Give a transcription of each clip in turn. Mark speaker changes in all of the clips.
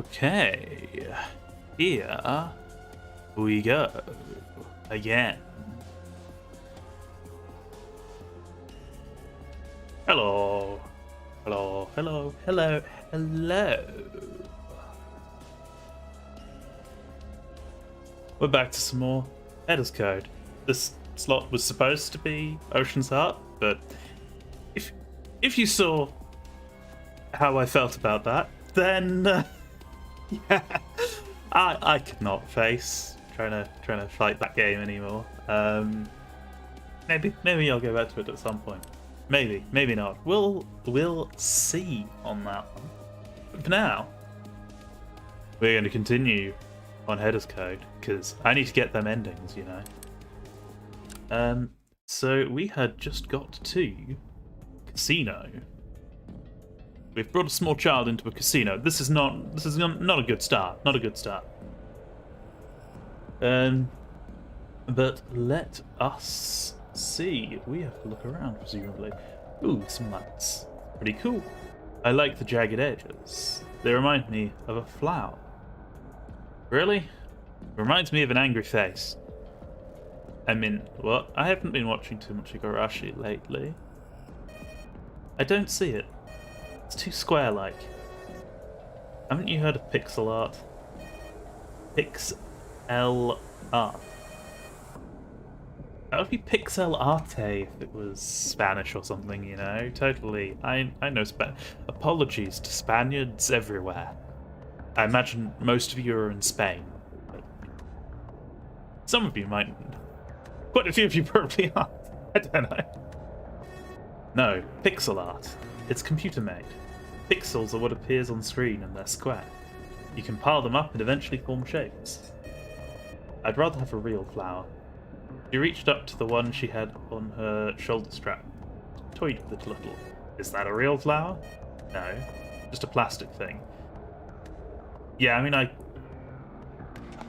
Speaker 1: Okay, here we go again. Hello, hello, hello, hello, hello. We're back to some more Headers Code. This slot was supposed to be Ocean's Heart, but if you saw how I felt about that, then yeah, I could not face trying to fight that game anymore. Maybe I'll go back to it at some point. Maybe not. We'll see on that one. But for now, we're going to continue on Headers Code because I need to get them endings, you know. So we had just got to casino. We've brought a small child into a casino. This is not a good start. Not a good start. But let us see. We have to look around, presumably. Ooh, some lights. Pretty cool. I like the jagged edges. They remind me of a flower. Really? Reminds me of an angry face. I mean, what? I haven't been watching too much Igarashi lately. I don't see it. It's too square-like. Haven't you heard of pixel art? Pixel art. That would be pixel arte if it was Spanish or something, you know? Totally. I know Spanish. Apologies to Spaniards everywhere. I imagine most of you are in Spain. But some of you might. Quite a few of you probably are. I don't know. No, pixel art. It's computer made. Pixels are what appears on screen and they're square. You can pile them up and eventually form shapes. I'd rather have a real flower. She reached up to the one she had on her shoulder strap. Toyed with it a little. Is that a real flower? No, just a plastic thing. Yeah, I mean,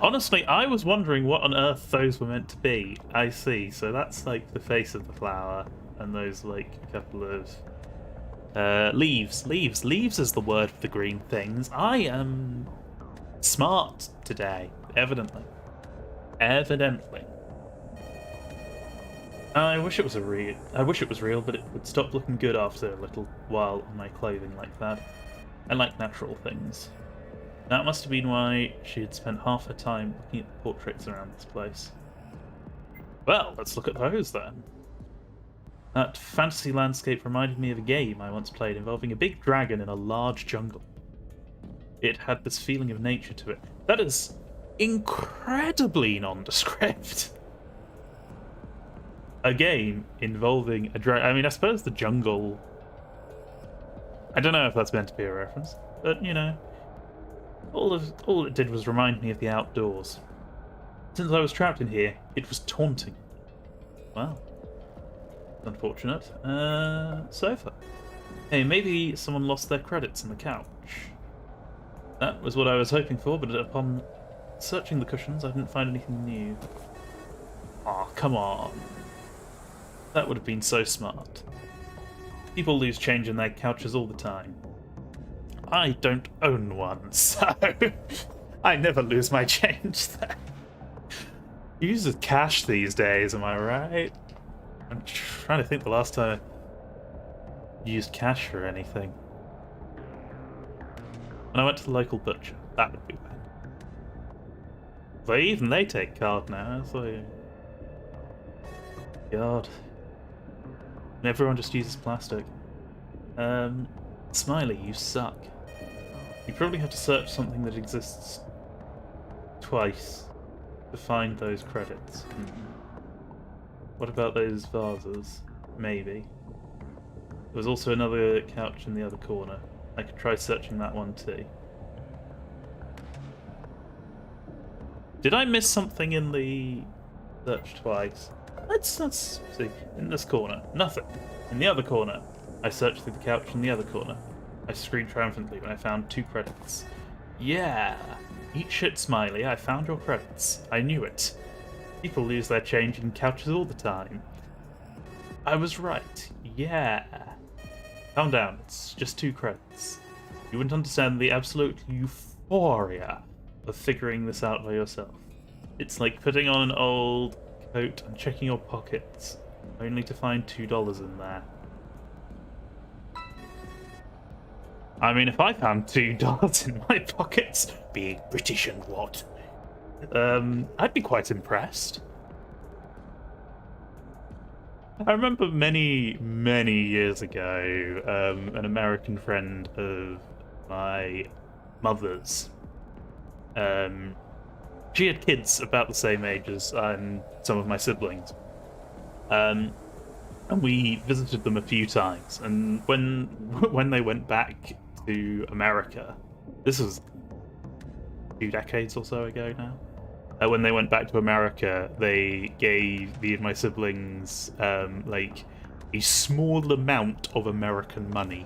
Speaker 1: honestly, I was wondering what on earth those were meant to be. I see, so that's like the face of the flower, and those like a couple of leaves. Leaves is the word for the green things. I am smart today, evidently. I wish it was real, but it would stop looking good after a little while on my clothing like that. I like natural things. That must have been why she had spent half her time looking at the portraits around this place. Well, let's look at those then. That fantasy landscape reminded me of a game I once played involving a big dragon in a large jungle. It had this feeling of nature to it. That is incredibly nondescript. A game involving a dragon. I mean, I suppose the jungle. I don't know if that's meant to be a reference, but you know. All it did was remind me of the outdoors. Since I was trapped in here, it was taunting. Well, unfortunate. Sofa. Hey, maybe someone lost their credits in the couch. That was what I was hoping for, but upon searching the cushions, I didn't find anything new. Aw, come on. That would have been so smart. People lose change in their couches all the time. I don't own one, so I never lose my change there. You use cash these days, am I right? I'm trying to think the last time I used cash for anything. When I went to the local butcher, that would be when. But even they take card now, so... God. And everyone just uses plastic. Smiley, you suck. You probably have to search something that exists twice to find those credits. What about those vases? Maybe. There was also another couch in the other corner. I could try searching that one too. Did I miss something in the search twice? Let's see. In this corner, nothing. In the other corner, I searched through the couch in the other corner. I screamed triumphantly when I found 2 credits. Yeah! Eat shit, Smiley, I found your credits. I knew it. People lose their change in couches all the time. I was right. Yeah. Calm down, it's just 2 credits. You wouldn't understand the absolute euphoria of figuring this out by yourself. It's like putting on an old coat and checking your pockets, only to find $2 in there. I mean, if I found $2 in my pockets, being British and what, I'd be quite impressed. I remember many, many years ago, an American friend of my mother's, she had kids about the same age as some of my siblings. And we visited them a few times. And when they went back to America, this was 2 decades or so ago now. When they went back to America, they gave me and my siblings like a small amount of American money.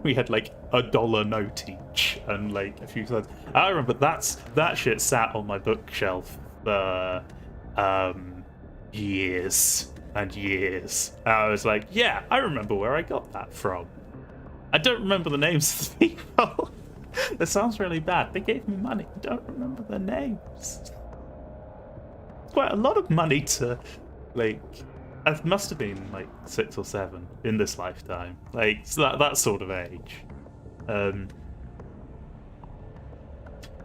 Speaker 1: We had like $1 note each and like a few cents. I remember that shit sat on my bookshelf for years and years. I was like, yeah, I remember where I got that from. I don't remember the names of the people. That sounds really bad. They gave me money. I don't remember their names. Quite a lot of money to, like, it must have been like 6 or 7 in this lifetime, like that sort of age.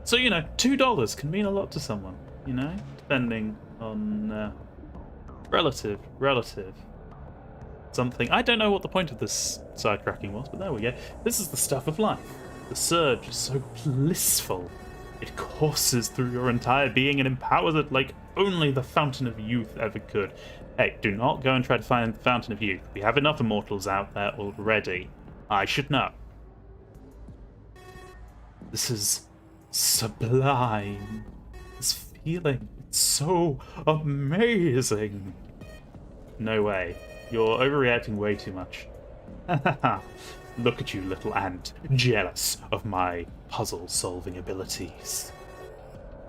Speaker 1: So you know, $2 can mean a lot to someone, you know, depending on relative something. I don't know what the point of this sidetracking was, but there we go. This is the stuff of life. The surge is so blissful. It courses through your entire being and empowers it like only the Fountain of Youth ever could. Hey, do not go and try to find the Fountain of Youth. We have enough immortals out there already. I should know. This is sublime. This feeling, it's so amazing. No way. You're overreacting way too much. Look at you, little ant, jealous of my puzzle-solving abilities.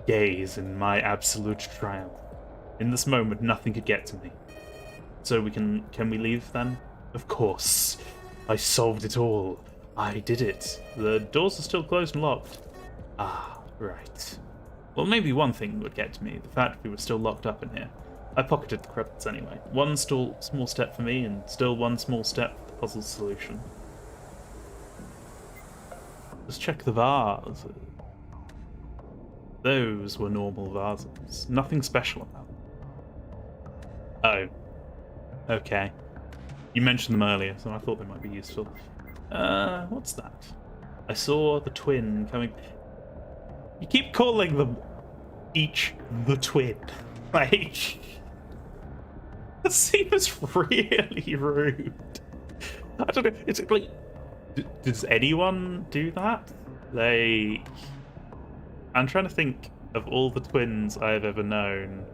Speaker 1: Gaze in my absolute triumph. In this moment, nothing could get to me. So can we leave then? Of course. I solved it all. I did it. The doors are still closed and locked. Ah, right. Well, maybe one thing would get to me, the fact we were still locked up in here. I pocketed the credits anyway. One small step for me, and still one small step for the puzzle solution. Just check the vase. Those were normal vases. Nothing special about them. Oh. Okay. You mentioned them earlier, so I thought they might be useful. What's that? I saw the twin coming... You keep calling them each the twin. Like... That seems really rude. I don't know, it's like... Does anyone do that? I'm trying to think of all the twins I've ever known.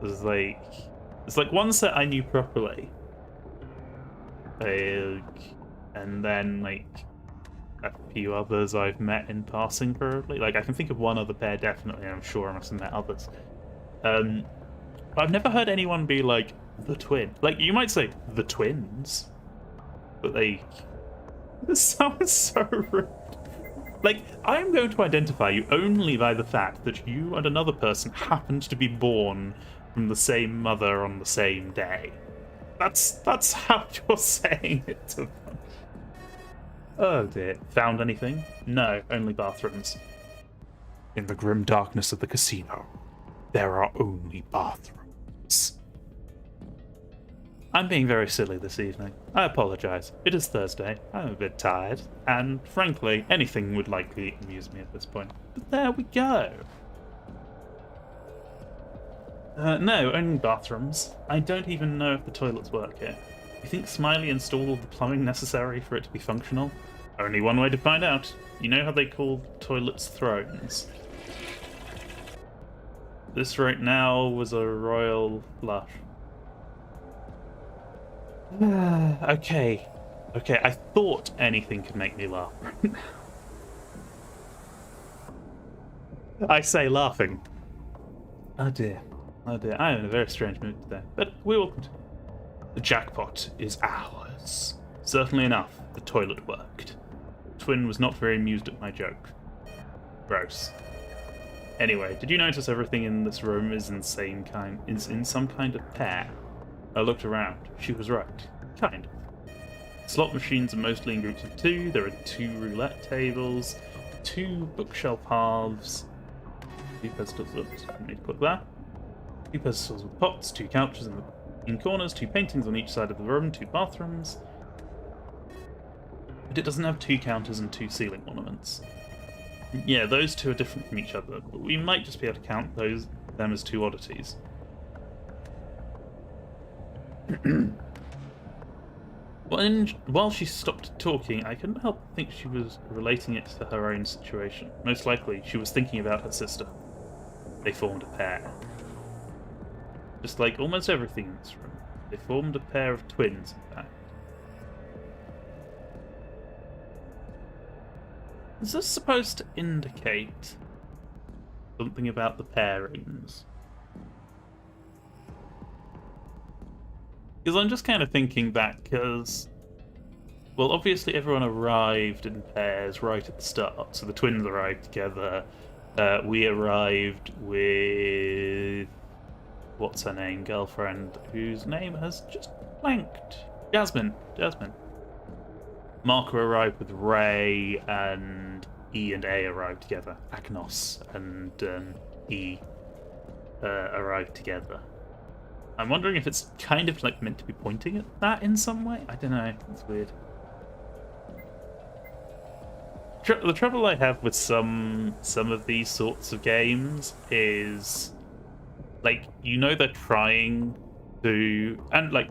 Speaker 1: There's like one set I knew properly. And then like a few others I've met in passing probably. Like I can think of one other pair definitely, and I'm sure I must have met others. But I've never heard anyone be like the twin. Like you might say the twins. But like, this sounds so rude. Like, I'm going to identify you only by the fact that you and another person happened to be born from the same mother on the same day. That's how you're saying it to them. Oh dear. Found anything? No, only bathrooms. In the grim darkness of the casino, there are only bathrooms. I'm being very silly this evening. I apologise. It is Thursday. I'm a bit tired, and frankly, anything would likely amuse me at this point. But there we go. No, only bathrooms. I don't even know if the toilets work here. You think Smiley installed all the plumbing necessary for it to be functional? Only one way to find out. You know how they call toilets thrones? This right now was a royal flush. Okay, I thought anything could make me laugh. I say laughing. Oh dear, I am in a very strange mood today, but we will continue. The jackpot is ours. Certainly enough, the toilet worked. twin was not very amused at my joke. Gross. Anyway, did you notice everything in this room is in some kind of pair? I looked around. She was right. Kind of. Slot machines are mostly in groups of 2. There are 2 roulette tables, 2 bookshelf halves, 2 pedestals. Oops, I need to put that. 2 pedestals with pots, 2 couches in corners, 2 paintings on each side of the room, 2 bathrooms. But it doesn't have 2 counters and 2 ceiling ornaments. Yeah, those 2 are different from each other, but we might just be able to count them as 2 oddities. While she stopped talking, I couldn't help but think she was relating it to her own situation. Most likely, she was thinking about her sister. They formed a pair. Just like almost everything in this room. They formed a pair of twins, in fact. Is this supposed to indicate something about the pairings? Because I'm just kind of thinking back, because, well, obviously everyone arrived in pairs right at the start. So the twins arrived together. We arrived with, what's her name, girlfriend, whose name has just blanked. Jasmine. Marco arrived with Ray, and E and A arrived together. Knox and E arrived together. I'm wondering if it's kind of like meant to be pointing at that in some way. I don't know. It's weird. The trouble I have with some of these sorts of games is, like, you know, they're trying to, and like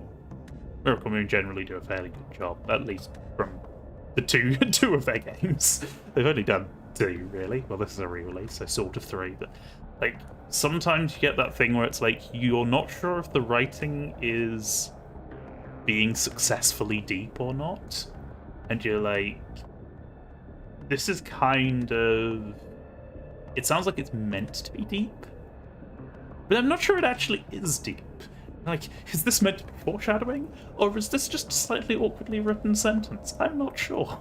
Speaker 1: Miracle Moon generally do a fairly good job, at least from the two of their games. They've only done 2, really. Well, this is a re-release, so sort of 3, but like sometimes you get that thing where it's like you're not sure if the writing is being successfully deep or not, and you're like, this is kind of, it sounds like it's meant to be deep, but I'm not sure it actually is deep. Like, is this meant to be foreshadowing, or is this just a slightly awkwardly written sentence? I'm not sure.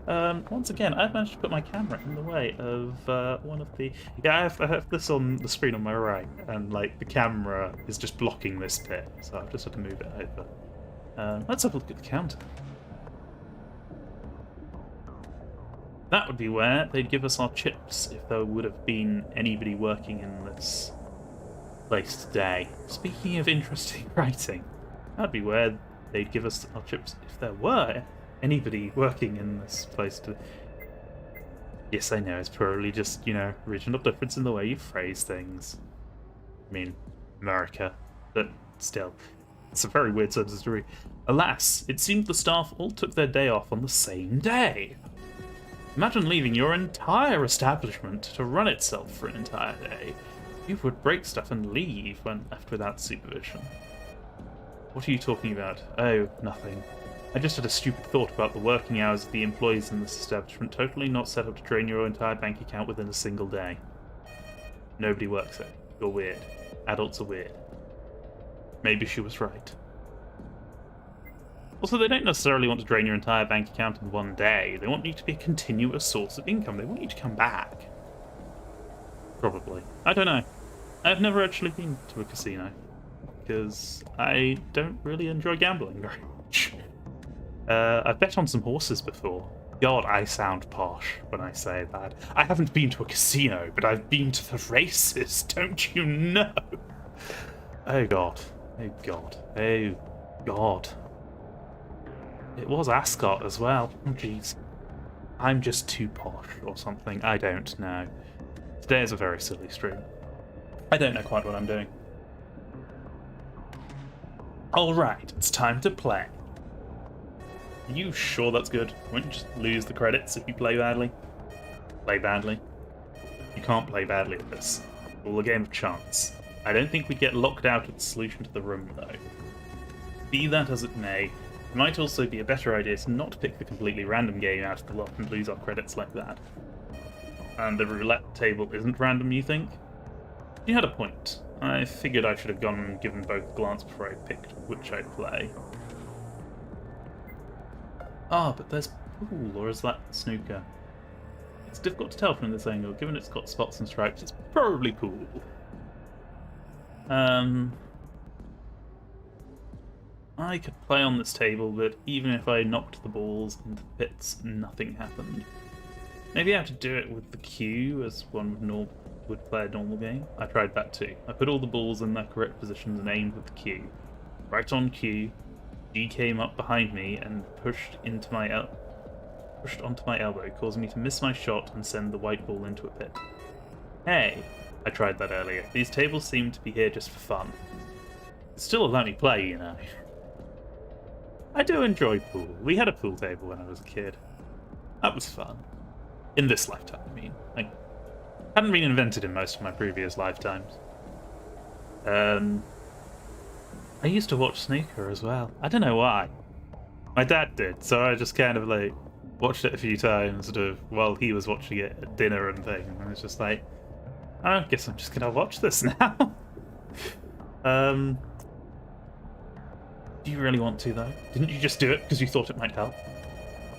Speaker 1: Once again, I've managed to put my camera in the way of one of the... Yeah, I have this on the screen on my right, and like the camera is just blocking this bit, so I've just had to move it over. Let's have a look at the counter. That would be where they'd give us our chips if there would have been anybody working in this place today. Speaking of interesting writing, that'd be where they'd give us our chips if there were anybody working in this place today. Yes, I know, it's probably just, you know, regional difference in the way you phrase things. I mean, America, but still, it's a very weird sentence to read. Alas, it seemed the staff all took their day off on the same day. Imagine leaving your entire establishment to run itself for an entire day. You would break stuff and leave when left without supervision. What are you talking about? Oh, nothing. I just had a stupid thought about the working hours of the employees in this establishment, totally not set up to drain your entire bank account within a single day. Nobody works it. You're weird. Adults are weird. Maybe she was right. Also, they don't necessarily want to drain your entire bank account in one day. They want you to be a continuous source of income. They want you to come back. Probably. I don't know. I've never actually been to a casino, because I don't really enjoy gambling very much. I've bet on some horses before. God, I sound posh when I say that. I haven't been to a casino, but I've been to the races, don't you know? Oh god. Oh god. Oh god. It was Ascot as well. Oh jeez. I'm just too posh or something. I don't know. Today is a very silly stream. I don't know quite what I'm doing. Alright, it's time to play. Are you sure that's good? Won't you just lose the credits if you play badly? Play badly? You can't play badly at this. It's all a game of chance. I don't think we'd get locked out of the solution to the room, though. Be that as it may, it might also be a better idea to not pick the completely random game out of the lot and lose our credits like that. And the roulette table isn't random, you think? You had a point. I figured I should have gone and given both a glance before I picked which I'd play. Ah, but there's pool, or is that snooker? It's difficult to tell from this angle. Given it's got spots and stripes, it's probably pool. I could play on this table, but even if I knocked the balls into the pits, nothing happened. Maybe I have to do it with the cue, as one would play a normal game. I tried that too. I put all the balls in their correct positions and aimed with the cue. Right on cue, G came up behind me and pushed onto my elbow, causing me to miss my shot and send the white ball into a pit. Hey, I tried that earlier. These tables seem to be here just for fun. It's still let me play, you know. I do enjoy pool. We had a pool table when I was a kid. That was fun. In this lifetime, I mean. Like, hadn't been invented in most of my previous lifetimes. I used to watch snooker as well. I don't know why. My dad did, so I just kind of like watched it a few times sort of while he was watching it at dinner and things. And I was just like, I guess I'm just gonna watch this now. Do you really want to, though? Didn't you just do it because you thought it might help?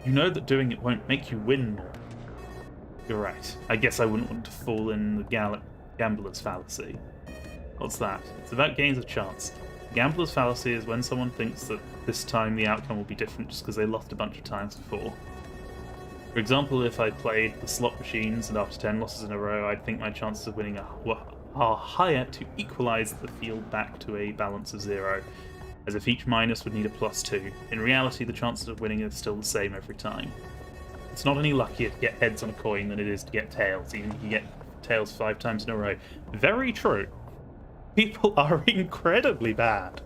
Speaker 1: You know that doing it won't make you win more. You're right. I guess I wouldn't want to fall in the gambler's fallacy. What's that? It's about gains of chance. The gambler's fallacy is when someone thinks that this time the outcome will be different just because they lost a bunch of times before. For example, if I played the slot machines and after 10 losses in a row, I'd think my chances of winning are higher to equalise the field back to a balance of 0. As if each minus would need a +2. In reality, the chances of winning are still the same every time. It's not any luckier to get heads on a coin than it is to get tails, even if you get tails 5 times in a row. Very true. People are incredibly bad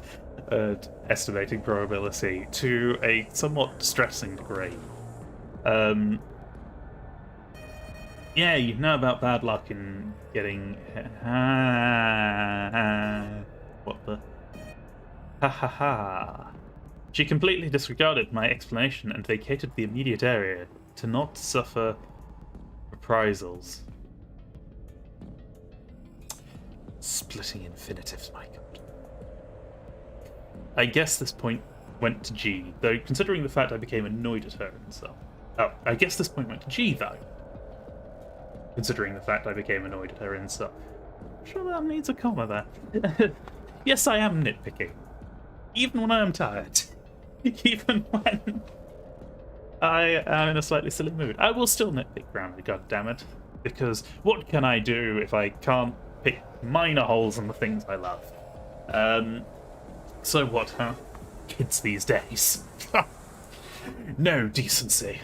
Speaker 1: at estimating probability to a somewhat distressing degree. Yeah, you know about bad luck in getting... What the... Ha ha ha. She completely disregarded my explanation and vacated the immediate area to not suffer reprisals. Splitting infinitives, my god. I guess this point went to G, though considering the fact I became annoyed at her and so. Oh, I guess this point went to G, though. Considering the fact I became annoyed at her insult. Sure, that needs a comma there. Yes, I am nitpicking. Even when I am tired. Even when I am in a slightly silly mood. I will still nitpick roundly, goddammit. Because what can I do if I can't pick minor holes in the things I love? So what, huh? Kids these days. No decency.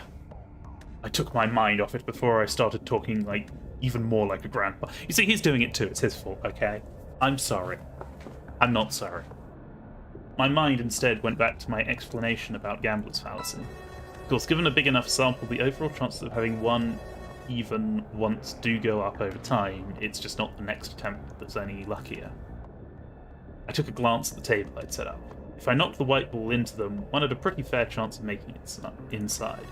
Speaker 1: I took my mind off it before I started talking, like, even more like a grandpa. You see, he's doing it too. It's his fault, okay? I'm sorry. I'm not sorry. My mind instead went back to my explanation about gambler's fallacy. Of course, given a big enough sample, the overall chances of having won even once do go up over time. It's just not the next attempt that's any luckier. I took a glance at the table I'd set up. If I knocked the white ball into them, one had a pretty fair chance of making it inside.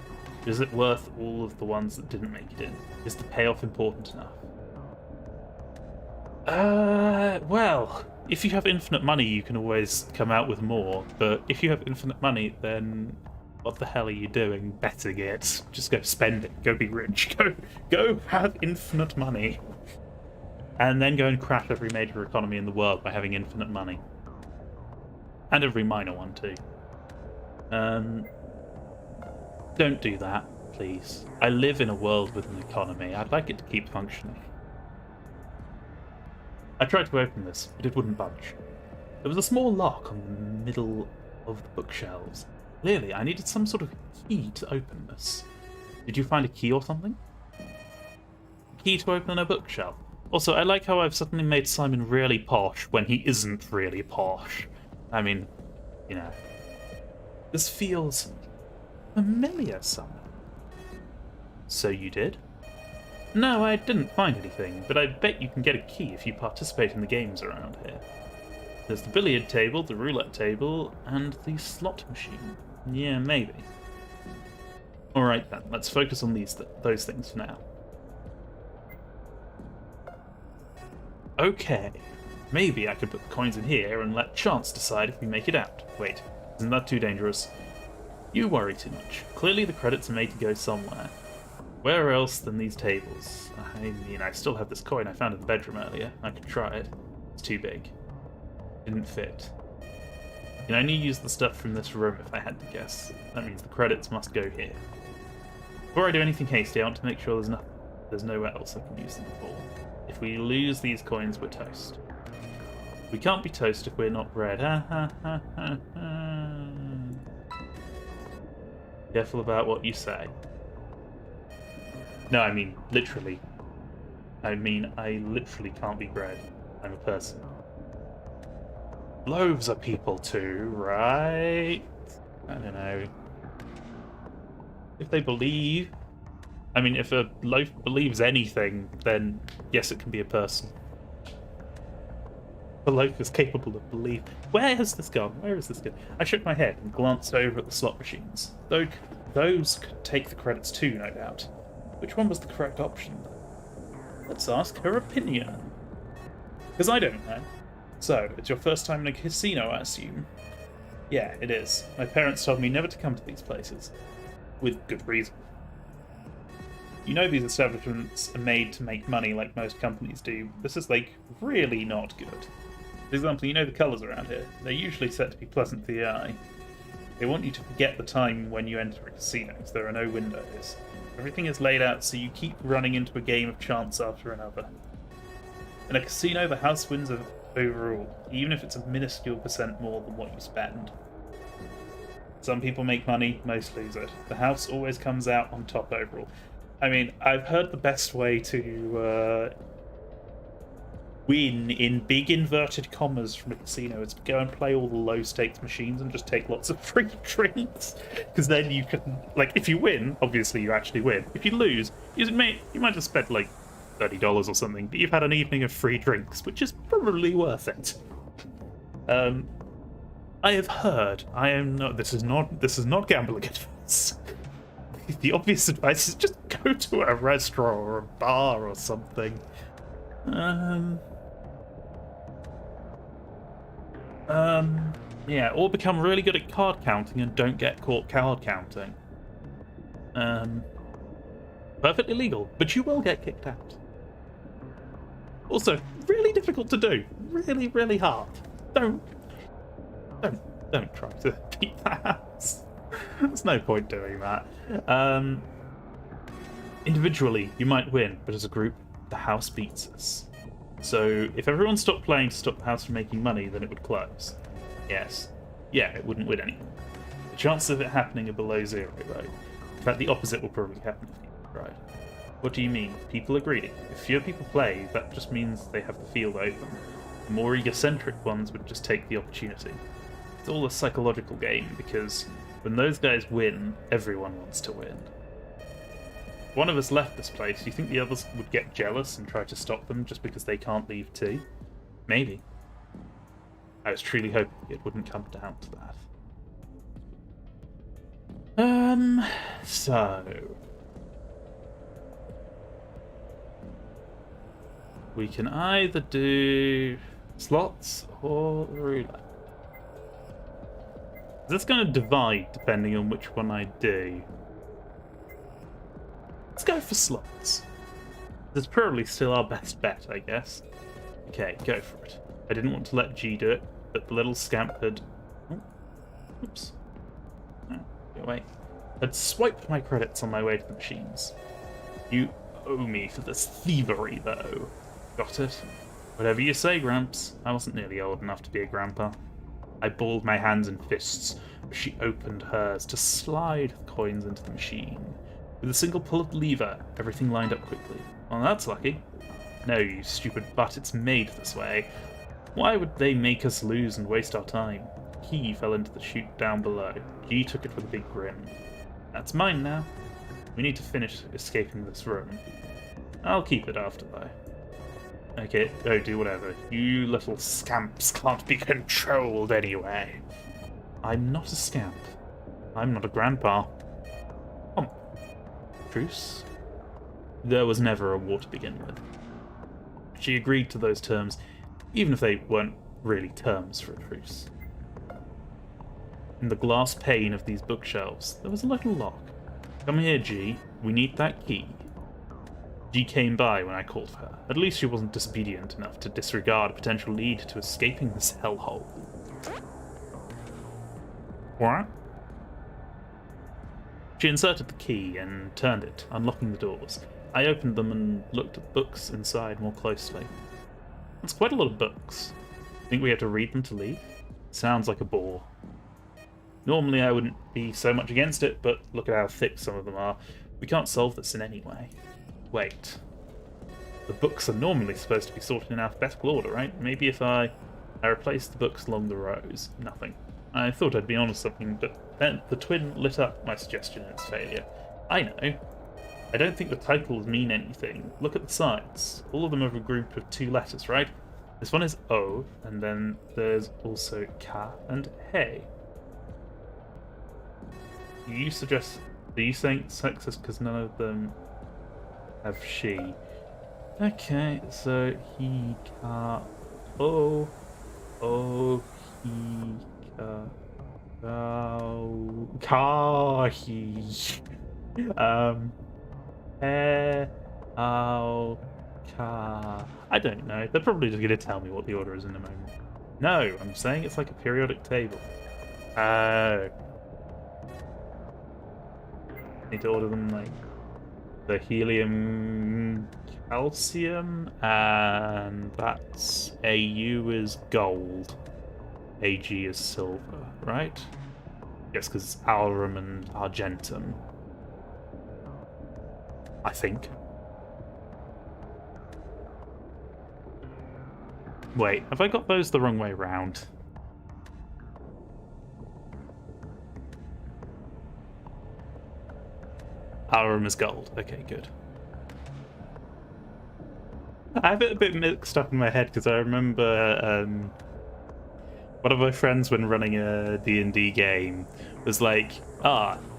Speaker 1: Is it worth all of the ones that didn't make it in? Is the payoff important enough? Well, if you have infinite money, you can always come out with more, but if you have infinite money, then what the hell are you doing betting it? Just go spend it, go be rich, go have infinite money. And then go and crash every major economy in the world by having infinite money. And every minor one, too. Don't do that, please. I live in a world with an economy. I'd like it to keep functioning. I tried to open this, but it wouldn't budge. There was a small lock on the middle of the bookshelves. Clearly, I needed some sort of key to open this. Did you find a key or something? A key to open a bookshelf. Also, I like how I've suddenly made Simon really posh when he isn't really posh. I mean, you know. This feels familiar somehow. So you did? No, I didn't find anything, but I bet you can get a key if you participate in the games around here. There's the billiard table, the roulette table, and the slot machine. Yeah, maybe. Alright then, let's focus on those things for now. Okay, maybe I could put the coins in here and let chance decide if we make it out. Wait, isn't that too dangerous? You worry too much. Clearly the credits are made to go somewhere. Where else than these tables? I mean, I still have this coin I found in the bedroom earlier. I could try it. It's too big. Didn't fit. I can only use the stuff from this room if I had to guess. That means the credits must go here. Before I do anything hasty, I want to make sure there's nowhere else I can use them for. If we lose these coins, we're toast. We can't be toast if we're not bread. Careful about what you say. No, I mean, literally. I mean, I literally can't be bread. I'm a person. Loaves are people too, right? I don't know. If they believe... I mean, if a loaf believes anything, then yes, it can be a person. A loaf is capable of belief. Where has this gone? Where is this gone? I shook my head and glanced over at the slot machines. Those could take the credits too, no doubt. Which one was the correct option? Let's ask her opinion. Because I don't know. So, it's your first time in a casino, I assume? Yeah, it is. My parents told me never to come to these places. With good reason. You know these establishments are made to make money like most companies do. This is, like, really not good. For example, you know the colours around here. They're usually set to be pleasant to the eye. They want you to forget the time when you enter a casino, because there are no windows. Everything is laid out so you keep running into a game of chance after another. In a casino, the house wins overall, even if it's a minuscule percent more than what you spend. Some people make money, most lose it. The house always comes out on top overall. I mean, I've heard the best way to win, in big inverted commas, from a casino is to go and play all the low-stakes machines and just take lots of free drinks. Because then you can, like, if you win, obviously you actually win. If you lose, you might just spend, like, $30 or something, but you've had an evening of free drinks, which is probably worth it. I have heard. This is not gambling advice. The obvious advice is just go to a restaurant or a bar or something. Yeah, or become really good at card counting and don't get caught card counting. Perfectly legal, but you will get kicked out. Also, really difficult to do. Really, really hard. Don't try to beat the house. There's no point doing that. Individually, you might win, but as a group, the house beats us. So, if everyone stopped playing to stop the house from making money, then it would close. Yes. Yeah, it wouldn't win anymore. The chances of it happening are below zero, though. In fact, the opposite will probably happen if people try. What do you mean? People are greedy. If fewer people play, that just means they have the field open. The more egocentric ones would just take the opportunity. It's all a psychological game, because when those guys win, everyone wants to win. If one of us left this place, do you think the others would get jealous and try to stop them just because they can't leave too? Maybe. I was truly hoping it wouldn't come down to that. So... we can either do slots or roulette. Is this going to divide depending on which one I do? Let's go for slots. This is probably still our best bet, I guess. Okay, go for it. I didn't want to let G do it, but the little scamp had... Oh, oops. Oh, wait. Had swiped my credits on my way to the machines. You owe me for this thievery, though. Got it? Whatever you say, Gramps. I wasn't nearly old enough to be a grandpa. I balled my hands in fists as she opened hers to slide the coins into the machine. With a single pull of the lever, everything lined up quickly. Well, that's lucky. No, you stupid butt, it's made this way. Why would they make us lose and waste our time? The key fell into the chute down below. G took it with a big grin. That's mine now. We need to finish escaping this room. I'll keep it after, though. Okay, do whatever. You little scamps can't be controlled anyway. I'm not a scamp. I'm not a grandpa. Truce? There was never a war to begin with. She agreed to those terms, even if they weren't really terms for a truce. In the glass pane of these bookshelves, there was a little lock. Come here, G. We need that key. G came by when I called for her. At least she wasn't disobedient enough to disregard a potential lead to escaping this hellhole. What? She inserted the key and turned it, unlocking the doors. I opened them and looked at the books inside more closely. That's quite a lot of books. Think we have to read them to leave? Sounds like a bore. Normally I wouldn't be so much against it, but look at how thick some of them are. We can't solve this in any way. Wait. The books are normally supposed to be sorted in alphabetical order, right? Maybe if I replaced the books along the rows. Nothing. I thought I'd be onto something, but then the twin lit up my suggestion and its failure. I know. I don't think the titles mean anything. Look at the sides. All of them are a group of 2 letters, right? This one is O, and then there's also Ka and He. Are you saying sexist because none of them have she? Okay, so he, ka, o, he, ka, he, he, ka. I don't know. They're probably just going to tell me what the order is in a moment. No, I'm saying it's like a periodic table. Oh. Need to order them like the helium, calcium, and that's AU is gold, AG is silver, right? Yes, because it's aurum and argentum, I think. Wait, have I got those the wrong way round? Aurum is gold. Okay, good. I have it a bit mixed up in my head because I remember one of my friends when running a D&D game was like,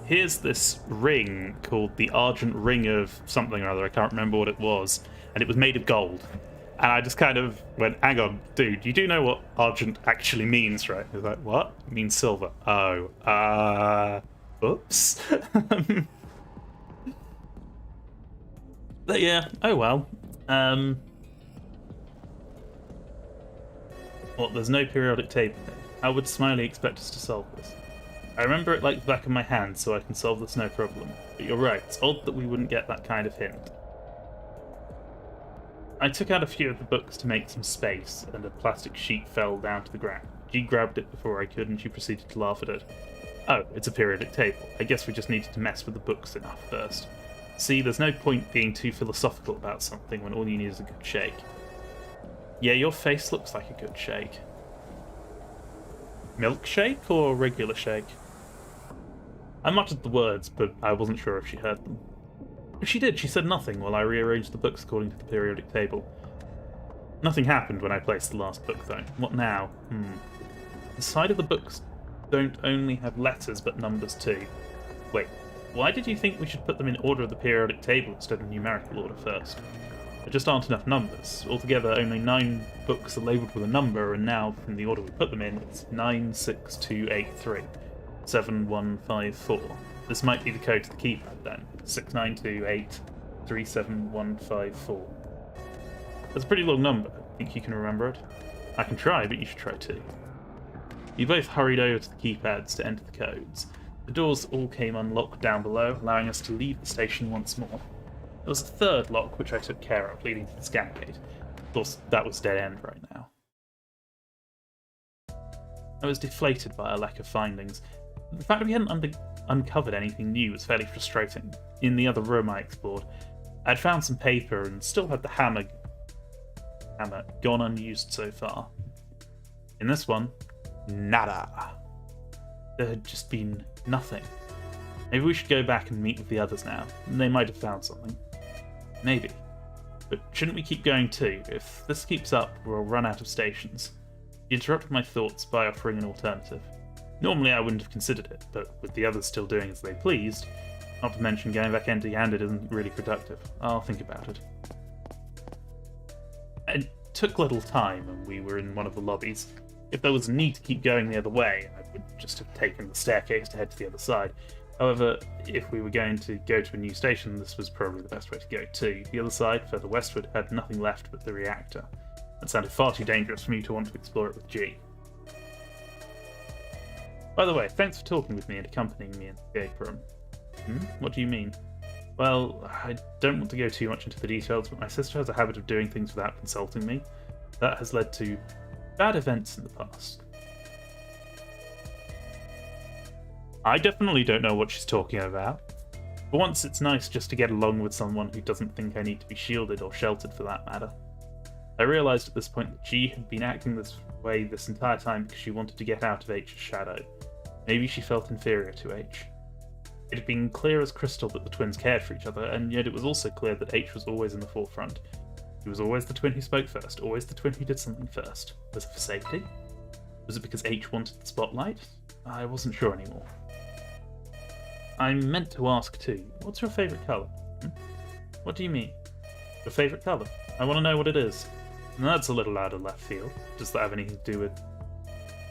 Speaker 1: here's this ring called the Argent Ring of something or other. I can't remember what it was. And it was made of gold. And I just kind of went, hang on, dude, you do know what Argent actually means, right? He was like, what? It means silver. Oh, oops. But yeah, oh well. What, there's no periodic table here. How would Smiley expect us to solve this? I remember it like the back of my hand, so I can solve this no problem. But you're right, it's odd that we wouldn't get that kind of hint. I took out a few of the books to make some space, and a plastic sheet fell down to the ground. G grabbed it before I could, and she proceeded to laugh at it. Oh, it's a periodic table. I guess we just needed to mess with the books enough first. See, there's no point being too philosophical about something when all you need is a good shake. Yeah, your face looks like a good shake. Milkshake or regular shake? I muttered the words, but I wasn't sure if she heard them. If she did, she said nothing while I rearranged the books according to the periodic table. Nothing happened when I placed the last book, though. What now? The side of the books don't only have letters, but numbers too. Wait, why did you think we should put them in order of the periodic table instead of numerical order first? There just aren't enough numbers. Altogether, only 9 books are labelled with a number, and now, from the order we put them in, it's 96283. 7154. This might be the code to the keypad then. 692837154. That's a pretty long number. Think you can remember it? I can try, but you should try too. We both hurried over to the keypads to enter the codes. The doors all came unlocked down below, allowing us to leave the station once more. There was a third lock which I took care of, leading to the scan gate. Of course, that was dead end right now. I was deflated by our lack of findings. The fact that we hadn't uncovered anything new was fairly frustrating. In the other room I explored, I'd found some paper and still had the hammer gone unused so far. In this one, nada. There had just been nothing. Maybe we should go back and meet with the others now. They might have found something. Maybe. But shouldn't we keep going too? If this keeps up, we'll run out of stations. He interrupted my thoughts by offering an alternative. Normally I wouldn't have considered it, but with the others still doing as they pleased, not to mention going back empty-handed isn't really productive. I'll think about it. It took little time, and we were in one of the lobbies. If there was a need to keep going the other way, I would just have taken the staircase to head to the other side. However, if we were going to go to a new station, this was probably the best way to go too. The other side, further westward, had nothing left but the reactor. That sounded far too dangerous for me to want to explore it with G. By the way, thanks for talking with me and accompanying me in the escape room. What do you mean? Well, I don't want to go too much into the details, but my sister has a habit of doing things without consulting me. That has led to bad events in the past. I definitely don't know what she's talking about. For once, it's nice just to get along with someone who doesn't think I need to be shielded or sheltered for that matter. I realised at this point that G had been acting this way this entire time because she wanted to get out of H's shadow. Maybe she felt inferior to H. It had been clear as crystal that the twins cared for each other, and yet it was also clear that H was always in the forefront. He was always the twin who spoke first, always the twin who did something first. Was it for safety? Was it because H wanted the spotlight? I wasn't sure anymore. I meant to ask too, what's your favourite colour? What do you mean? Your favourite colour? I want to know what it is. That's a little out of left field. Does that have anything to do with...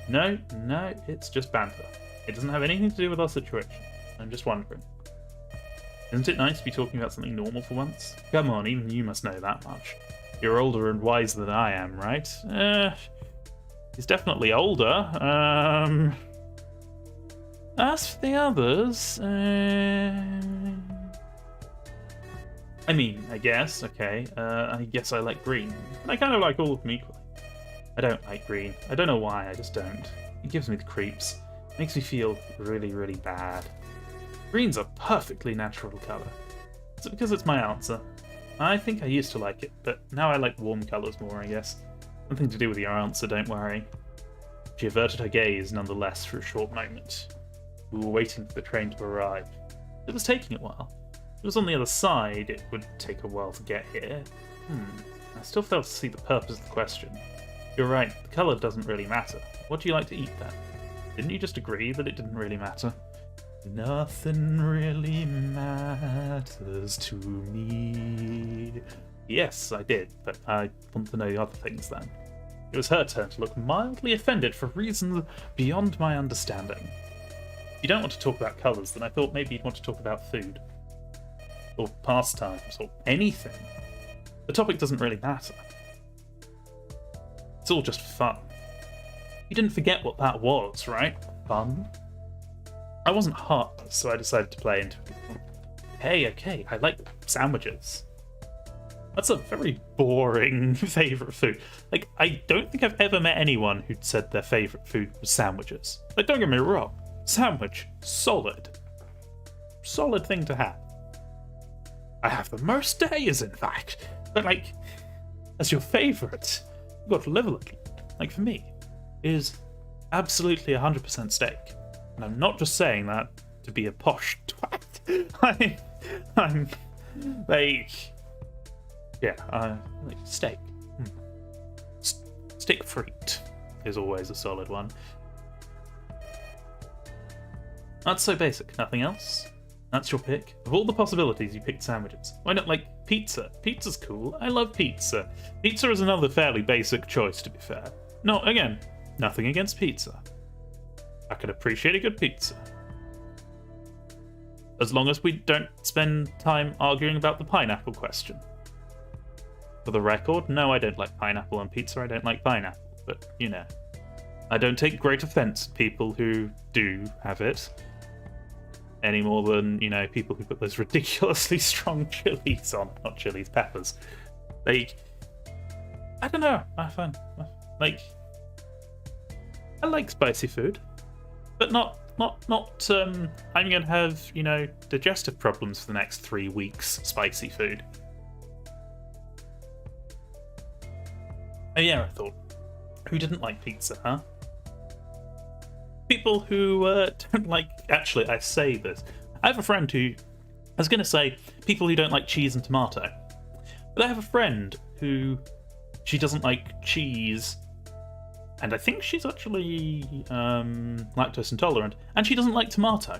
Speaker 1: No, it's just banter. It doesn't have anything to do with our situation. I'm just wondering. Isn't it nice to be talking about something normal for once? Come on, even you must know that much. You're older and wiser than I am, right? He's definitely older. As for the others, I mean, I guess, okay. I guess I like green. But I kind of like all of them equally. I don't like green. I don't know why, I just don't. It gives me the creeps. Makes me feel really, really bad. Green's a perfectly natural colour. Is it because it's my answer? I think I used to like it, but now I like warm colours more, I guess. Nothing to do with your answer, don't worry. She averted her gaze nonetheless for a short moment. We were waiting for the train to arrive. It was taking a while. If it was on the other side, it would take a while to get here. I still fail to see the purpose of the question. You're right, the colour doesn't really matter. What do you like to eat then? Didn't you just agree that it didn't really matter? Nothing really matters to me. Yes, I did, but I want to know the other things then. It was her turn to look mildly offended for reasons beyond my understanding. If you don't want to talk about colours, then I thought maybe you'd want to talk about food. Or pastimes, or anything. The topic doesn't really matter. It's all just fun. You didn't forget what that was, right? Fun? I wasn't heartless, so I decided to play into it. Hey, okay, I like sandwiches. That's a very boring favourite food. Like, I don't think I've ever met anyone who'd said their favourite food was sandwiches. Like, don't get me wrong. Sandwich, solid. Solid thing to have. I have them most days, in fact. But, like, as your favourite, you've got to live a little. Like, for me, is absolutely 100% steak. And I'm not just saying that to be a posh twat. I'm like, yeah, like steak. Steak frite is always a solid one. That's so basic. Nothing else? That's your pick? Of all the possibilities, you picked sandwiches. Why not, like, pizza? Pizza's cool. I love pizza. Pizza is another fairly basic choice, to be fair. No, again, nothing against pizza. I can appreciate a good pizza. As long as we don't spend time arguing about the pineapple question. For the record, no, I don't like pineapple on pizza. I don't like pineapple. But, you know, I don't take great offence at people who do have it. Any more than, you know, people who put those ridiculously strong chilies on. Not chilies, peppers. Like, I don't know. I find, like, I like spicy food. But not, I'm going to have, you know, digestive problems for the next 3 weeks, spicy food. Oh yeah, I thought, who didn't like pizza, huh? People who don't like... Actually, I say this. I have a friend who... I was going to say people who don't like cheese and tomato. But I have a friend who... She doesn't like cheese... And I think she's actually lactose intolerant. And she doesn't like tomato.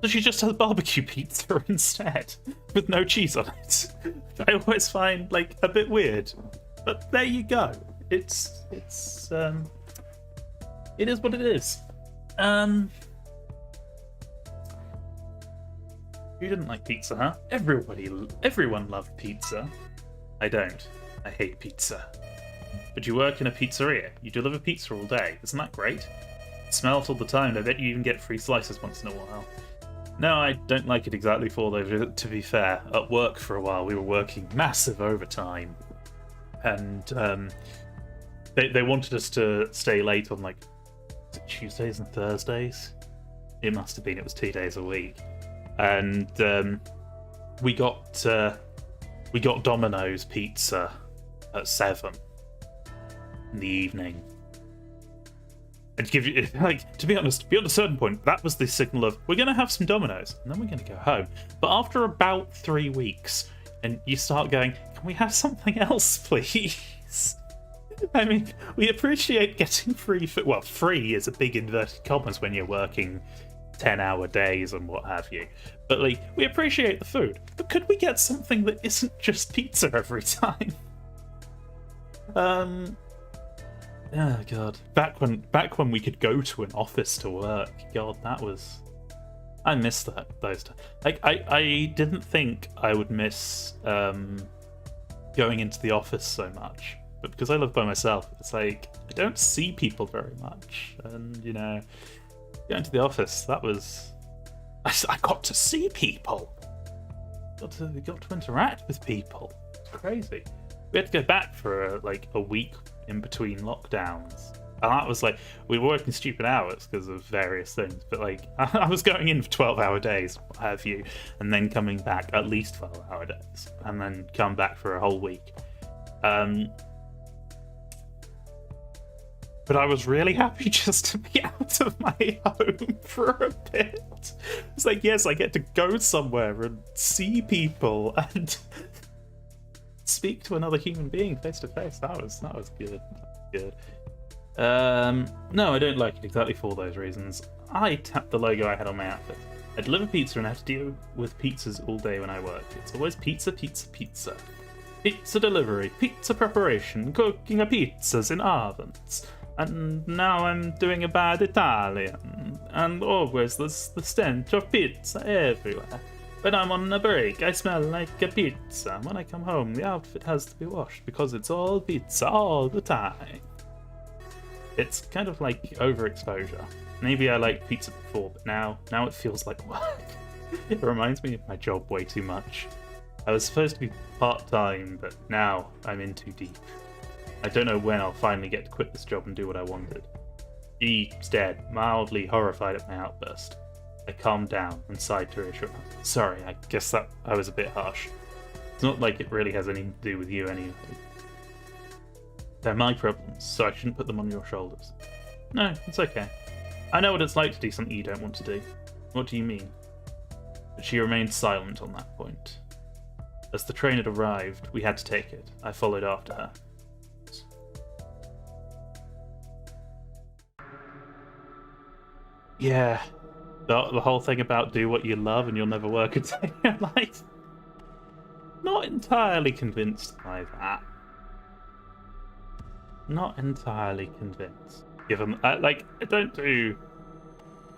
Speaker 1: So she just has barbecue pizza instead. With no cheese on it. I always find, like, a bit weird. But there you go. it is what it is. Who didn't like pizza, huh? Everyone loved pizza. I don't. I hate pizza. But you work in a pizzeria. You deliver pizza all day. Isn't that great? Smell it all the time, and I bet you even get free slices once in a while. No, I don't like it exactly for though, to be fair. At work for a while, we were working massive overtime. And they wanted us to stay late on, like, Tuesdays and Thursdays? It must have been. It was 2 days a week. And we got Domino's pizza at 7 in the evening. And to give you, like, to be honest, beyond a certain point, that was the signal of, we're going to have some Domino's, and then we're going to go home. But after about 3 weeks, and you start going, can we have something else, please? I mean, we appreciate getting free food. Well, free is a big inverted commas when you're working 10-hour days and what have you. But, like, we appreciate the food. But could we get something that isn't just pizza every time? Oh god. Back when we could go to an office to work. God, that was... I miss those times. Like, I didn't think I would miss going into the office so much. But because I live by myself, it's like, I don't see people very much. And, you know, going to the office, that was... I got to see people. Got to interact with people. It's crazy. We had to go back for like a week in between lockdowns. And that was like, we were working stupid hours because of various things, but like, I was going in for 12-hour days, what have you, and then coming back at least 12-hour days, and then come back for a whole week. But I was really happy just to be out of my home for a bit. It's like, yes, I get to go somewhere and see people and speak to another human being face to face. That was good. Good. No, I don't like it exactly for those reasons. I tapped the logo I had on my outfit. I deliver pizza and I have to deal with pizzas all day when I work. It's always pizza, pizza, pizza. Pizza delivery, pizza preparation, cooking of pizzas in ovens. And now I'm doing a bad Italian. And always there's the stench of pizza everywhere. When I'm on a break, I smell like a pizza. When I come home, the outfit has to be washed because it's all pizza all the time. It's kind of like overexposure. Maybe I liked pizza before, but now it feels like work. It reminds me of my job way too much. I was supposed to be part-time, but now I'm in too deep. I don't know when I'll finally get to quit this job and do what I wanted. She stared, mildly horrified at my outburst. I calmed down and sighed to reassure her. Sorry, I guess that I was a bit harsh. It's not like it really has anything to do with you anyway. They're my problems, so I shouldn't put them on your shoulders. No, it's okay. I know what it's like to do something you don't want to do. What do you mean? But she remained silent on that point. As the train had arrived, we had to take it. I followed after her. Yeah, the whole thing about do what you love and you'll never work a day in your life. Not entirely convinced by that. Not entirely convinced. Given, I don't do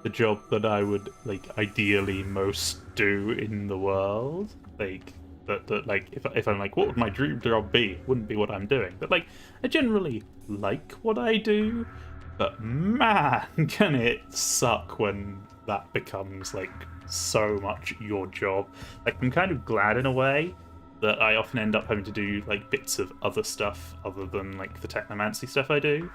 Speaker 1: the job that I would ideally most do in the world. If I'm like, what would my dream job be? Wouldn't be what I'm doing. But I generally like what I do. But man, can it suck when that becomes so much your job. I'm kind of glad in a way that I often end up having to do bits of other stuff other than the technomancy stuff I do.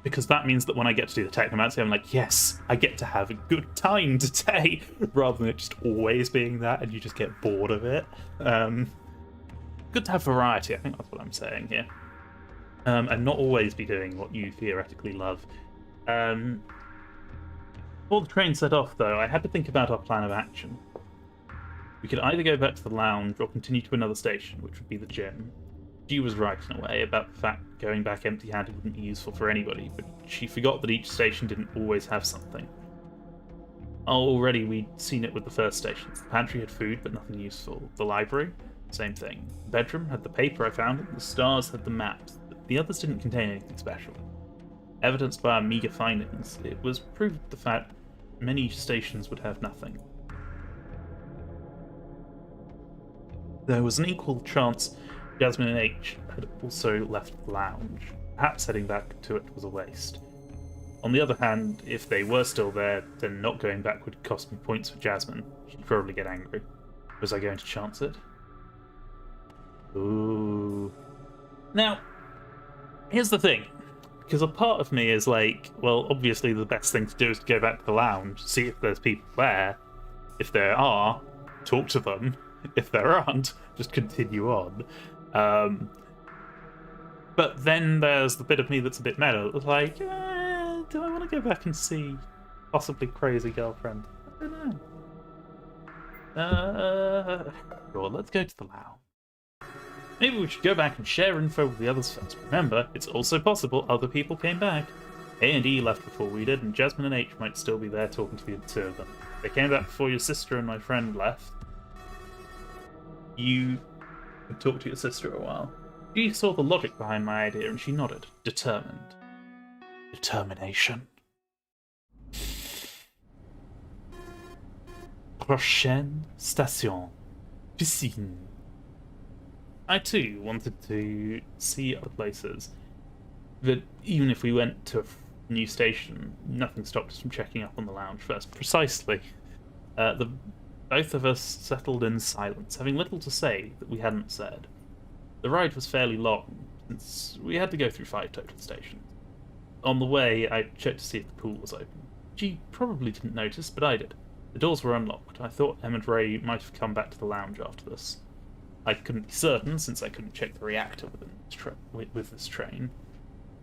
Speaker 1: Because that means that when I get to do the technomancy, I'm like, yes, I get to have a good time today, rather than it just always being that and you just get bored of it. Good to have variety, I think that's what I'm saying here. And not always be doing what you theoretically love. Before the train set off, though, I had to think about our plan of action. We could either go back to the lounge or continue to another station, which would be the gym. She was right in a way about the fact going back empty-handed wouldn't be useful for anybody, but she forgot that each station didn't always have something. Already we'd seen it with the first stations. The pantry had food, but nothing useful. The library? Same thing. The bedroom had the paper I found, and the stars had the maps. The others didn't contain anything special. Evidenced by our meagre findings, it was proved the fact many stations would have nothing. There was an equal chance Jasmine and H had also left the lounge. Perhaps heading back to it was a waste. On the other hand, if they were still there, then not going back would cost me points for Jasmine. She'd probably get angry. Was I going to chance it? Ooh. Now, here's the thing. Because a part of me is like, well, obviously the best thing to do is to go back to the lounge, see if there's people there. If there are, talk to them. If there aren't, just continue on. But then there's the bit of me that's a bit meta. It's like, do I want to go back and see possibly crazy girlfriend? I don't know. Sure, let's go to the lounge. Maybe we should go back and share info with the others first. Remember, it's also possible other people came back. A and E left before we did, and Jasmine and H might still be there talking to the two of them. They came back before your sister and my friend left. You could talk to your sister a while. She saw the logic behind my idea, and she nodded, determined. Determination. Prochaine station. Piscine. I too wanted to see other places, but even if we went to a new station, nothing stopped us from checking up on the lounge first. Precisely. Both of us settled in silence, having little to say that we hadn't said. The ride was fairly long, since we had to go through 5 total stations. On the way, I checked to see if the pool was open. She probably didn't notice, but I did. The doors were unlocked. I thought Em and Ray might have come back to the lounge after this. I couldn't be certain, since I couldn't check the reactor with this train.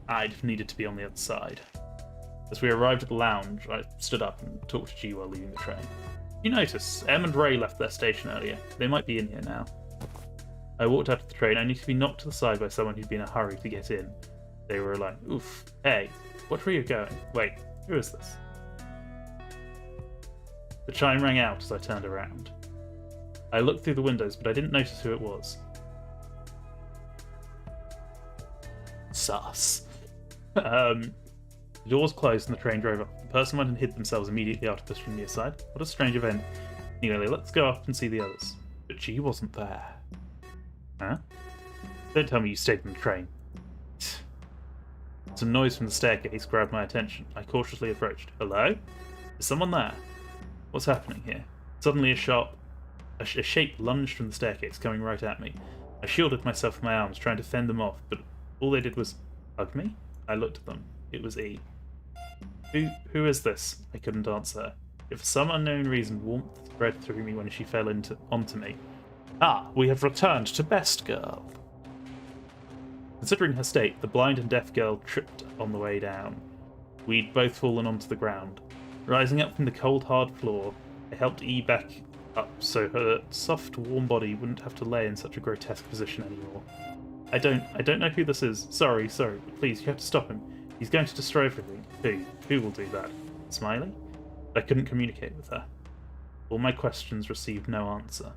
Speaker 1: I'd needed to be on the other side. As we arrived at the lounge, I stood up and talked to G while leaving the train. You notice, Em and Ray left their station earlier. They might be in here now. I walked out of the train, only to be knocked to the side by someone who'd been in a hurry to get in. They were like, oof, hey, what were you going? Wait, who is this? The chime rang out as I turned around. I looked through the windows, but I didn't notice who it was. Sus. The doors closed and the train drove up. The person went and hid themselves immediately after this from near side. What a strange event. Anyway, let's go up and see the others. But she wasn't there. Huh? Don't tell me you stayed in the train. Some noise from the staircase grabbed my attention. I cautiously approached. Hello? Is someone there? What's happening here? Suddenly a shape lunged from the staircase, coming right at me. I shielded myself with my arms, trying to fend them off, but all they did was hug me. I looked at them. It was E. Who is this? I couldn't answer. If for some unknown reason warmth spread through me when she fell onto me. Ah, we have returned to Best Girl. Considering her state, the blind and deaf girl tripped on the way down. We'd both fallen onto the ground. Rising up from the cold, hard floor, I helped E back up so her soft, warm body wouldn't have to lay in such a grotesque position anymore. I don't know who this is. Sorry, but please, you have to stop him. He's going to destroy everything. Who will do that? Smiley? I couldn't communicate with her. All my questions received no answer.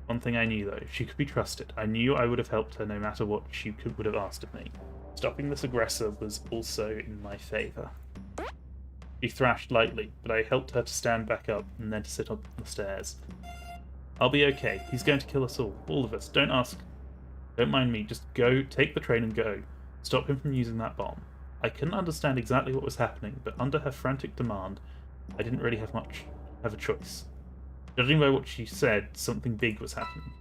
Speaker 1: One thing I knew, though, she could be trusted. I knew I would have helped her no matter what she would have asked of me. Stopping this aggressor was also in my favour. She thrashed lightly, but I helped her to stand back up and then to sit on the stairs. I'll be okay. He's going to kill us all of us. Don't ask. Don't mind me. Just go, take the train and go. Stop him from using that bomb. I couldn't understand exactly what was happening, but under her frantic demand, I didn't really have a choice. Judging by what she said, something big was happening.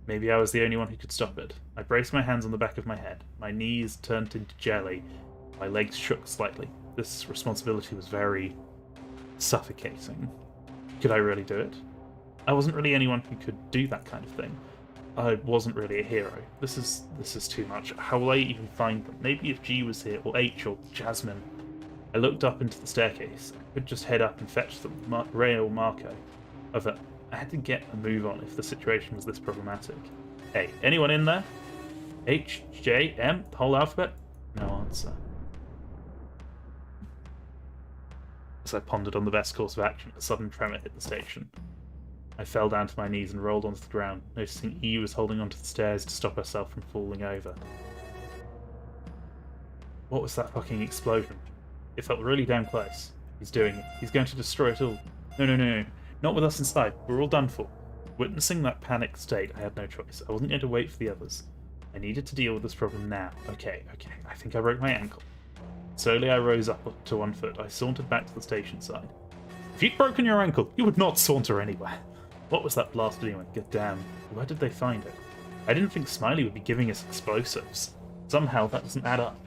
Speaker 1: Maybe I was the only one who could stop it. I braced my hands on the back of my head. My knees turned into jelly. My legs shook slightly. This responsibility was very suffocating. Could I really do it? I wasn't really anyone who could do that kind of thing. I wasn't really a hero. This is too much. How will I even find them? Maybe if G was here, or H, or Jasmine. I looked up into the staircase. I could just head up and fetch them, Ray or Marco. However, I had to get a move on if the situation was this problematic. Hey, anyone in there? H, J, M, the whole alphabet? No answer. As I pondered on the best course of action, a sudden tremor hit the station. I fell down to my knees and rolled onto the ground, noticing E was holding onto the stairs to stop herself from falling over. What was that fucking explosion? It felt really damn close. He's doing it. He's going to destroy it all. No, no, no, no. Not with us inside. We're all done for. Witnessing that panicked state, I had no choice. I wasn't going to wait for the others. I needed to deal with this problem now. Okay, I think I broke my ankle. Slowly I rose up to 1 foot. I sauntered back to the station side. If you'd broken your ankle, you would not saunter anywhere. What was that blast anyway? Get damn. Where did they find it? I didn't think Smiley would be giving us explosives. Somehow that doesn't add up.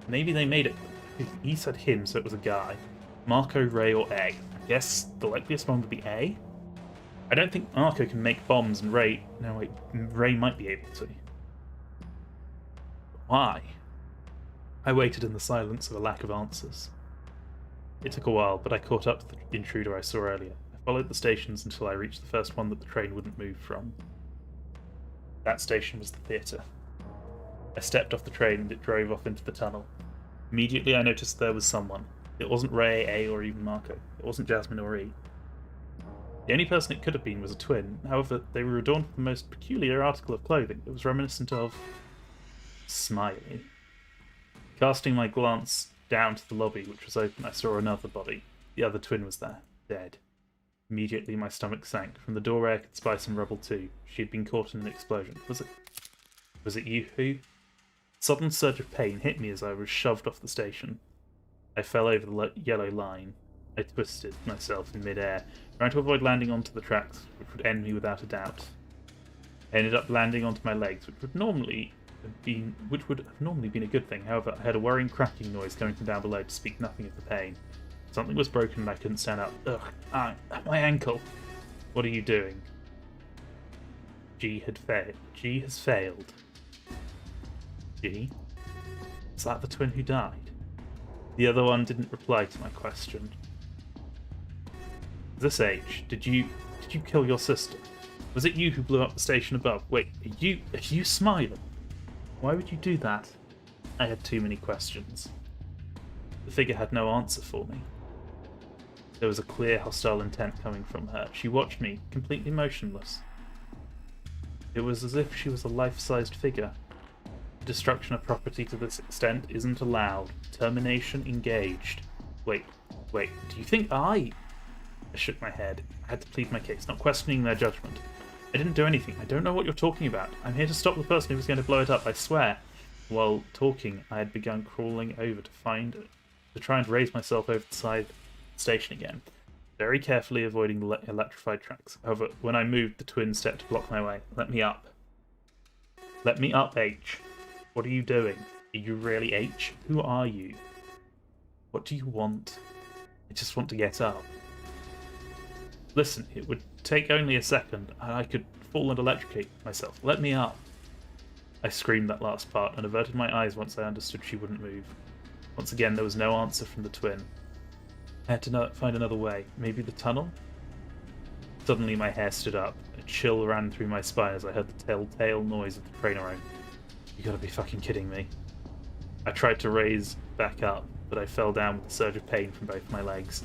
Speaker 1: Maybe they made it. He said him, so it was a guy. Marco, Ray, or A. I guess the likeliest one would be A? I don't think Marco can make bombs, and Ray... No, wait. Ray might be able to. But why? I waited in the silence of a lack of answers. It took a while, but I caught up to the intruder I saw earlier. I followed the stations until I reached the first one that the train wouldn't move from. That station was the theatre. I stepped off the train and it drove off into the tunnel. Immediately I noticed there was someone. It wasn't Ray, A, or even Marco. It wasn't Jasmine or E. The only person it could have been was a twin. However, they were adorned with the most peculiar article of clothing. It was reminiscent of... Smiley. Casting my glance down to the lobby, which was open, I saw another body. The other twin was there, dead. Immediately my stomach sank. From the doorway I could spy some rubble too. She had been caught in an explosion. Was it you who? A sudden surge of pain hit me as I was shoved off the station. I fell over the yellow line. I twisted myself in mid-air, trying to avoid landing onto the tracks, which would end me without a doubt. I ended up landing onto my legs, which would have normally been a good thing. However, I heard a worrying cracking noise coming from down below, to speak nothing of the pain. Something was broken and I couldn't stand up. Ugh, my ankle. What are you doing? G has failed. G? Is that the twin who died? The other one didn't reply to my question. This H, did you kill your sister? Was it you who blew up the station above? Wait, are you Smiley? Why would you do that? I had too many questions. The figure had no answer for me. There was a clear hostile intent coming from her. She watched me, completely motionless. It was as if she was a life-sized figure. Destruction of property to this extent isn't allowed. Termination engaged. Wait, do you think I shook my head. I had to plead my case, not questioning their judgment. I didn't do anything. I don't know what you're talking about. I'm here to stop the person who was going to blow it up, I swear. While talking, I had begun crawling over to try and raise myself over the side of the station again, very carefully avoiding the electrified tracks. However, when I moved, the twin stepped to block my way. Let me up. Let me up, H. What are you doing? Are you really H? Who are you? What do you want? I just want to get up. Listen, it would take only a second, and I could fall and electrocute myself. Let me up. I screamed that last part, and averted my eyes once I understood she wouldn't move. Once again, there was no answer from the twin. I had to find another way. Maybe the tunnel? Suddenly my hair stood up. A chill ran through my spine as I heard the telltale noise of the train around. You gotta be fucking kidding me. I tried to raise back up, but I fell down with a surge of pain from both my legs.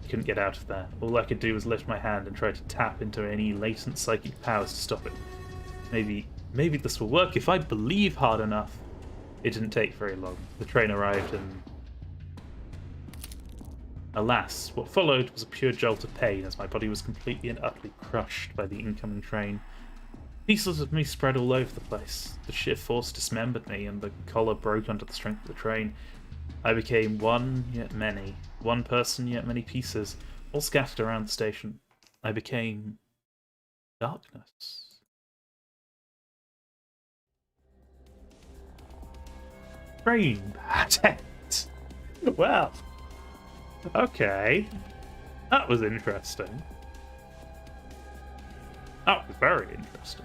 Speaker 1: I couldn't get out of there. All I could do was lift my hand and try to tap into any latent psychic powers to stop it. Maybe this will work if I believe hard enough. It didn't take very long. The train arrived and... Alas, what followed was a pure jolt of pain as my body was completely and utterly crushed by the incoming train. Pieces of me spread all over the place. The sheer force dismembered me and the collar broke under the strength of the train. I became one yet many. One person yet many pieces, all scattered around the station. I became... darkness. Train patent. Well, okay. That was interesting. That was very interesting.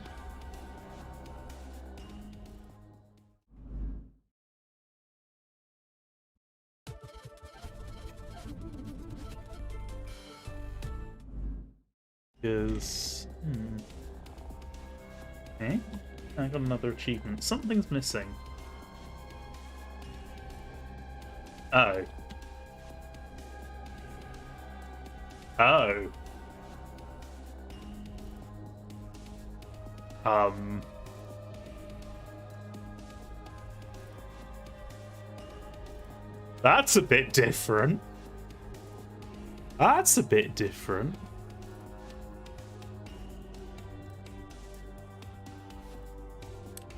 Speaker 1: Because... Okay. I got another achievement. Something's missing. Oh. Oh. That's a bit different. That's a bit different.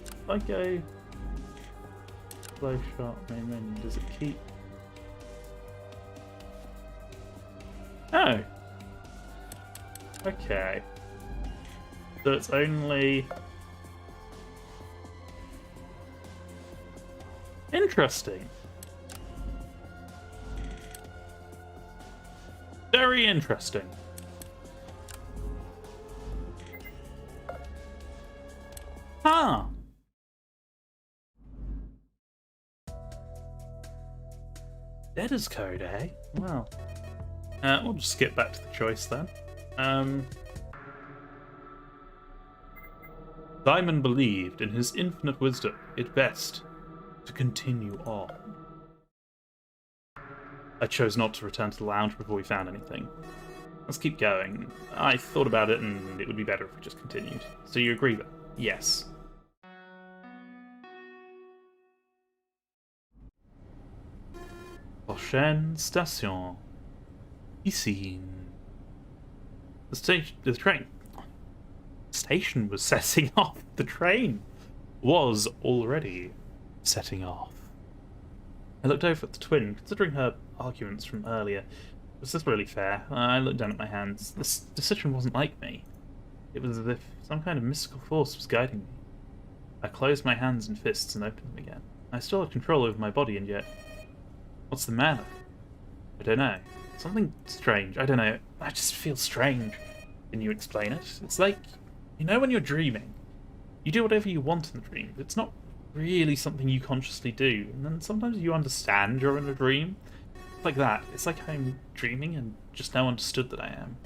Speaker 1: If I go slow shot main menu, does it keep? Oh. Okay. So it's only... Interesting. Very interesting. Huh. Debtor's code, eh? Well. We'll just skip back to the choice then. Simon believed in his infinite wisdom it best to continue on. I chose not to return to the lounge before we found anything. Let's keep going. I thought about it and it would be better if we just continued. So you agree then? Yes. Prochaine station. Ici. The train station was setting off. The train was already setting off. I looked over at the twin, considering her arguments from earlier. Was this really fair? I looked down at my hands. This decision wasn't like me. It was as if some kind of mystical force was guiding me. I closed my hands and fists and opened them again. I still had control over my body, and yet... What's the matter? I don't know. Something strange. I don't know. I just feel strange. Can you explain it? It's like, you know when you're dreaming, you do whatever you want in the dream. It's not really something you consciously do. And then sometimes you understand you're in a dream. It's like that. It's like I'm dreaming and just now understood that I am.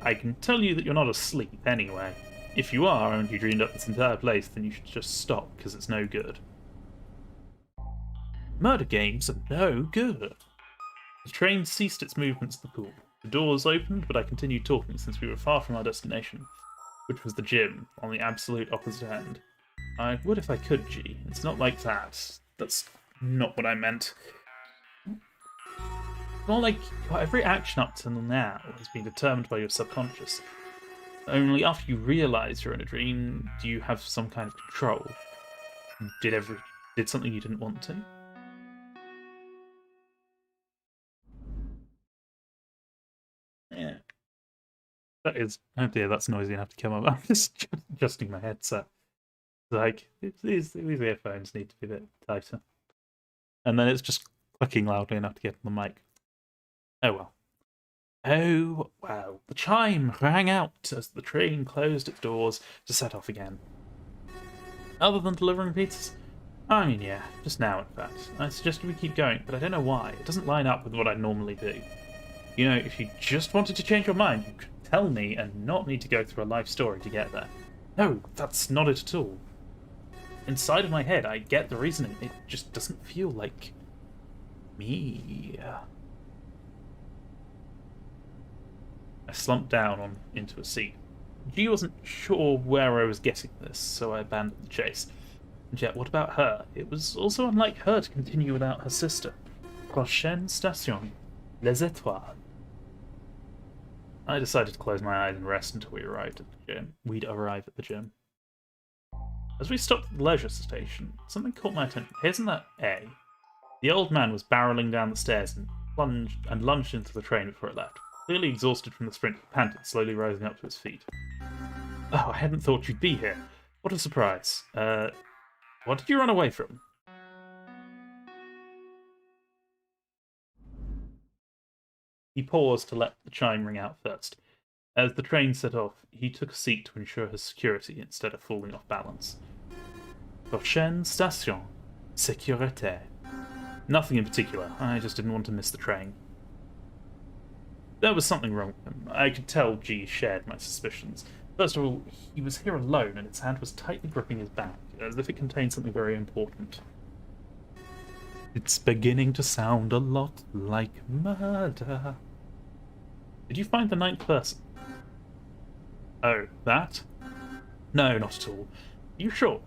Speaker 1: I can tell you that you're not asleep anyway. If you are and you dreamed up this entire place, then you should just stop, because it's no good. Murder games are no good. The train ceased its movements at the pool. The doors opened, but I continued talking since we were far from our destination, which was the gym, on the absolute opposite end. I would if I could, G. It's not like that. That's not what I meant. It's more like every action up to now has been determined by your subconscious. Only after you realise you're in a dream do you have some kind of control. Did something you didn't want to? Yeah. That is... Oh dear, that's noisy enough to come up. I'm just adjusting my headset. Like, these earphones need to be a bit tighter. And then it's just clicking loudly enough to get on the mic. Oh well. Oh wow. The chime rang out as the train closed its doors to set off again. Other than delivering pizzas? I mean, yeah, just now in fact. I suggested we keep going, but I don't know why. It doesn't line up with what I normally do. You know, if you just wanted to change your mind, you could tell me and not need to go through a life story to get there. No, that's not it at all. Inside of my head, I get the reasoning. It just doesn't feel like me. I slumped down into a seat. G wasn't sure where I was getting this, so I abandoned the chase. And yet, what about her? It was also unlike her to continue without her sister. Prochaine station. Les étoiles. I decided to close my eyes and rest until we'd arrive at the gym. As we stopped at the leisure station, something caught my attention. Isn't that A? The old man was barreling down the stairs and lunged into the train before it left. Clearly exhausted from the sprint, he panted, slowly rising up to his feet. Oh, I hadn't thought you'd be here. What a surprise. What did you run away from? He paused to let the chime ring out first. As the train set off, he took a seat to ensure his security instead of falling off balance. Prochaine station. Sécurité. Nothing in particular. I just didn't want to miss the train. There was something wrong with him. I could tell G shared my suspicions. First of all, he was here alone and its hand was tightly gripping his back, as if it contained something very important. It's beginning to sound a lot like murder. Did you find the ninth person? Oh, that? No, not at all. You sure?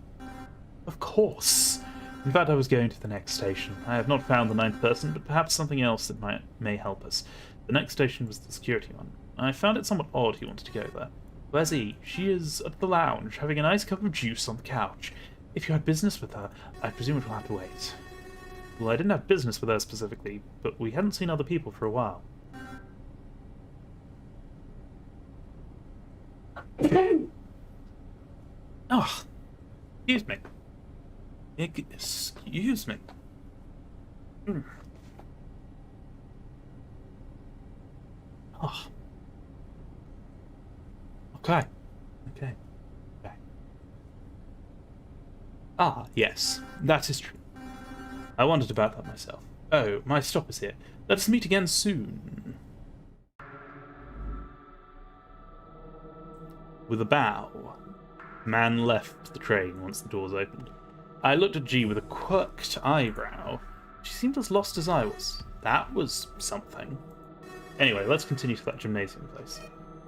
Speaker 1: Of course. In fact, I was going to the next station. I have not found the ninth person, but perhaps something else that may help us. The next station was the security one. I found it somewhat odd he wanted to go there. Where's E? She is at the lounge, having a nice cup of juice on the couch. If you had business with her, I presume it will have to wait. Well, I didn't have business with her specifically, but we hadn't seen other people for a while. Oh, excuse me. Excuse me. Oh. Okay. Okay. Okay. Ah, yes. That is true. I wondered about that myself. Oh, my stop is here. Let us meet again soon. With a bow, the man left the train once the doors opened. I looked at G with a quirked eyebrow. She seemed as lost as I was. That was something. Anyway, let's continue to that gymnasium place.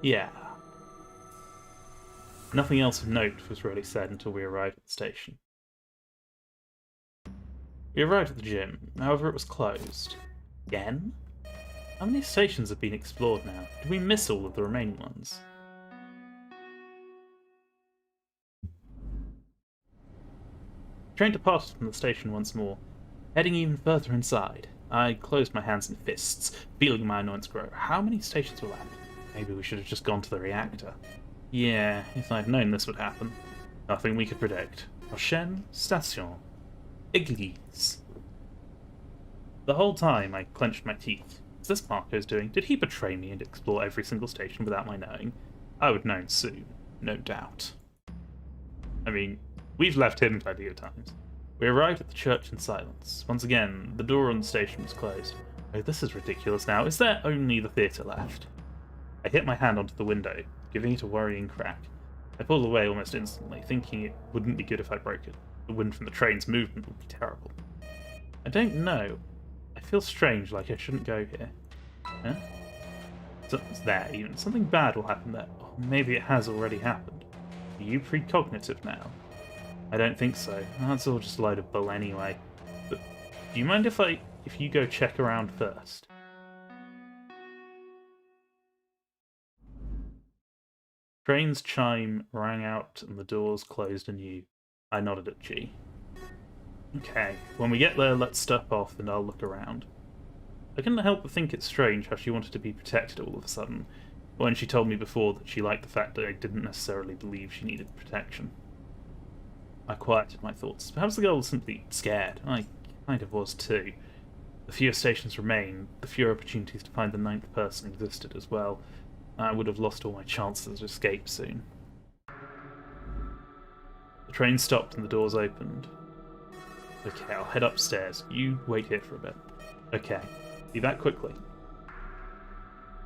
Speaker 1: Yeah. Nothing else of note was really said until we arrived at the station. We arrived at the gym, however it was closed. Again? How many stations have been explored now? Did we miss all of the remaining ones? The train departed from the station once more. Heading even further inside, I closed my hands in fists, feeling my annoyance grow. How many stations were left? Maybe we should have just gone to the reactor. Yeah, if I'd known this would happen. Nothing we could predict. Prochaine station. Église. The whole time I clenched my teeth. Is this Marco's doing? Did he betray me and explore every single station without my knowing? I would know soon, no doubt. I mean, we've left him plenty of times. We arrived at the church in silence. Once again, the door on the station was closed. Oh, this is ridiculous now. Is there only the theatre left? I hit my hand onto the window, giving it a worrying crack. I pulled away almost instantly, thinking it wouldn't be good if I broke it. The wind from the train's movement would be terrible. I don't know. I feel strange, like I shouldn't go here. Huh? Something's there, even. Something bad will happen there. Or maybe it has already happened. Are you precognitive now? I don't think so. That's all just a load of bull anyway. But do you mind if you go check around first? Train's chime rang out and the doors closed anew. I nodded at G. Okay, when we get there, let's step off and I'll look around. I couldn't help but think it's strange how she wanted to be protected all of a sudden, when she told me before that she liked the fact that I didn't necessarily believe she needed protection. I quieted my thoughts. Perhaps the girl was simply scared. I kind of was too. The fewer stations remained, the fewer opportunities to find the ninth person existed as well. I would have lost all my chances of escape soon. The train stopped and the doors opened. Okay, I'll head upstairs. You wait here for a bit. Okay, be back quickly.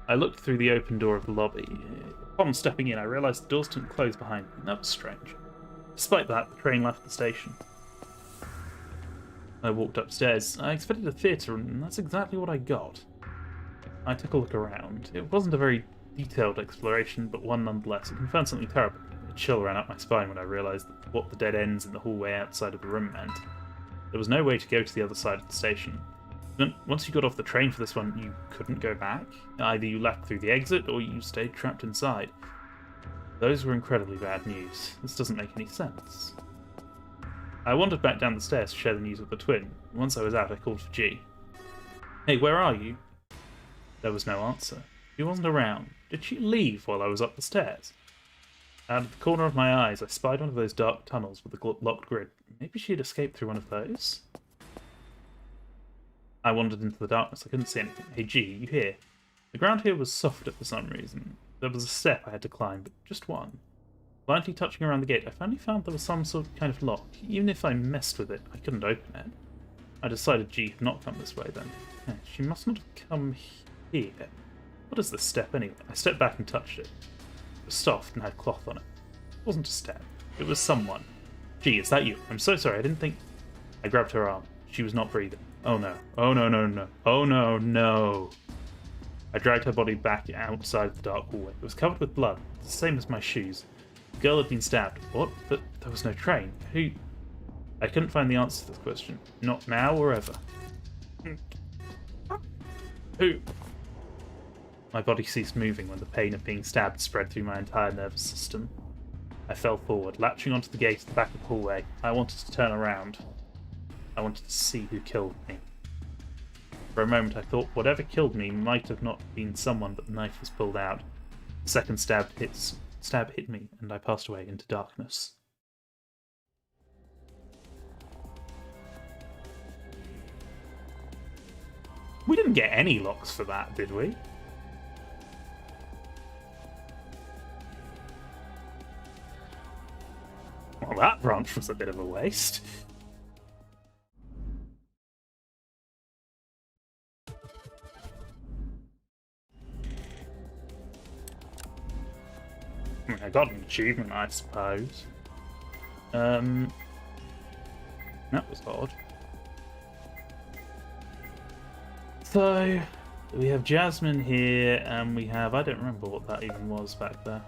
Speaker 1: I looked through the open door of the lobby. Upon stepping in, I realised the doors didn't close behind me. That was strange. Despite that, the train left the station. I walked upstairs. I expected a theatre, and that's exactly what I got. I took a look around. It wasn't a very detailed exploration, but one nonetheless. It confirmed something terrible. A chill ran up my spine when I realised what the dead ends in the hallway outside of the room meant. There was no way to go to the other side of the station. Then, once you got off the train for this one, you couldn't go back. Either you left through the exit, or you stayed trapped inside. Those were incredibly bad news. This doesn't make any sense. I wandered back down the stairs to share the news with the twin. Once I was out, I called for G. Hey, where are you? There was no answer. She wasn't around. Did she leave while I was up the stairs? Out of the corner of my eyes, I spied one of those dark tunnels with a locked grid. Maybe she had escaped through one of those? I wandered into the darkness. I couldn't see anything. Hey G, you here? The ground here was softer for some reason. There was a step I had to climb, but just one. Blindly touching around the gate, I finally found there was some sort of kind of lock. Even if I messed with it, I couldn't open it. I decided G had not come this way then. She must not have come here. What is this step anyway? I stepped back and touched it. It was soft and had cloth on it. It wasn't a step. It was someone. Gee, is that you? I'm so sorry, I didn't think... I grabbed her arm. She was not breathing. Oh no. Oh no, no, no. Oh no, no. I dragged her body back outside the dark hallway. It was covered with blood, the same as my shoes. The girl had been stabbed. What? But there was no train. Who? I couldn't find the answer to this question. Not now or ever. Who? My body ceased moving when the pain of being stabbed spread through my entire nervous system. I fell forward, latching onto the gate at the back of the hallway. I wanted to turn around. I wanted to see who killed me. For a moment I thought whatever killed me might have not been someone, but the knife was pulled out. The second stab hit me, and I passed away into darkness. We didn't get any locks for that, did we? Well, that branch was a bit of a waste. I got an achievement, I suppose. That was odd. So, we have Jasmine here, and we have... I don't remember what that even was back there.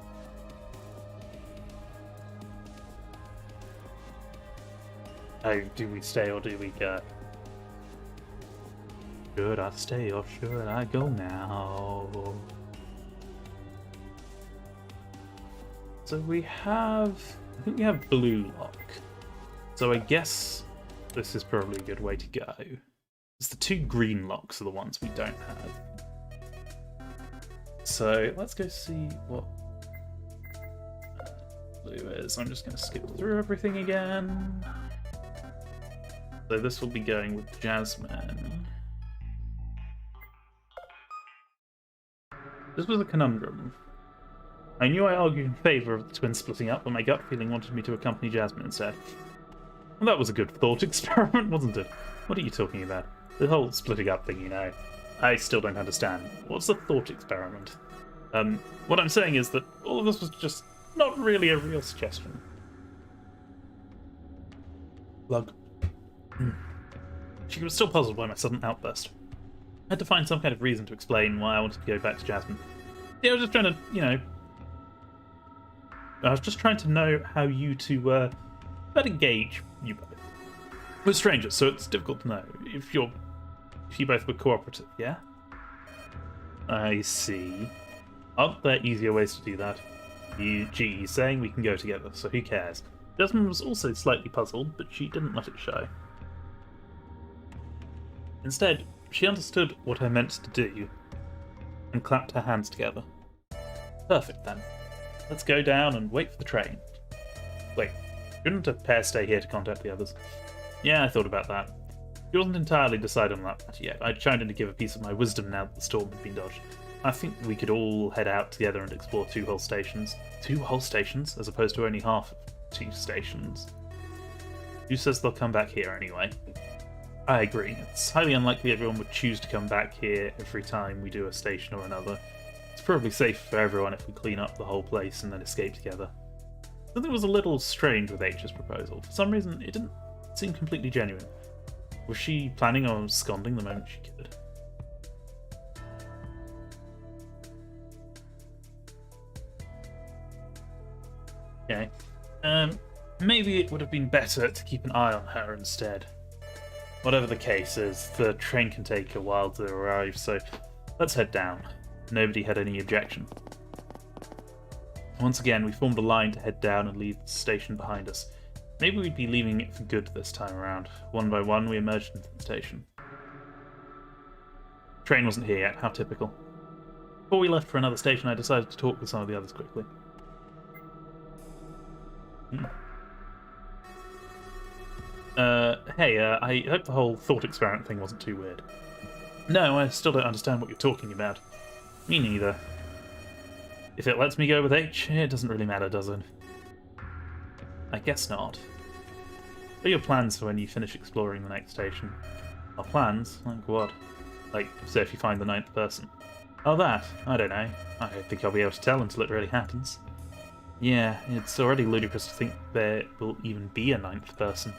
Speaker 1: Oh, do we stay or do we go? Should I stay or should I go now? So we have... I think we have blue lock. So I guess this is probably a good way to go. It's the two green locks are the ones we don't have. So let's go see what blue is. I'm just going to skip through everything again. So this will be going with Jasmine. This was a conundrum. I knew I argued in favour of the twins splitting up, but my gut feeling wanted me to accompany Jasmine instead. Well, that was a good thought experiment, wasn't it? What are you talking about? The whole splitting up thing, you know. I still don't understand. What's a thought experiment? What I'm saying is that all of this was just not really a real suggestion. Lug. She was still puzzled by my sudden outburst. I had to find some kind of reason to explain why I wanted to go back to Jasmine. Yeah, I was just trying to, you know... I was just trying to know how you two better gauge you both. We're strangers, so it's difficult to know if you both were cooperative, yeah? I see. Aren't there easier ways to do that? He's saying we can go together, so who cares? Jasmine was also slightly puzzled, but she didn't let it show. Instead, she understood what I meant to do and clapped her hands together. Perfect, then. Let's go down and wait for the train. Wait, shouldn't a pair stay here to contact the others? Yeah, I thought about that. She wasn't entirely decided on that yet. I chimed in to give a piece of my wisdom now that the storm had been dodged. I think we could all head out together and explore 2 whole stations. 2 whole stations, as opposed to only half of 2 stations. Who says they'll come back here anyway? I agree. It's highly unlikely everyone would choose to come back here every time we do a station or another. It's probably safe for everyone if we clean up the whole place and then escape together. Something was a little strange with H's proposal. For some reason, it didn't seem completely genuine. Was she planning on absconding the moment she could? Okay. Maybe it would have been better to keep an eye on her instead. Whatever the case is, the train can take a while to arrive, so let's head down. Nobody had any objection. Once again, we formed a line to head down and leave the station behind us. Maybe we'd be leaving it for good this time around. One by one, we emerged into the station. The train wasn't here yet, how typical. Before we left for another station, I decided to talk with some of the others quickly. Hey, I hope the whole thought experiment thing wasn't too weird. No, I still don't understand what you're talking about. Me neither. If it lets me go with H, it doesn't really matter, does it? I guess not. What are your plans for when you finish exploring the next station? Our plans? Like what? Like, say if you find the 9th person. Oh, that? I don't know. I don't think I'll be able to tell until it really happens. Yeah, it's already ludicrous to think there will even be a 9th person.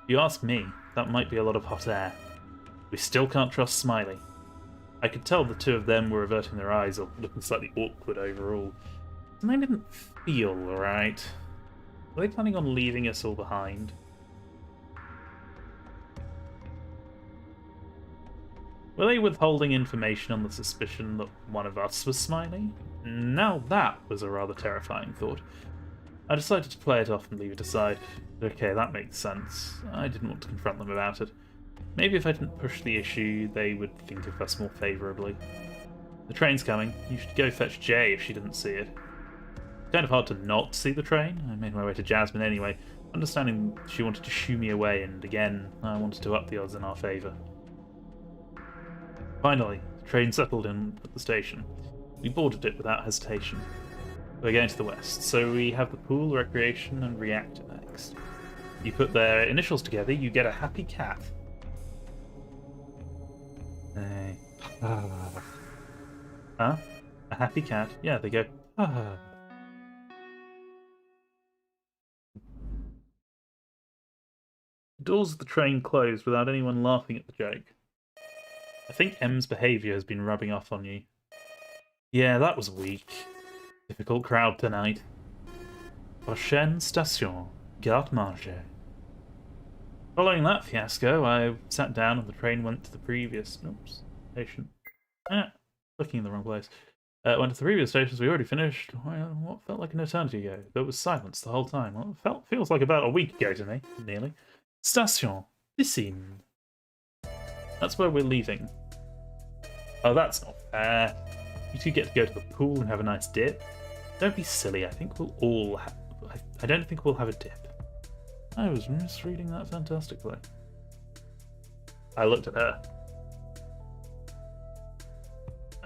Speaker 1: If you ask me, that might be a lot of hot air. We still can't trust Smiley. I could tell the 2 of them were averting their eyes or looking slightly awkward overall. Something didn't feel right. Were they planning on leaving us all behind? Were they withholding information on the suspicion that one of us was Smiley? Now that was a rather terrifying thought. I decided to play it off and leave it aside. Okay, that makes sense. I didn't want to confront them about it. Maybe if I didn't push the issue, they would think of us more favourably. The train's coming. You should go fetch Jay if she didn't see it. Kind of hard to not see the train. I made my way to Jasmine anyway, understanding she wanted to shoo me away, and again, I wanted to up the odds in our favour. Finally, the train settled in at the station. We boarded it without hesitation. We're going to the west, so we have the pool, recreation, and reactor next. You put their initials together, you get a happy cat. Hey. Huh? A happy cat? Yeah, they go. Ah. The doors of the train closed without anyone laughing at the joke. I think M's behaviour has been rubbing off on you. Yeah, that was weak. Difficult crowd tonight. Prochaine station, garde manger. Following that fiasco, I sat down and the train went to the previous... Oops. Station. Looking in the wrong place. Went to the previous stations we already finished. What felt like an eternity ago. There was silence the whole time. Well, it feels like about a week ago to me, nearly. Station. Piscine. That's where we're leaving. Oh, that's not fair. You two get to go to the pool and have a nice dip. Don't be silly. I think we'll all have... I don't think we'll have a dip. I was misreading that fantastically. I looked at her.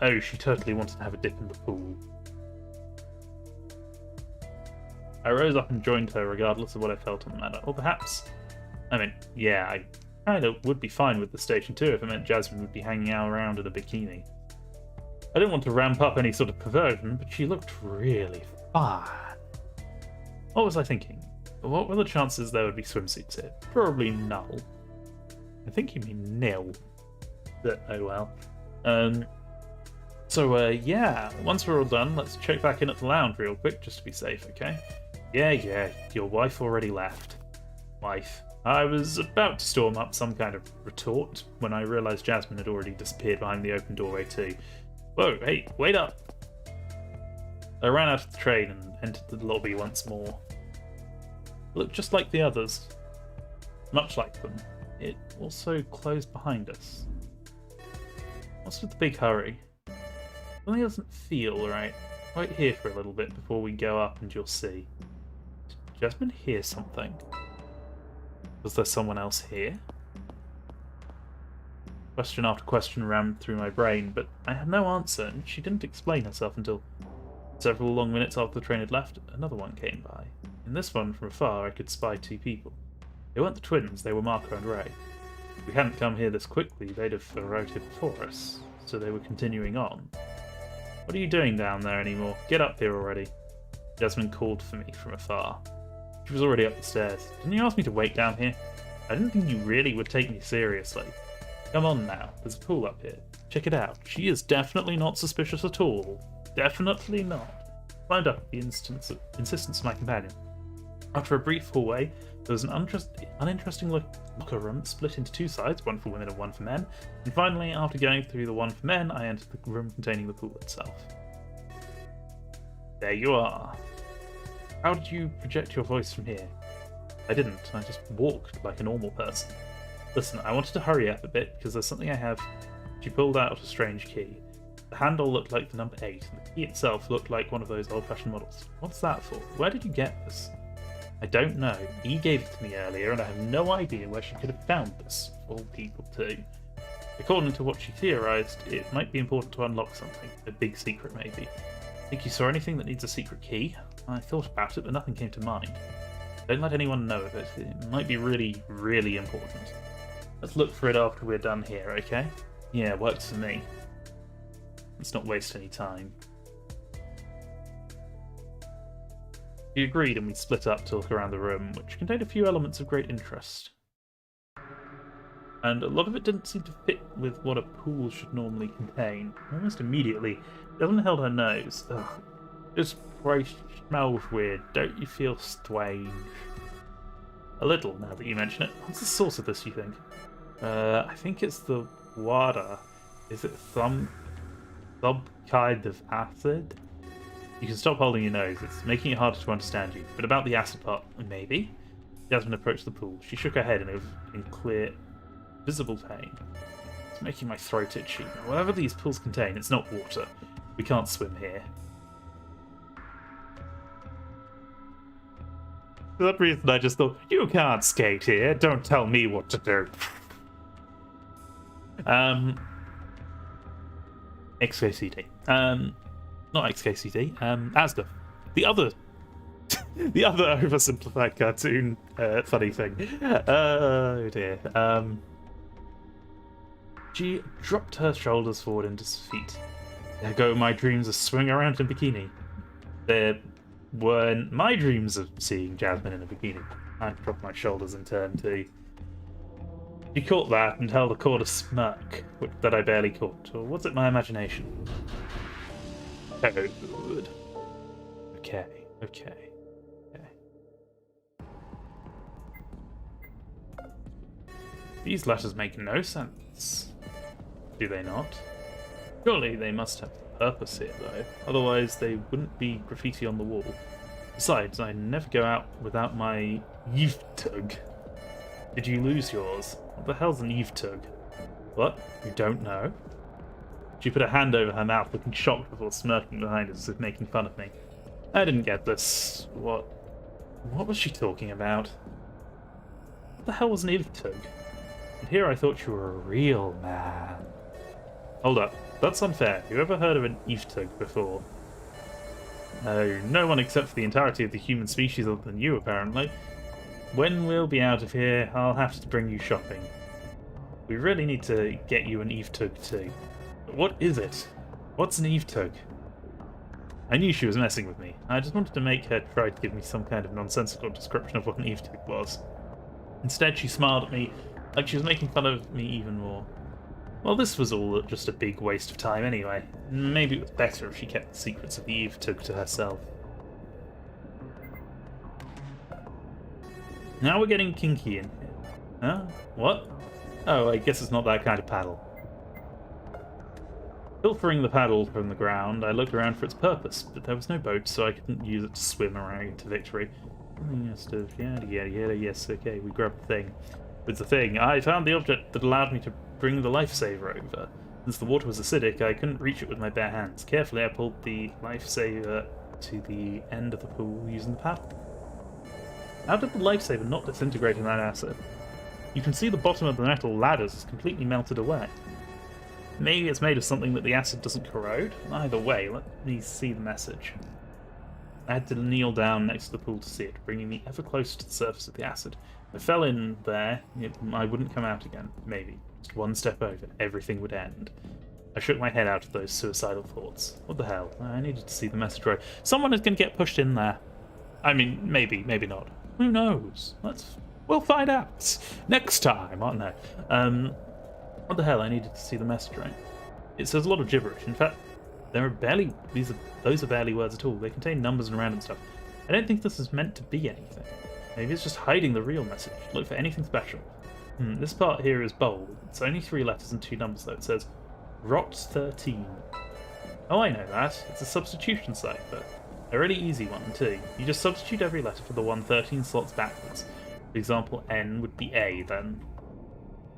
Speaker 1: Oh, she totally wanted to have a dip in the pool. I rose up and joined her regardless of what I felt on the matter. Or perhaps... I mean, yeah, I kind of would be fine with the station too if it meant Jasmine would be hanging out around in a bikini. I didn't want to ramp up any sort of perversion, but she looked really fine. What was I thinking? What were the chances there would be swimsuits here? Probably null. I think you mean nil. But oh well. So yeah, once we're all done, let's check back in at the lounge real quick, just to be safe, okay? Yeah, your wife already left. Wife. I was about to storm up some kind of retort when I realised Jasmine had already disappeared behind the open doorway too. Whoa, hey, wait up! I ran out of the train and entered the lobby once more. It looked just like the others. Much like them. It also closed behind us. What's with the big hurry? Something doesn't feel right. Wait here for a little bit before we go up and you'll see. Did Jasmine hear something? Was there someone else here? Question after question ran through my brain, but I had no answer, and she didn't explain herself until several long minutes after the train had left. Another one came by. In this one, from afar, I could spy two people. They weren't the twins, they were Marco and Ray. If we hadn't come here this quickly, they'd have arrived here before us, so they were continuing on. What are you doing down there anymore? Get up here already. Jasmine called for me from afar. She was already up the stairs. Didn't you ask me to wait down here? I didn't think you really would take me seriously. Come on now, there's a pool up here. Check it out. She is definitely not suspicious at all. Definitely not. Climbed up at the insistence of my companion. After a brief hallway, there was an uninteresting locker room split into two sides, one for women and one for men. And finally, after going through the one for men, I entered the room containing the pool itself. There you are. How did you project your voice from here? I didn't. I just walked like a normal person. Listen, I wanted to hurry up a bit because there's something I have. She pulled out a strange key. The handle looked like the number 8, and the key itself looked like one of those old-fashioned models. What's that for? Where did you get this? I don't know. E gave it to me earlier, and I have no idea where she could have found this. All people too. According to what she theorised, it might be important to unlock something. A big secret, maybe. Think you saw anything that needs a secret key? I thought about it, but nothing came to mind. Don't let anyone know of it. It might be really, really important. Let's look for it after we're done here, okay? Yeah, works for me. Let's not waste any time. We agreed and we split up to look around the room, which contained a few elements of great interest. And a lot of it didn't seem to fit with what a pool should normally contain. Almost immediately, Devlin held her nose. Ugh. This place smells weird. Don't you feel strange? A little, now that you mention it. What's the source of this, you think? I think it's the water. Is it some kind of acid? You can stop holding your nose. It's making it harder to understand you. But about the acid part, maybe? Jasmine approached the pool. She shook her head in clear, visible pain. It's making my throat itchy. Whatever these pools contain, it's not water. We can't swim here. For that reason, I just thought, you can't skate here. Don't tell me what to do. XKCD. Not XKCD. Asda. The other oversimplified cartoon funny thing. Oh dear. She dropped her shoulders forward into his feet. There go my dreams of swimming around in a bikini. There weren't my dreams of seeing Jasmine in a bikini. I dropped my shoulders in turn too. She caught that and held a quarter smirk that I barely caught. Or was it my imagination? Oh, good. Okay. These letters make no sense. Do they not? Surely they must have a purpose here, though. Otherwise, they wouldn't be graffiti on the wall. Besides, I never go out without my Vtuber. Did you lose yours? What the hell's an Vtuber? What? You don't know? She put her hand over her mouth, looking shocked before smirking behind us as if making fun of me. I didn't get this. What was she talking about? What the hell was an Vtuber? And here I thought you were a real man. Hold up. That's unfair. You ever heard of an Vtuber before? No, no one except for the entirety of the human species other than you, apparently. When we'll be out of here, I'll have to bring you shopping. We really need to get you an Vtuber too. But what is it? What's an Vtuber? I knew she was messing with me. I just wanted to make her try to give me some kind of nonsensical description of what an Vtuber was. Instead, she smiled at me like she was making fun of me even more. Well, this was all just a big waste of time anyway. Maybe it was better if she kept the secrets of the Vtuber to herself. Now we're getting kinky in here. Huh? What? Oh, I guess it's not that kind of paddle. Pilfering the paddle from the ground, I looked around for its purpose, but there was no boat, so I couldn't use it to swim around to victory. Yes, okay, we grabbed the thing. With the thing, I found the object that allowed me to bring the lifesaver over. Since the water was acidic, I couldn't reach it with my bare hands. Carefully, I pulled the lifesaver to the end of the pool using the paddle. How did the lifesaver not disintegrate in that acid? You can see the bottom of the metal ladders is completely melted away. Maybe it's made of something that the acid doesn't corrode? Either way, let me see the message. I had to kneel down next to the pool to see it, bringing me ever closer to the surface of the acid. If I fell in there, I wouldn't come out again. Maybe. Just one step over, everything would end. I shook my head out of those suicidal thoughts. What the hell? I needed to see the message right. Someone is going to get pushed in there. I mean, maybe not. Who knows? We'll find out next time. I don't know. What the hell? I needed to see the message right. It says a lot of gibberish. In fact, those are barely words at all. They contain numbers and random stuff. I don't think this is meant to be anything. Maybe it's just hiding the real message. Look for anything special. This part here is bold. It's only 3 letters and 2 numbers though. It says ROT 13. Oh, I know that. It's a substitution cipher. A really easy one too. You just substitute every letter for the one 13 slots backwards. For example, N would be A then.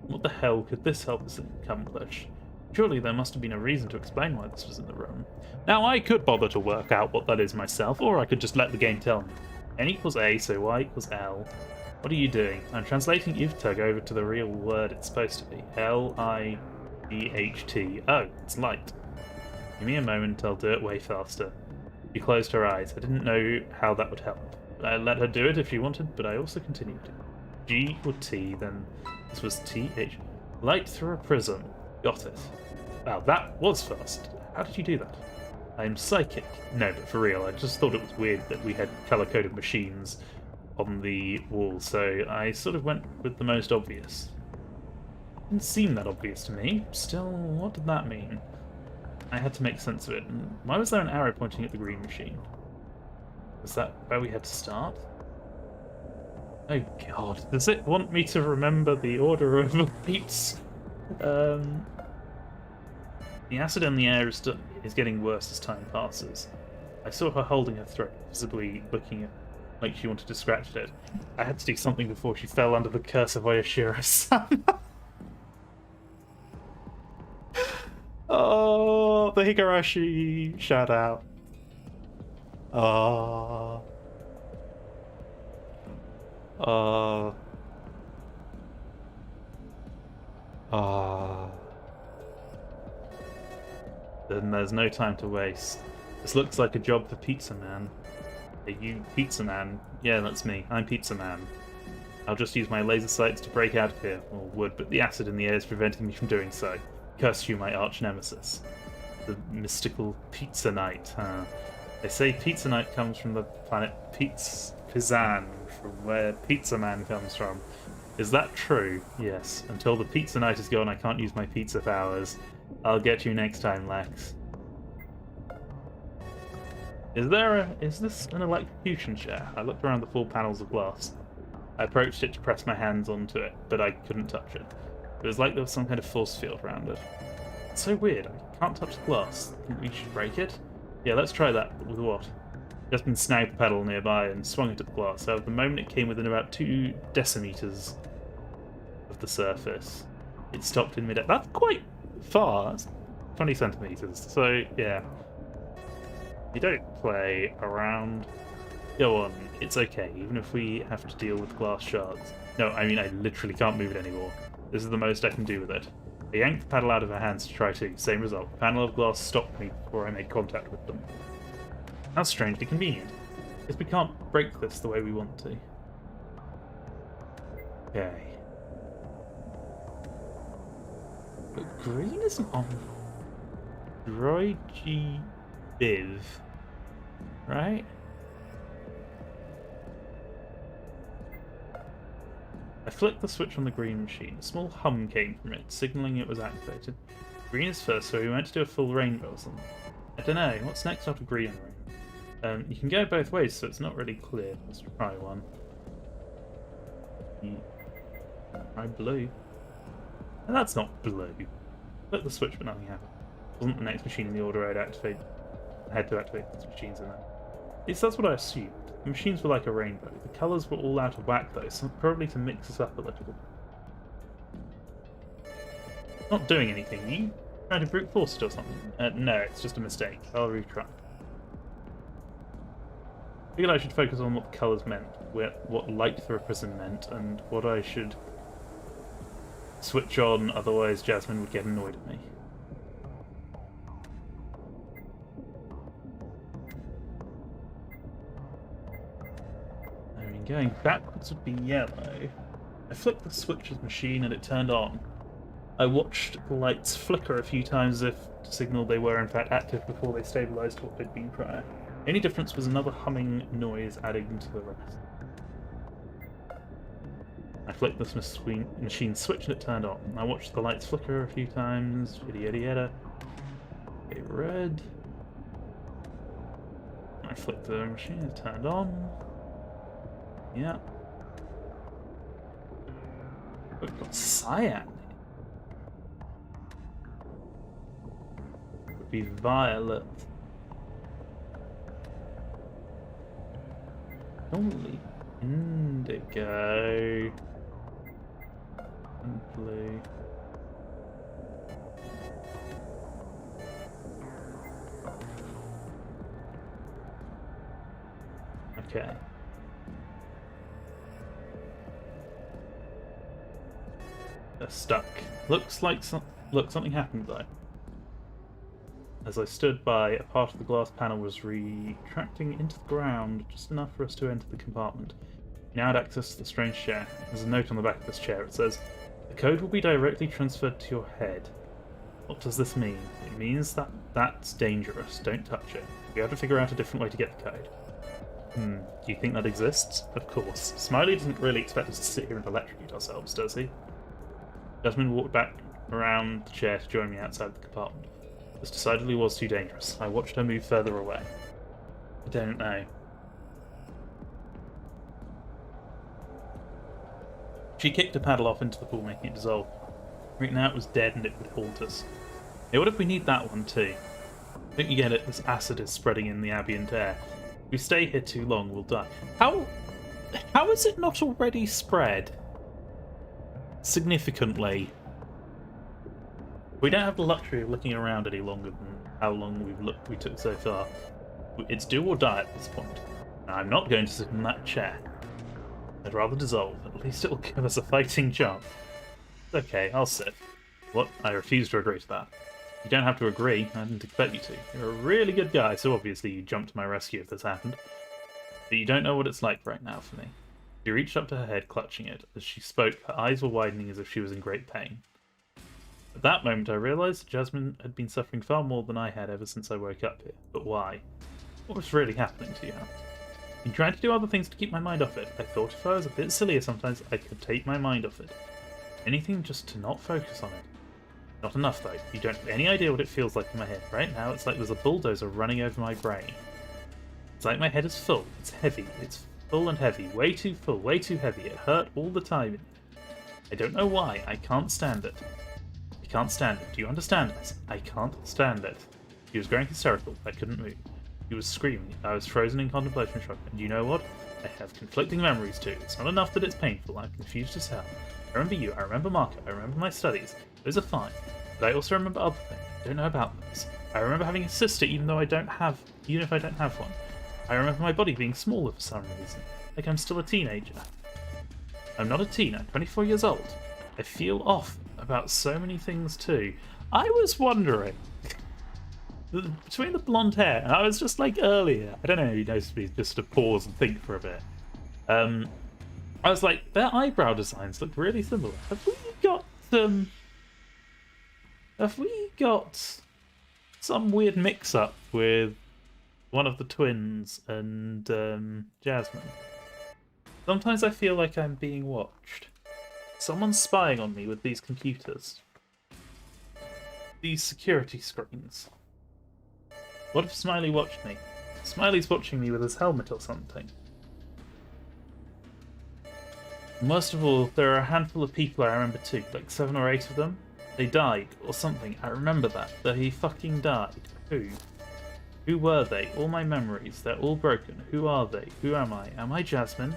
Speaker 1: What the hell could this help us accomplish? Surely there must have been a reason to explain why this was in the room. Now I could bother to work out what that is myself, or I could just let the game tell me. N equals A, so Y equals L. What are you doing? I'm translating Vtuber over to the real word it's supposed to be. Light. Oh, it's light. Give me a moment, I'll do it way faster. She closed her eyes. I didn't know how that would help. I let her do it if she wanted, but I also continued. G or T, then this was TH. Light through a prism. Got it. Wow, that was fast. How did you do that? I'm psychic. No, but for real, I just thought it was weird that we had colour-coded machines on the wall, so I sort of went with the most obvious. Didn't seem that obvious to me. Still, what did that mean? I had to make sense of it. And why was there an arrow pointing at the green machine? Was that where we had to start? Oh god, does it want me to remember the order of lights? The acid in the air is getting worse as time passes. I saw her holding her throat, visibly looking at like she wanted to scratch it. I had to do something before she fell under the curse of Oyashiro-san. Oh, the Higurashi shout out. Oh. Oh. Oh. Then there's no time to waste. This looks like a job for Pizza Man. Are you Pizza Man? Yeah, that's me. I'm Pizza Man. I'll just use my laser sights to break out of here, or would, but the acid in the air is preventing me from doing so. Curse you, my arch nemesis. The mystical Pizza Knight, huh? They say Pizza Knight comes from the planet Pizan, from where Pizza Man comes from. Is that true? Yes. Until the Pizza Knight is gone, I can't use my pizza powers. I'll get you next time, Lex. Is this an electrocution chair? I looked around the full panels of glass. I approached it to press my hands onto it, but I couldn't touch it. It was like there was some kind of force field around it. It's so weird. I can't touch the glass. Think we should break it? Yeah, let's try that. With what? Jasmine snagged the pedal nearby and swung it at the glass. However, the moment it came within about 2 decimeters of the surface, it stopped in mid-air. That's quite far. That's 20 centimeters. So, yeah. You don't play around. Go on. It's okay, even if we have to deal with glass shards. No, I mean, I literally can't move it anymore. This is the most I can do with it. I yanked the paddle out of her hands to try to. Same result. The panel of glass stopped me before I made contact with them. How strangely convenient. Guess we can't break this the way we want to. Okay. But green isn't on Droid G Biv, right? I flicked the switch on the green machine. A small hum came from it, signaling it was activated. Green is first, so we went to do a full rainbow or something. I don't know. What's next after green and rain? You can go both ways, so it's not really clear. Let's try one. Try blue. And that's not blue. Flick the switch, but nothing happened. It wasn't the next machine in the order I had to activate these machines in there. At least that's what I assumed. The machines were like a rainbow. The colours were all out of whack though, so probably to mix us up a little. Not doing anything. You trying to brute force it or something? No, it's just a mistake. I'll retry. I figured I should focus on what the colours meant, what light through a prism meant, and what I should switch on, otherwise Jasmine would get annoyed at me. Going backwards would be yellow. I flicked the switch's machine and it turned on. I watched the lights flicker a few times as if to signal they were in fact active before they stabilised what they'd been prior. The only difference was another humming noise adding to the rest. I flicked this machine switch and it turned on. I watched the lights flicker a few times. Yada yada yada. Okay, red. I flicked the machine, it turned on. Yeah. We've got cyan. It would be violet. Only indigo. And blue. Okay. They're stuck. Looks like something happened though. As I stood by, a part of the glass panel was retracting into the ground, just enough for us to enter the compartment. We now had access to the strange chair. There's a note on the back of this chair. It says, "The code will be directly transferred to your head." What does this mean? It means that that's dangerous. Don't touch it. We have to figure out a different way to get the code. Do you think that exists? Of course. Smiley doesn't really expect us to sit here and electrocute ourselves, does he? Jasmine walked back around the chair to join me outside the compartment. This decidedly was too dangerous. I watched her move further away. I don't know. She kicked a paddle off into the pool, making it dissolve. Right now it was dead and it would haunt us. Hey, what if we need that one too? Don't you get it? This acid is spreading in the ambient air. If we stay here too long, we'll die. How is it not already spread? Significantly. We don't have the luxury of looking around any longer than how long we took so far. It's do or die at this point. Now, I'm not going to sit in that chair. I'd rather dissolve. At least it'll give us a fighting chance. Okay, I'll sit. What? I refuse to agree to that. You don't have to agree. I didn't expect you to. You're a really good guy, so obviously you jumped to my rescue if this happened. But you don't know what it's like right now for me. She reached up to her head, clutching it. As she spoke, her eyes were widening as if she was in great pain. At that moment, I realised that Jasmine had been suffering far more than I had ever since I woke up here. But why? What was really happening to her? I've been trying to do other things to keep my mind off it. I thought if I was a bit sillier sometimes, I could take my mind off it. Anything just to not focus on it. Not enough, though. You don't have any idea what it feels like in my head. Right now, it's like there's a bulldozer running over my brain. It's like my head is full. It's heavy. It's full and heavy. Way too full. Way too heavy. It hurt all the time. I don't know why. I can't stand it. I can't stand it. Do you understand this? I can't stand it. He was growing hysterical. I couldn't move. He was screaming. I was frozen in contemplation shock. And you know what? I have conflicting memories too. It's not enough that it's painful. I'm confused as hell. I remember you. I remember Marco. I remember my studies. Those are fine. But I also remember other things. I don't know about those. I remember having a sister even if I don't have one. I remember my body being smaller for some reason. Like I'm still a teenager. I'm not a teen. I'm 24 years old. I feel off about so many things too. I was wondering... between the blonde hair, and I was just like earlier, I don't know, you noticed me just to pause and think for a bit. I was like, their eyebrow designs look really similar. Have we got some weird mix-up with one of the twins and Jasmine? Sometimes I feel like I'm being watched. Someone's spying on me with these computers. These security screens. What if Smiley watched me? Smiley's watching me with his helmet or something. Most of all, there are a handful of people I remember too, like 7 or 8 of them. They died, or something. I remember that. They fucking died. Who? Who were they? All my memories. They're all broken. Who are they? Who am I? Am I Jasmine?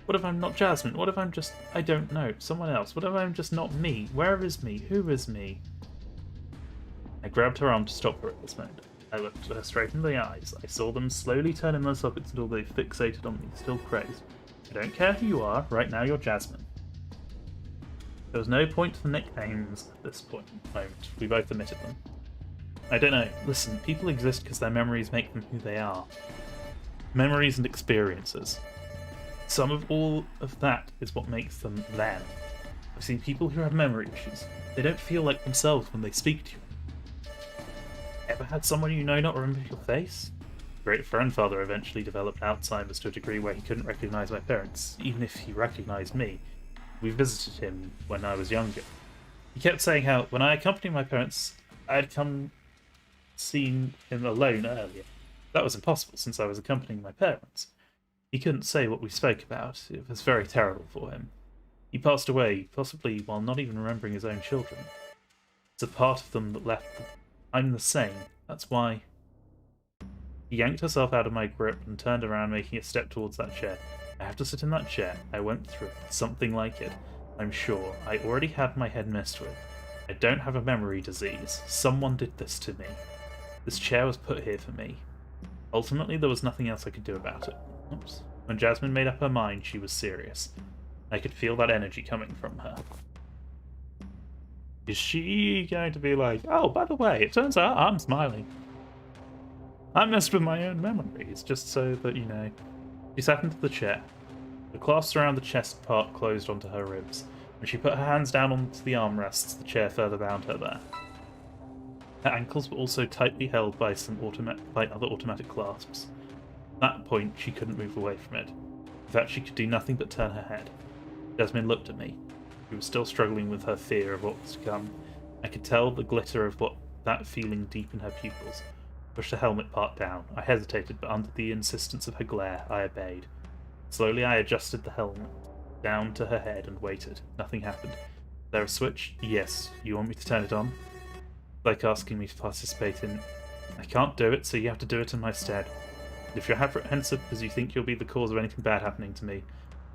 Speaker 1: What if I'm not Jasmine? What if I'm just... I don't know. Someone else. What if I'm just not me? Where is me? Who is me? I grabbed her arm to stop her at this moment. I looked her straight in the eyes. I saw them slowly turn in their sockets until they fixated on me, still crazed. I don't care who you are. Right now you're Jasmine. There was no point to the nicknames at this moment. We both admitted them. I don't know. Listen, people exist because their memories make them who they are. Memories and experiences. Some of all of that is what makes them them. I've seen people who have memory issues. They don't feel like themselves when they speak to you. Ever had someone you know not remember your face? Great-grandfather eventually developed Alzheimer's to a degree where he couldn't recognise my parents, even if he recognised me. We visited him when I was younger. He kept saying how, when I accompanied my parents, I had seen him alone earlier. That was impossible, since I was accompanying my parents. He couldn't say what we spoke about. It was very terrible for him. He passed away, possibly while not even remembering his own children. It's a part of them that left them. I'm the same. That's why... He yanked herself out of my grip and turned around, making a step towards that chair. I have to sit in that chair. I went through it. Something like it. I'm sure. I already had my head messed with. I don't have a memory disease. Someone did this to me. This chair was put here for me. Ultimately, there was nothing else I could do about it. Oops. When Jasmine made up her mind, she was serious. I could feel that energy coming from her. Is she going to be like, oh, by the way, it turns out I'm smiling. I messed with my own memories, just so that, you know. She sat into the chair. The clasps around the chest part closed onto her ribs. When she put her hands down onto the armrests, the chair further bound her there. Her ankles were also tightly held by other automatic clasps. At that point, she couldn't move away from it. In fact, she could do nothing but turn her head. Jasmine looked at me. She was still struggling with her fear of what was to come. I could tell the glitter of what that feeling deep in her pupils. Pushed the helmet part down. I hesitated, but under the insistence of her glare, I obeyed. Slowly I adjusted the helmet down to her head and waited. Nothing happened. Is there a switch? Yes. You want me to turn it on? Like asking me to participate in... I can't do it, so you have to do it in my stead. If you're apprehensive because you think you'll be the cause of anything bad happening to me...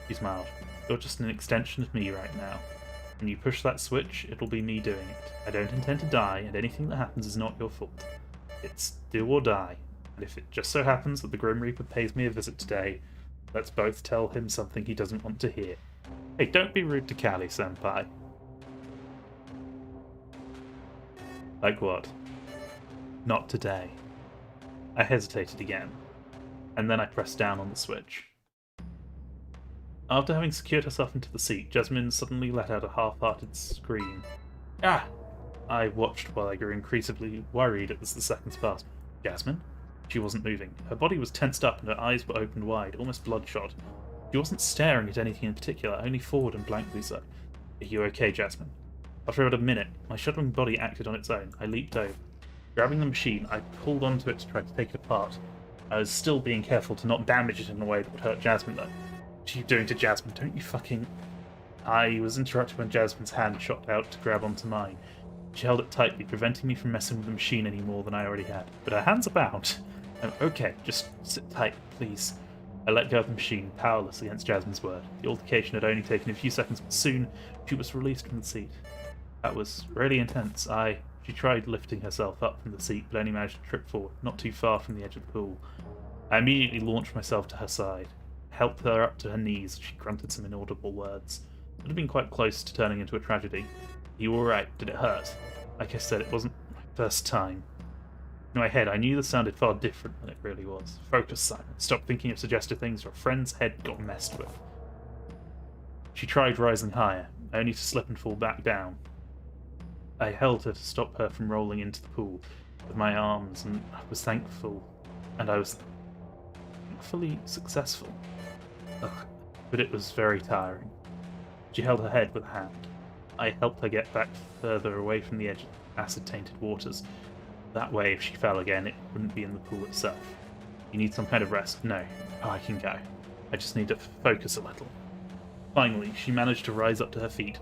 Speaker 1: She smiled. You're just an extension of me right now. When you push that switch, it'll be me doing it. I don't intend to die, and anything that happens is not your fault. It's do or die, and if it just so happens that the Grim Reaper pays me a visit today, let's both tell him something he doesn't want to hear. Hey, don't be rude to Callie-senpai. Like what? Not today. I hesitated again, and then I pressed down on the switch. After having secured herself into the seat, Jasmine suddenly let out a half-hearted scream. Ah! I watched while I grew increasingly worried as the seconds passed. Jasmine? She wasn't moving. Her body was tensed up and her eyes were opened wide, almost bloodshot. She wasn't staring at anything in particular, only forward and blankly so. Are you okay, Jasmine? After about a minute, my shuddering body acted on its own. I leaped over. Grabbing the machine, I pulled onto it to try to take it apart. I was still being careful to not damage it in a way that would hurt Jasmine, though. What are you doing to Jasmine? Don't you fucking... I was interrupted when Jasmine's hand shot out to grab onto mine. She held it tightly, preventing me from messing with the machine any more than I already had. But her hands are bound. Okay, just sit tight, please. I let go of the machine, powerless against Jasmine's word. The altercation had only taken a few seconds, but soon she was released from the seat. That was really intense. She tried lifting herself up from the seat, but only managed to trip forward, not too far from the edge of the pool. I immediately launched myself to her side. I helped her up to her knees as she grunted some inaudible words. It had been quite close to turning into a tragedy. You alright? Did it hurt? Like I said, it wasn't my first time. In my head, I knew this sounded far different than it really was. Focus, Simon. Stop thinking of suggestive things or a friend's head got messed with. She tried rising higher, only to slip and fall back down. I held her to stop her from rolling into the pool with my arms, and I was thankful, and I was thankfully successful. Ugh, but it was very tiring. She held her head with a hand. I helped her get back further away from the edge of acid-tainted waters. That way, if she fell again, it wouldn't be in the pool itself. You need some kind of rest? No. I can go. I just need to focus a little. Finally, she managed to rise up to her feet,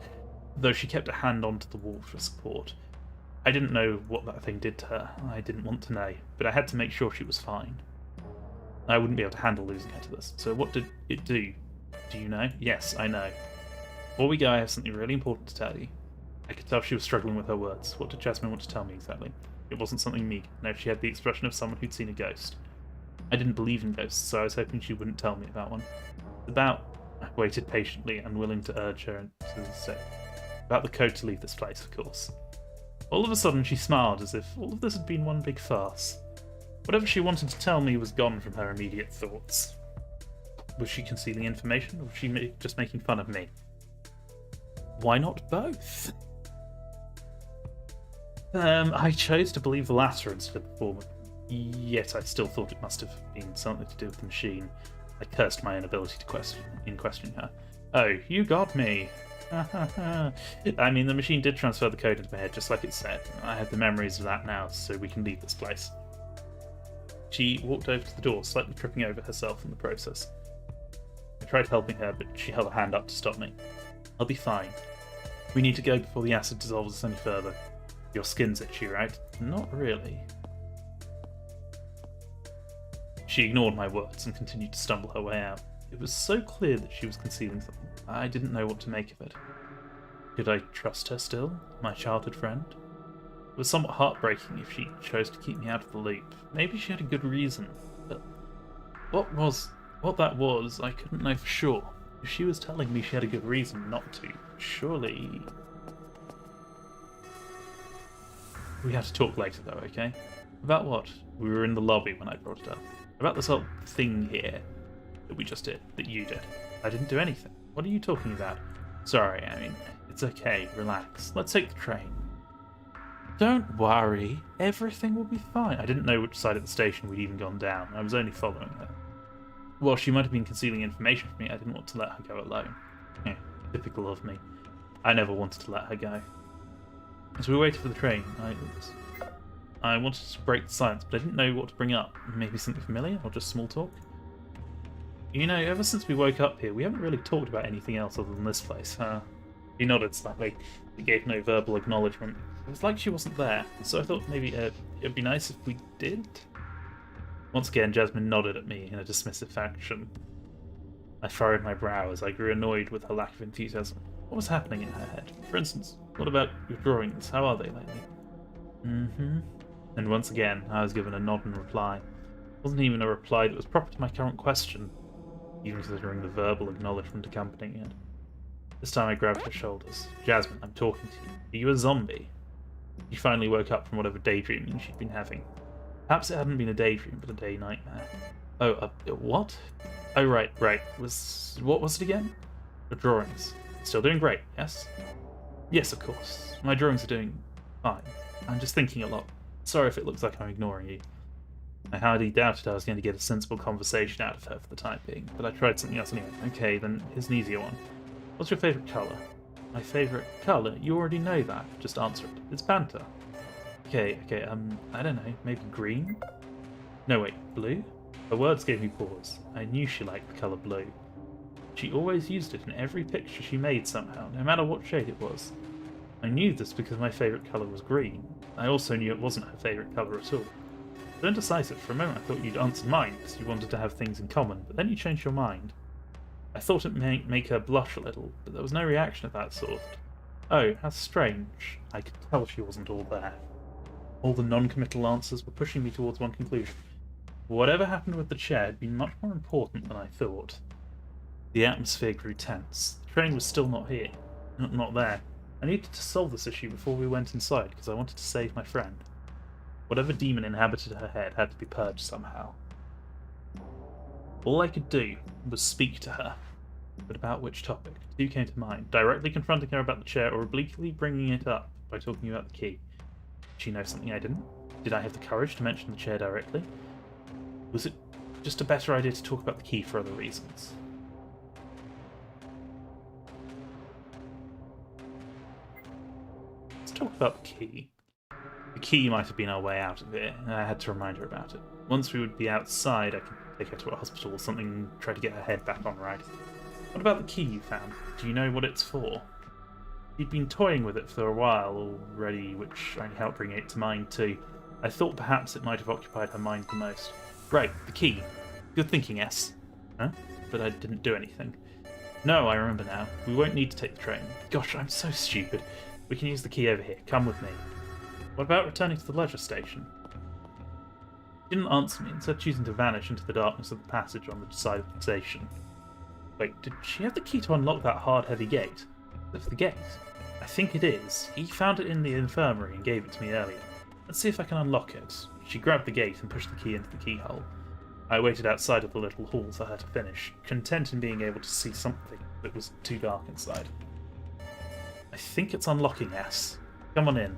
Speaker 1: though she kept a hand onto the wall for support. I didn't know what that thing did to her. I didn't want to know, but I had to make sure she was fine. I wouldn't be able to handle losing her to this. So what did it do? Do you know? Yes, I know. Before we go, I have something really important to tell you. I could tell she was struggling with her words. What did Jasmine want to tell me exactly? It wasn't something mean. No, she had the expression of someone who'd seen a ghost. I didn't believe in ghosts, so I was hoping she wouldn't tell me about one. I waited patiently, unwilling to urge her to say. About the code to leave this place, of course. All of a sudden, she smiled as if all of this had been one big farce. Whatever she wanted to tell me was gone from her immediate thoughts. Was she concealing information, or was she just making fun of me? Why not both? I chose to believe the latter instead of the former, yet I still thought it must have been something to do with the machine. I cursed my inability to question her. Oh, you got me! I mean, the machine did transfer the code into my head, just like it said. I have the memories of that now, so we can leave this place. She walked over to the door, slightly tripping over herself in the process. I tried helping her, but she held a hand up to stop me. I'll be fine. We need to go before the acid dissolves us any further. Your skin's itchy, right? Not really. She ignored my words and continued to stumble her way out. It was so clear that she was concealing something. I didn't know what to make of it. Could I trust her still, my childhood friend? It was somewhat heartbreaking if she chose to keep me out of the loop. Maybe she had a good reason, but what that was, I couldn't know for sure. If she was telling me she had a good reason not to, surely... We had to talk later though, okay? About what? We were in the lobby when I brought it up. About this whole thing here that we just did, that you did. I didn't do anything. What are you talking about? Sorry, I mean, it's okay, relax. Let's take the train. Don't worry, everything will be fine. I didn't know which side of the station we'd even gone down. I was only following her. While she might have been concealing information from me, I didn't want to let her go alone. Yeah, typical of me. I never wanted to let her go. As we waited for the train, I wanted to break the silence, but I didn't know what to bring up. Maybe something familiar, or just small talk? You know, ever since we woke up here, we haven't really talked about anything else other than this place, huh? He nodded slightly. He gave no verbal acknowledgement. It was like she wasn't there, so I thought maybe it'd be nice if we did? Once again, Jasmine nodded at me in a dismissive fashion. I furrowed my brow as I grew annoyed with her lack of enthusiasm. What was happening in her head? For instance, what about your drawings? How are they lately? Mm-hmm. And once again, I was given a nod in reply. It wasn't even a reply that was proper to my current question, even considering the verbal acknowledgement accompanying it. This time I grabbed her shoulders. Jasmine, I'm talking to you. Are you a zombie? She finally woke up from whatever daydreaming she'd been having. Perhaps it hadn't been a daydream, but a day nightmare. Oh, what? Oh, right. What was it again? The drawings. Still doing great, yes? Yes, of course. My drawings are doing fine. I'm just thinking a lot. Sorry if it looks like I'm ignoring you. I hardly doubted I was going to get a sensible conversation out of her for the time being, but I tried something else anyway. Okay, then here's an easier one. What's your favourite colour? My favourite colour? You already know that. Just answer it. It's Panther. Okay, I don't know. Maybe green? No, wait, blue? Her words gave me pause. I knew she liked the colour blue. She always used it in every picture she made somehow, no matter what shade it was. I knew this because my favourite colour was green. I also knew it wasn't her favourite colour at all. So indecisive, for a moment I thought you'd answer mine because you wanted to have things in common, but then you changed your mind. I thought it might make her blush a little, but there was no reaction of that sort. Oh, how strange. I could tell she wasn't all there. All the non-committal answers were pushing me towards one conclusion. Whatever happened with the chair had been much more important than I thought. The atmosphere grew tense. The train was still not here. Not there. I needed to solve this issue before we went inside because I wanted to save my friend. Whatever demon inhabited her head had to be purged somehow. All I could do was speak to her. But about which topic? Two came to mind. Directly confronting her about the chair or obliquely bringing it up by talking about the key. Did she know something I didn't? Did I have the courage to mention the chair directly? Was it just a better idea to talk about the key for other reasons? Let's talk about the key. The key might have been our way out of it, and I had to remind her about it. Once we would be outside, I could take her to a hospital or something, try to get her head back on right. What about the key you found? Do you know what it's for? She'd been toying with it for a while already, which only helped bring it to mind too. I thought perhaps it might have occupied her mind the most. Right, the key. Good thinking, S. Huh? But I didn't do anything. No, I remember now. We won't need to take the train. Gosh, I'm so stupid. We can use the key over here. Come with me. What about returning to the leisure station? She didn't answer me, instead choosing to vanish into the darkness of the passage on the side of the station. Wait, did she have the key to unlock that hard, heavy gate? That's the gate. I think it is. He found it in the infirmary and gave it to me earlier. Let's see if I can unlock it. She grabbed the gate and pushed the key into the keyhole. I waited outside of the little hall for her to finish, content in being able to see something that was too dark inside. I think it's unlocking, S. Come on in.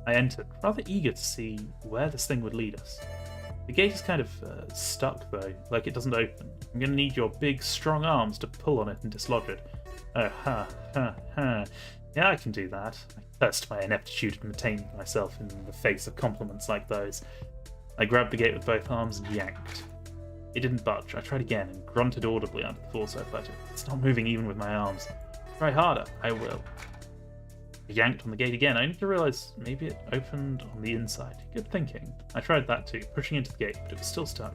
Speaker 1: I entered, rather eager to see where this thing would lead us. The gate is kind of stuck, though, like it doesn't open. I'm going to need your big, strong arms to pull on it and dislodge it. Oh, yeah, I can do that. I cursed my ineptitude in maintaining myself in the face of compliments like those. I grabbed the gate with both arms and yanked. It didn't budge. I tried again and grunted audibly under the force I applied. It's not moving even with my arms. Try harder. I will. I yanked on the gate again, only to realise maybe it opened on the inside. Good thinking. I tried that too, pushing into the gate, but it was still stuck.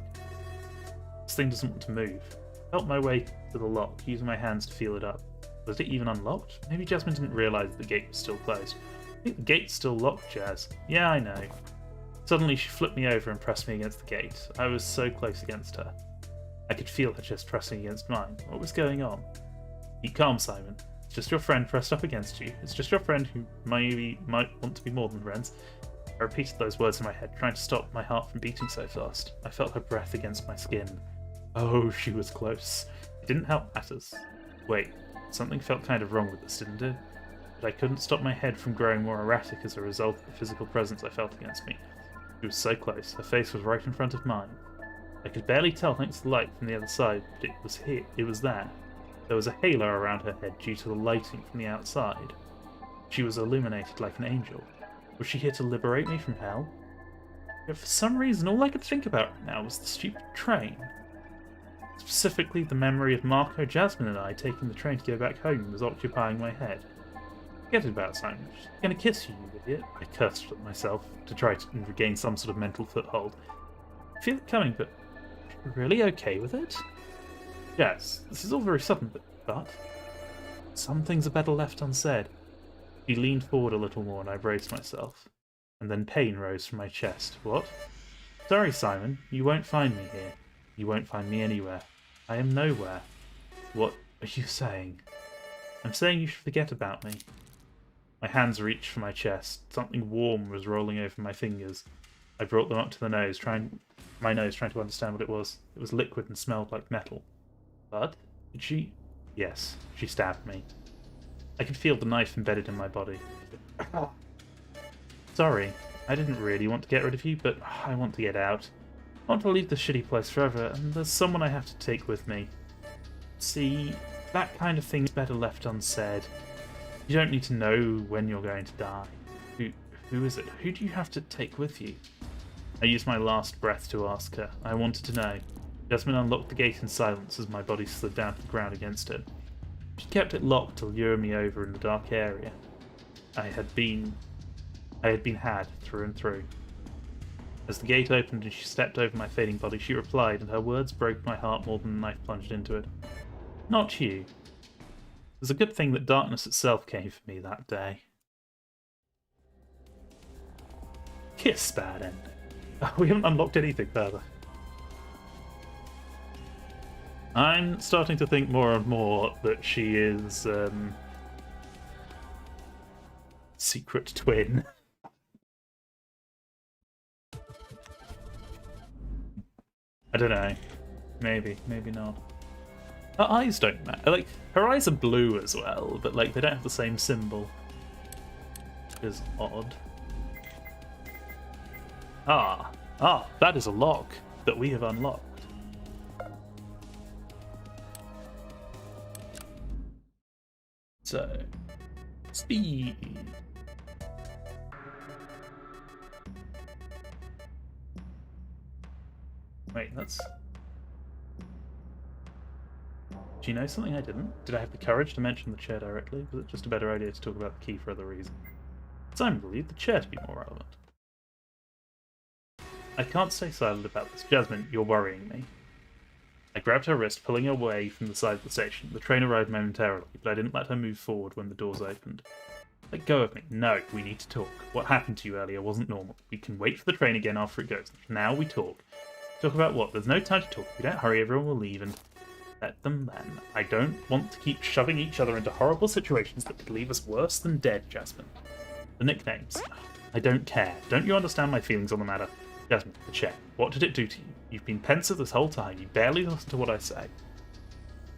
Speaker 1: This thing doesn't want to move. I felt my way to the lock, using my hands to feel it up. Was it even unlocked? Maybe Jasmine didn't realise the gate was still closed. I think the gate's still locked, Jazz. Yeah, I know. Suddenly she flipped me over and pressed me against the gate. I was so close against her. I could feel her chest pressing against mine. What was going on? Keep calm, Simon. It's just your friend pressed up against you. It's just your friend who might want to be more than friends. I repeated those words in my head, trying to stop my heart from beating so fast. I felt her breath against my skin. Oh, she was close. It didn't help matters. Wait, something felt kind of wrong with this, didn't it? But I couldn't stop my head from growing more erratic as a result of the physical presence I felt against me. She was so close, her face was right in front of mine. I could barely tell thanks to the light from the other side, but it was here, it was there. There was a halo around her head due to the lighting from the outside. She was illuminated like an angel. Was she here to liberate me from hell? Yet for some reason, all I could think about right now was the stupid train. Specifically, the memory of Marco, Jasmine, and I taking the train to go back home was occupying my head. Forget it about Simon. She's gonna kiss you, you idiot. I cursed at myself to try to regain some sort of mental foothold. I feel it coming, but are you really okay with it? Yes, this is all very sudden, but some things are better left unsaid. She leaned forward a little more and I braced myself. And then pain rose from my chest. What? Sorry, Simon. You won't find me here. You won't find me anywhere. I am nowhere. What are you saying? I'm saying you should forget about me. My hands reached for my chest. Something warm was rolling over my fingers. I brought them up to my nose, trying to understand what it was. It was liquid and smelled like metal. Blood? Did she? Yes, she stabbed me. I could feel the knife embedded in my body. Sorry, I didn't really want to get rid of you, but I want to get out. I want to leave this shitty place forever, and there's someone I have to take with me. See, that kind of thing's better left unsaid. You don't need to know when you're going to die. Who is it? Who do you have to take with you? I used my last breath to ask her. I wanted to know. Jasmine unlocked the gate in silence as my body slid down to the ground against it. She kept it locked to lure me over in the dark area. I had been had through and through. As the gate opened and she stepped over my fading body, she replied, and her words broke my heart more than the knife plunged into it. Not you. It was a good thing that darkness itself came for me that day. Kiss bad ending. We haven't unlocked anything further. I'm starting to think more and more that she is secret twin. I don't know. Maybe, maybe not. Her eyes don't match. Like, her eyes are blue as well, but like they don't have the same symbol. Which is odd. That is a lock that we have unlocked. So, speed. Wait, that's... Do you know something I didn't? Did I have the courage to mention the chair directly? Was it just a better idea to talk about the key for other reasons? Simon believed the chair to be more relevant. I can't stay silent about this. Jasmine, you're worrying me. I grabbed her wrist, pulling her away from the side of the station. The train arrived momentarily, but I didn't let her move forward when the doors opened. Let go of me. No, we need to talk. What happened to you earlier wasn't normal. We can wait for the train again after it goes. Now we talk. Talk about what? There's no time to talk. If we don't hurry, everyone will leave and... Let them then. I don't want to keep shoving each other into horrible situations that could leave us worse than dead, Jasmine. The nicknames. I don't care. Don't you understand my feelings on the matter? Jasmine, the chair. What did it do to you? You've been pensive this whole time. You barely listen to what I say.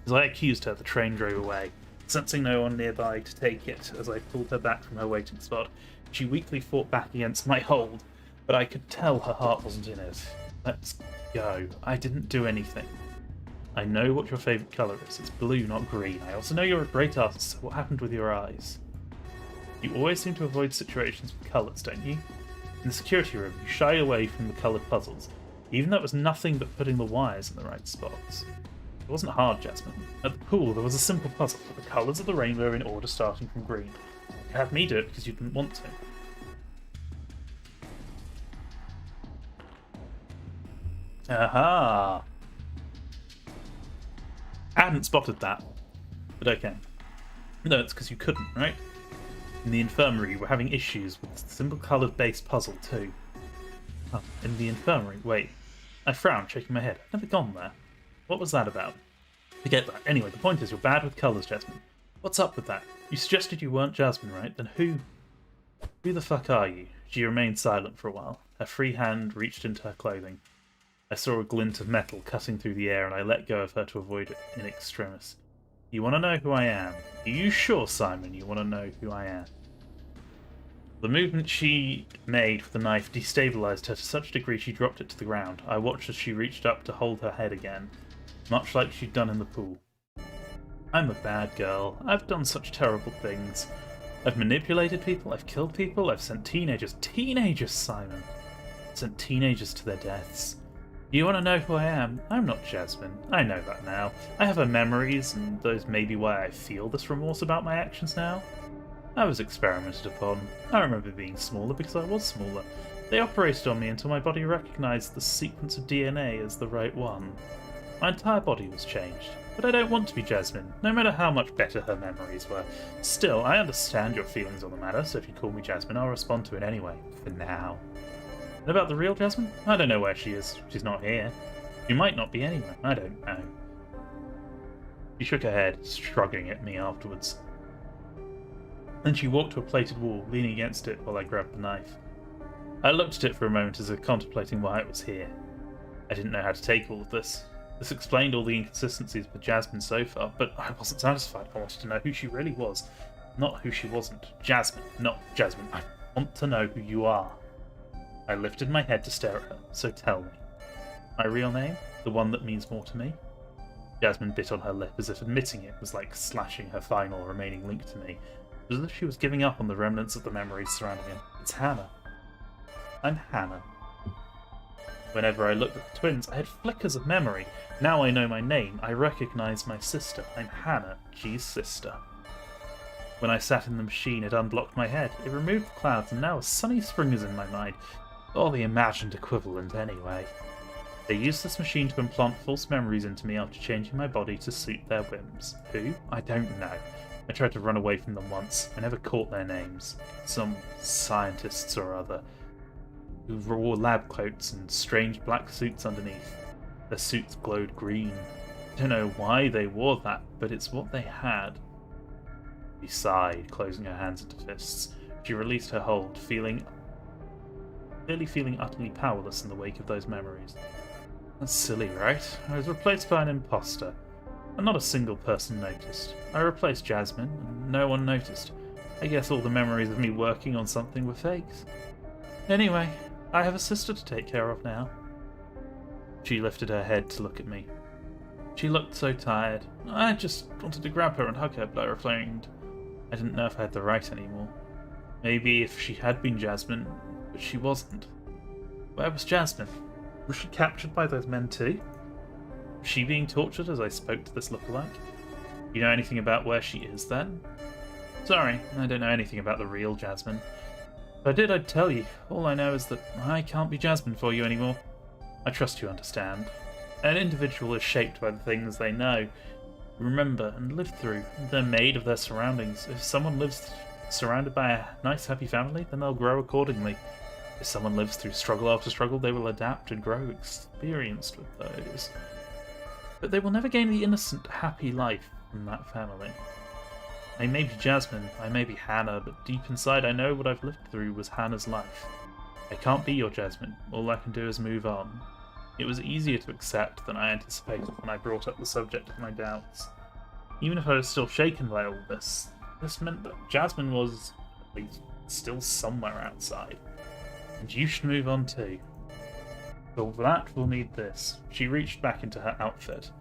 Speaker 1: As I accused her, the train drove away. Sensing no one nearby to take it, as I pulled her back from her waiting spot, she weakly fought back against my hold, but I could tell her heart wasn't in it. Let's go. I didn't do anything. I know what your favourite colour is. It's blue, not green. I also know you're a great artist, so what happened with your eyes? You always seem to avoid situations with colours, don't you? In the security room, you shied away from the coloured puzzles, even though it was nothing but putting the wires in the right spots. It wasn't hard, Jasmine. At the pool, there was a simple puzzle, put the colours of the rainbow in order starting from green. You had me do it because you didn't want to. Aha! I hadn't spotted that, but okay. No, it's because you couldn't, right? In the infirmary, we're having issues with the simple coloured based puzzle too. Oh, in the infirmary? Wait. I frowned, shaking my head. I've never gone there. What was that about? Forget that. Anyway, the point is you're bad with colours, Jasmine. What's up with that? You suggested you weren't Jasmine, right? Then who the fuck are you? She remained silent for a while. Her free hand reached into her clothing. I saw a glint of metal cutting through the air and I let go of her to avoid it in extremis. You want to know who I am? Are you sure, Simon, you want to know who I am? The movement she made with the knife destabilized her to such a degree she dropped it to the ground. I watched as she reached up to hold her head again, much like she'd done in the pool. I'm a bad girl. I've done such terrible things. I've manipulated people, I've killed people, I've sent teenagers, Simon! Sent teenagers to their deaths. You want to know who I am? I'm not Jasmine. I know that now. I have her memories, and those may be why I feel this remorse about my actions now. I was experimented upon. I remember being smaller because I was smaller. They operated on me until my body recognized the sequence of DNA as the right one. My entire body was changed. But I don't want to be Jasmine, no matter how much better her memories were. Still, I understand your feelings on the matter, so if you call me Jasmine, I'll respond to it anyway. For now. And about the real Jasmine? I don't know where she is. She's not here. She might not be anywhere. I don't know. She shook her head, shrugging at me afterwards. Then she walked to a plated wall, leaning against it while I grabbed the knife. I looked at it for a moment as if contemplating why it was here. I didn't know how to take all of this. This explained all the inconsistencies with Jasmine so far, but I wasn't satisfied. I wanted to know who she really was, not who she wasn't. Jasmine, not Jasmine. I want to know who you are. I lifted my head to stare at her, so tell me. My real name? The one that means more to me? Jasmine bit on her lip as if admitting it was like slashing her final remaining link to me. It was as if she was giving up on the remnants of the memories surrounding her. It's Hannah. I'm Hannah. Whenever I looked at the twins, I had flickers of memory. Now I know my name. I recognise my sister. I'm Hannah, G's sister. When I sat in the machine, it unblocked my head. It removed the clouds, and now a sunny spring is in my mind. Or the imagined equivalent, anyway. They used this machine to implant false memories into me after changing my body to suit their whims. Who? I don't know. I tried to run away from them once. I never caught their names. Some scientists or other, who wore lab coats and strange black suits underneath. Their suits glowed green. I don't know why they wore that, but it's what they had. She sighed, closing her hands into fists. She released her hold, clearly feeling utterly powerless in the wake of those memories. That's silly, right? I was replaced by an imposter, and not a single person noticed. I replaced Jasmine, and no one noticed. I guess all the memories of me working on something were fakes. Anyway, I have a sister to take care of now. She lifted her head to look at me. She looked so tired. I just wanted to grab her and hug her, but I refrained. I didn't know if I had the right anymore. Maybe if she had been Jasmine, but she wasn't. Where was Jasmine? Was she captured by those men too? Was she being tortured as I spoke to this lookalike? You know anything about where she is then? Sorry, I don't know anything about the real Jasmine. If I did, I'd tell you. All I know is that I can't be Jasmine for you anymore. I trust you understand. An individual is shaped by the things they know, remember, and live through. They're made of their surroundings. If someone lives surrounded by a nice, happy family, then they'll grow accordingly. If someone lives through struggle after struggle, they will adapt and grow experienced with those. But they will never gain the innocent, happy life from that family. I may be Jasmine, I may be Hannah, but deep inside I know what I've lived through was Hannah's life. I can't be your Jasmine. All I can do is move on. It was easier to accept than I anticipated when I brought up the subject of my doubts. Even if I was still shaken by all this meant that Jasmine was, at least, still somewhere outside. And you should move on too. For that, we'll need this. She reached back into her outfit.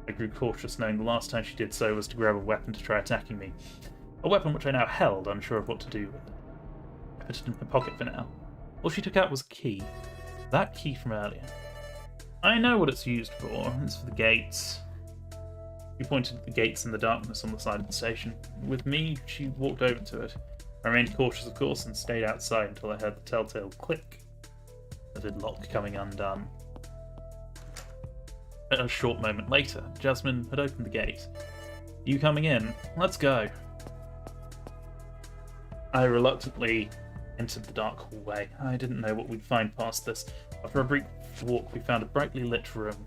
Speaker 1: I grew cautious, knowing the last time she did so was to grab a weapon to try attacking me. A weapon which I now held, unsure of what to do with. I put it in my pocket for now. All she took out was a key. That key from earlier. I know what it's used for. It's for the gates. She pointed at the gates in the darkness on the side of the station. With me, she walked over to it. I remained cautious, of course, and stayed outside until I heard the telltale click of the lock coming undone. A short moment later, Jasmine had opened the gate. You coming in? Let's go. I reluctantly entered the dark hallway. I didn't know what we'd find past this. After a brief walk, we found a brightly lit room.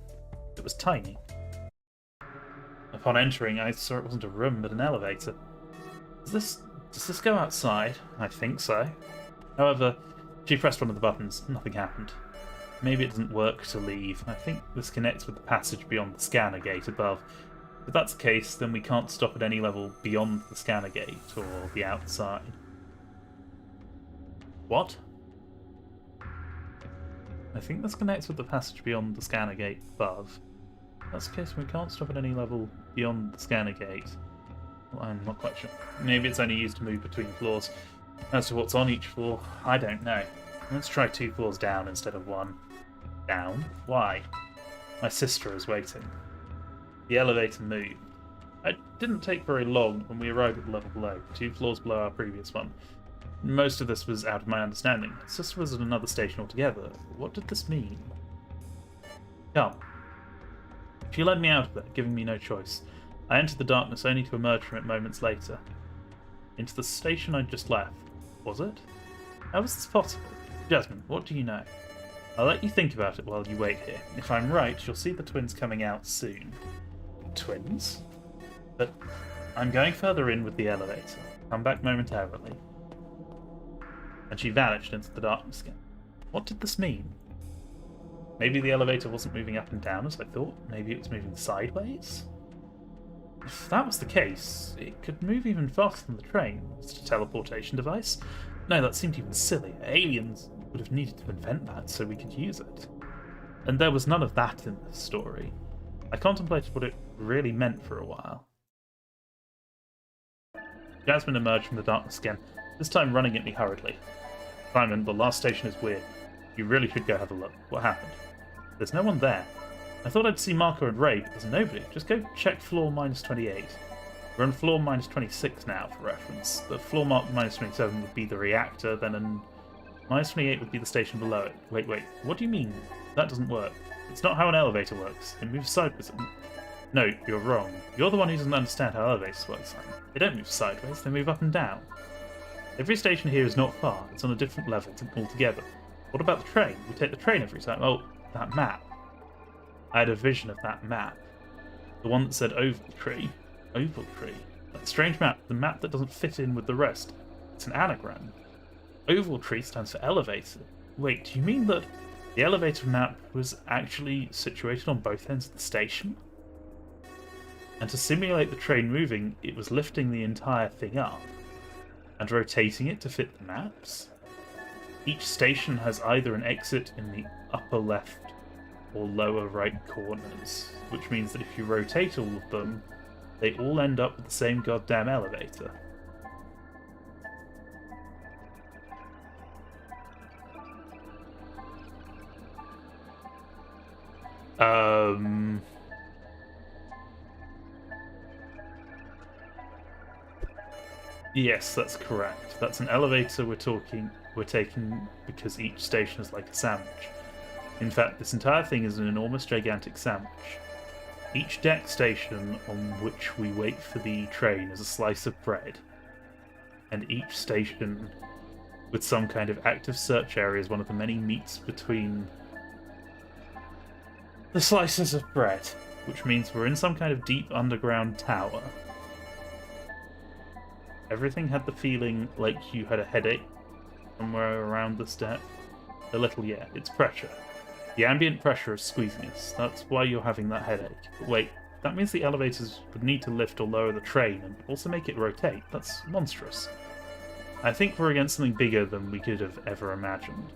Speaker 1: It was tiny. Upon entering, I saw it wasn't a room, but an elevator. Does this go outside? I think so. However, she pressed one of the buttons. Nothing happened. Maybe it doesn't work to leave. I think this connects with the passage beyond the scanner gate above. If that's the case, then we can't stop at any level beyond the scanner gate or the outside. What? I think this connects with the passage beyond the scanner gate above. If that's the case, we can't stop at any level beyond the scanner gate. Well, I'm not quite sure. Maybe it's only used to move between floors. As to what's on each floor, I don't know. Let's try 2 floors down instead of 1. Down? Why? My sister is waiting. The elevator moved. It didn't take very long when we arrived at the level below, 2 floors below our previous one. Most of this was out of my understanding. My sister was at another station altogether. What did this mean? Come. She led me out of there, giving me no choice. I entered the darkness only to emerge from it moments later. Into the station I'd just left. Was it? How was this possible? Jasmine, what do you know? I'll let you think about it while you wait here. If I'm right, you'll see the twins coming out soon. Twins? But I'm going further in with the elevator. Come back momentarily. And she vanished into the darkness again. What did this mean? Maybe the elevator wasn't moving up and down as I thought. Maybe it was moving sideways? If that was the case, it could move even faster than the train. Was it a teleportation device? No, that seemed even silly. Aliens would have needed to invent that so we could use it. And there was none of that in this story. I contemplated what it really meant for a while. Jasmine emerged from the darkness again, this time running at me hurriedly. Simon, the last station is weird. You really should go have a look. What happened? There's no one there. I thought I'd see Marco and Ray, but there's nobody. Just go check floor -28. We're on floor -26 now, for reference. The floor marked -27 would be the reactor, then -28 would be the station below it. Wait, what do you mean? That doesn't work. It's not how an elevator works. It moves sideways. No, you're wrong. You're the one who doesn't understand how elevators work, Simon. They don't move sideways, they move up and down. Every station here is not far. It's on a different level altogether. What about the train? We take the train every time. Oh, that map. I had a vision of that map. The one that said Oval Tree. Oval Tree? That strange map. The map that doesn't fit in with the rest. It's an anagram. Oval Tree stands for elevator. Wait, do you mean that the elevator map was actually situated on both ends of the station? And to simulate the train moving, it was lifting the entire thing up and rotating it to fit the maps? Each station has either an exit in the upper left or lower right corners, which means that if you rotate all of them, they all end up with the same goddamn elevator. Yes, that's correct. That's an elevator we're taking because each station is like a sandwich. In fact, this entire thing is an enormous, gigantic sandwich. Each deck station on which we wait for the train is a slice of bread. And each station with some kind of active search area is one of the many meets between the slices of bread, which means we're in some kind of deep underground tower. Everything had the feeling like you had a headache somewhere around the step. A little, yeah, it's pressure. The ambient pressure is squeezing us. That's why you're having that headache. But wait, that means the elevators would need to lift or lower the train and also make it rotate. That's monstrous. I think we're against something bigger than we could have ever imagined.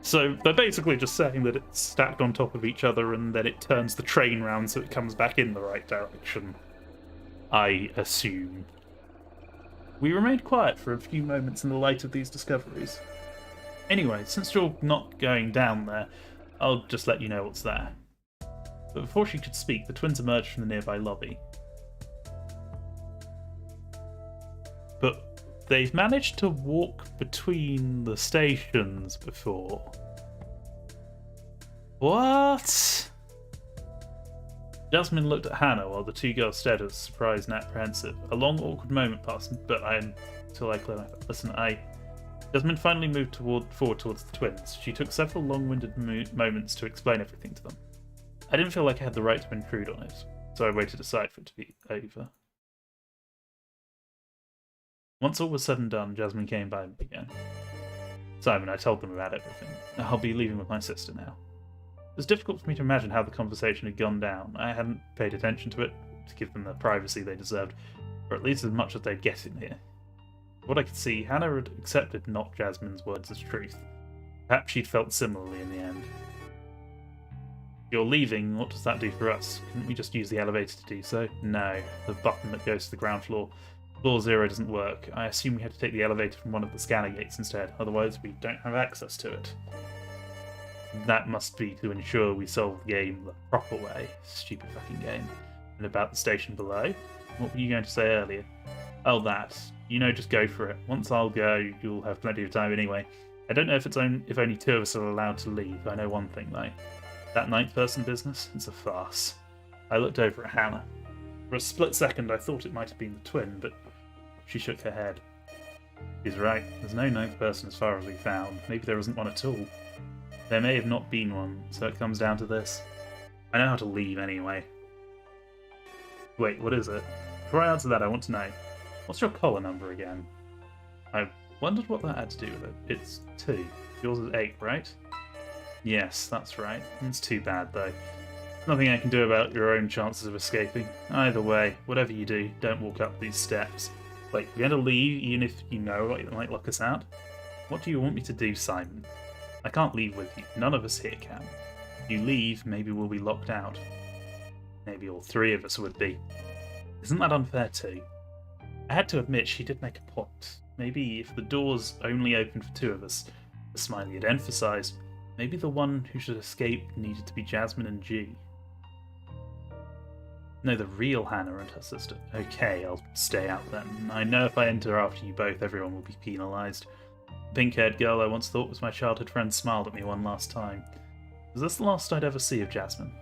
Speaker 1: So they're basically just saying that it's stacked on top of each other and then it turns the train round so it comes back in the right direction, I assume. We remained quiet for a few moments in the light of these discoveries. Anyway, since you're not going down there, I'll just let you know what's there. But before she could speak, the twins emerged from the nearby lobby. But they've managed to walk between the stations before. What? Jasmine looked at Hannah while the two girls stared at us, surprised and apprehensive. A long, awkward moment passed, until I cleared my throat. Listen, Jasmine finally moved forward towards the twins. She took several long-winded moments to explain everything to them. I didn't feel like I had the right to intrude on it, so I waited aside for it to be over. Once all was said and done, Jasmine came by again. Simon, I told them about everything. I'll be leaving with my sister now. It was difficult for me to imagine how the conversation had gone down. I hadn't paid attention to it, to give them the privacy they deserved, or at least as much as they'd get in here. What I could see, Hannah had accepted not Jasmine's words as truth. Perhaps she'd felt similarly in the end. You're leaving, what does that do for us? Couldn't we just use the elevator to do so? No, the button that goes to the ground floor. Floor 0 doesn't work. I assume we had to take the elevator from one of the scanner gates instead, otherwise we don't have access to it. That must be to ensure we solve the game the proper way. Stupid fucking game. And about the station below? What were you going to say earlier? Oh, that. You know, just go for it. Once I'll go, you'll have plenty of time anyway. I don't know if if only 2 of us are allowed to leave. I know one thing, though. That ninth person business? It's a farce. I looked over at Hannah. For a split second, I thought it might have been the twin, but she shook her head. She's right. There's no ninth person as far as we found. Maybe there isn't one at all. There may have not been one, so it comes down to this. I know how to leave anyway. Wait, what is it? Before I answer that, I want to know. What's your collar number again? I wondered what that had to do with it. It's 2. Yours is 8, right? Yes, that's right. It's too bad, though. Nothing I can do about your own chances of escaping. Either way, whatever you do, don't walk up these steps. Like, we're going to leave even if you know it might lock us out? What do you want me to do, Simon? I can't leave with you. None of us here can. If you leave, maybe we'll be locked out. Maybe all 3 of us would be. Isn't that unfair too? I had to admit she did make a point. Maybe if the doors only opened for 2 of us, as Smiley had emphasised, maybe the one who should escape needed to be Jasmine and G. No, the real Hannah and her sister. Okay, I'll stay out then. I know if I enter after you both, everyone will be penalised. The pink-haired girl I once thought was my childhood friend smiled at me one last time. Was this the last I'd ever see of Jasmine?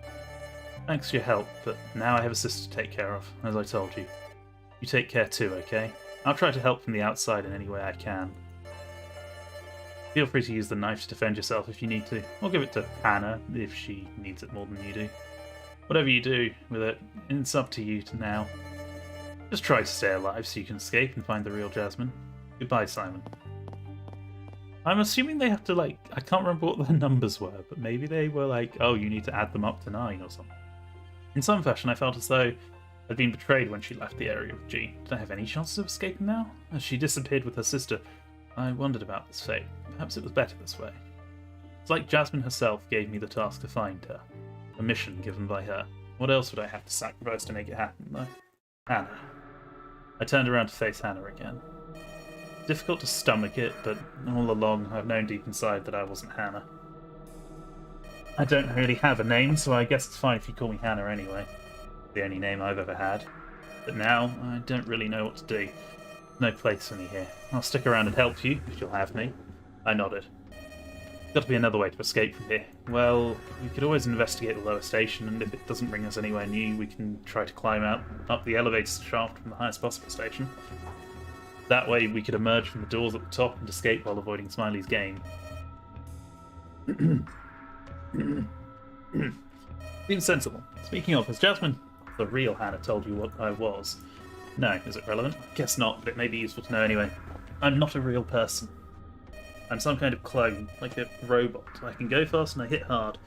Speaker 1: Thanks for your help, but now I have a sister to take care of, as I told you. You take care too, okay? I'll try to help from the outside in any way I can. Feel free to use the knife to defend yourself if you need to, or give it to Hannah if she needs it more than you do. Whatever you do with it, it's up to you to now. Just try to stay alive so you can escape and find the real Jasmine. Goodbye, Simon. I'm assuming they have to, like, I can't remember what their numbers were, but maybe they were like, oh, you need to add them up to 9 or something. In some fashion, I felt as though I'd been betrayed when she left the area with G. Did I have any chances of escaping now? As she disappeared with her sister, I wondered about this fate. Perhaps it was better this way. It's like Jasmine herself gave me the task to find her. A mission given by her. What else would I have to sacrifice to make it happen, though? Hannah. I turned around to face Hannah again. Difficult to stomach it, but all along I've known deep inside that I wasn't Hannah. I don't really have a name, so I guess it's fine if you call me Hannah anyway. The only name I've ever had. But now, I don't really know what to do. No place for me here. I'll stick around and help you, if you'll have me. I nodded. Got to be another way to escape from here. Well, we could always investigate the lower station, and if it doesn't bring us anywhere new, we can try to climb up the elevator shaft from the highest possible station. That way we could emerge from the doors at the top and escape while avoiding Smiley's game. Seems sensible. Speaking of, has Jasmine, the real Hannah, told you what I was? No. Is it relevant? Guess not, but it may be useful to know anyway. I'm not a real person. I'm some kind of clone, like a robot. I can go fast and I hit hard.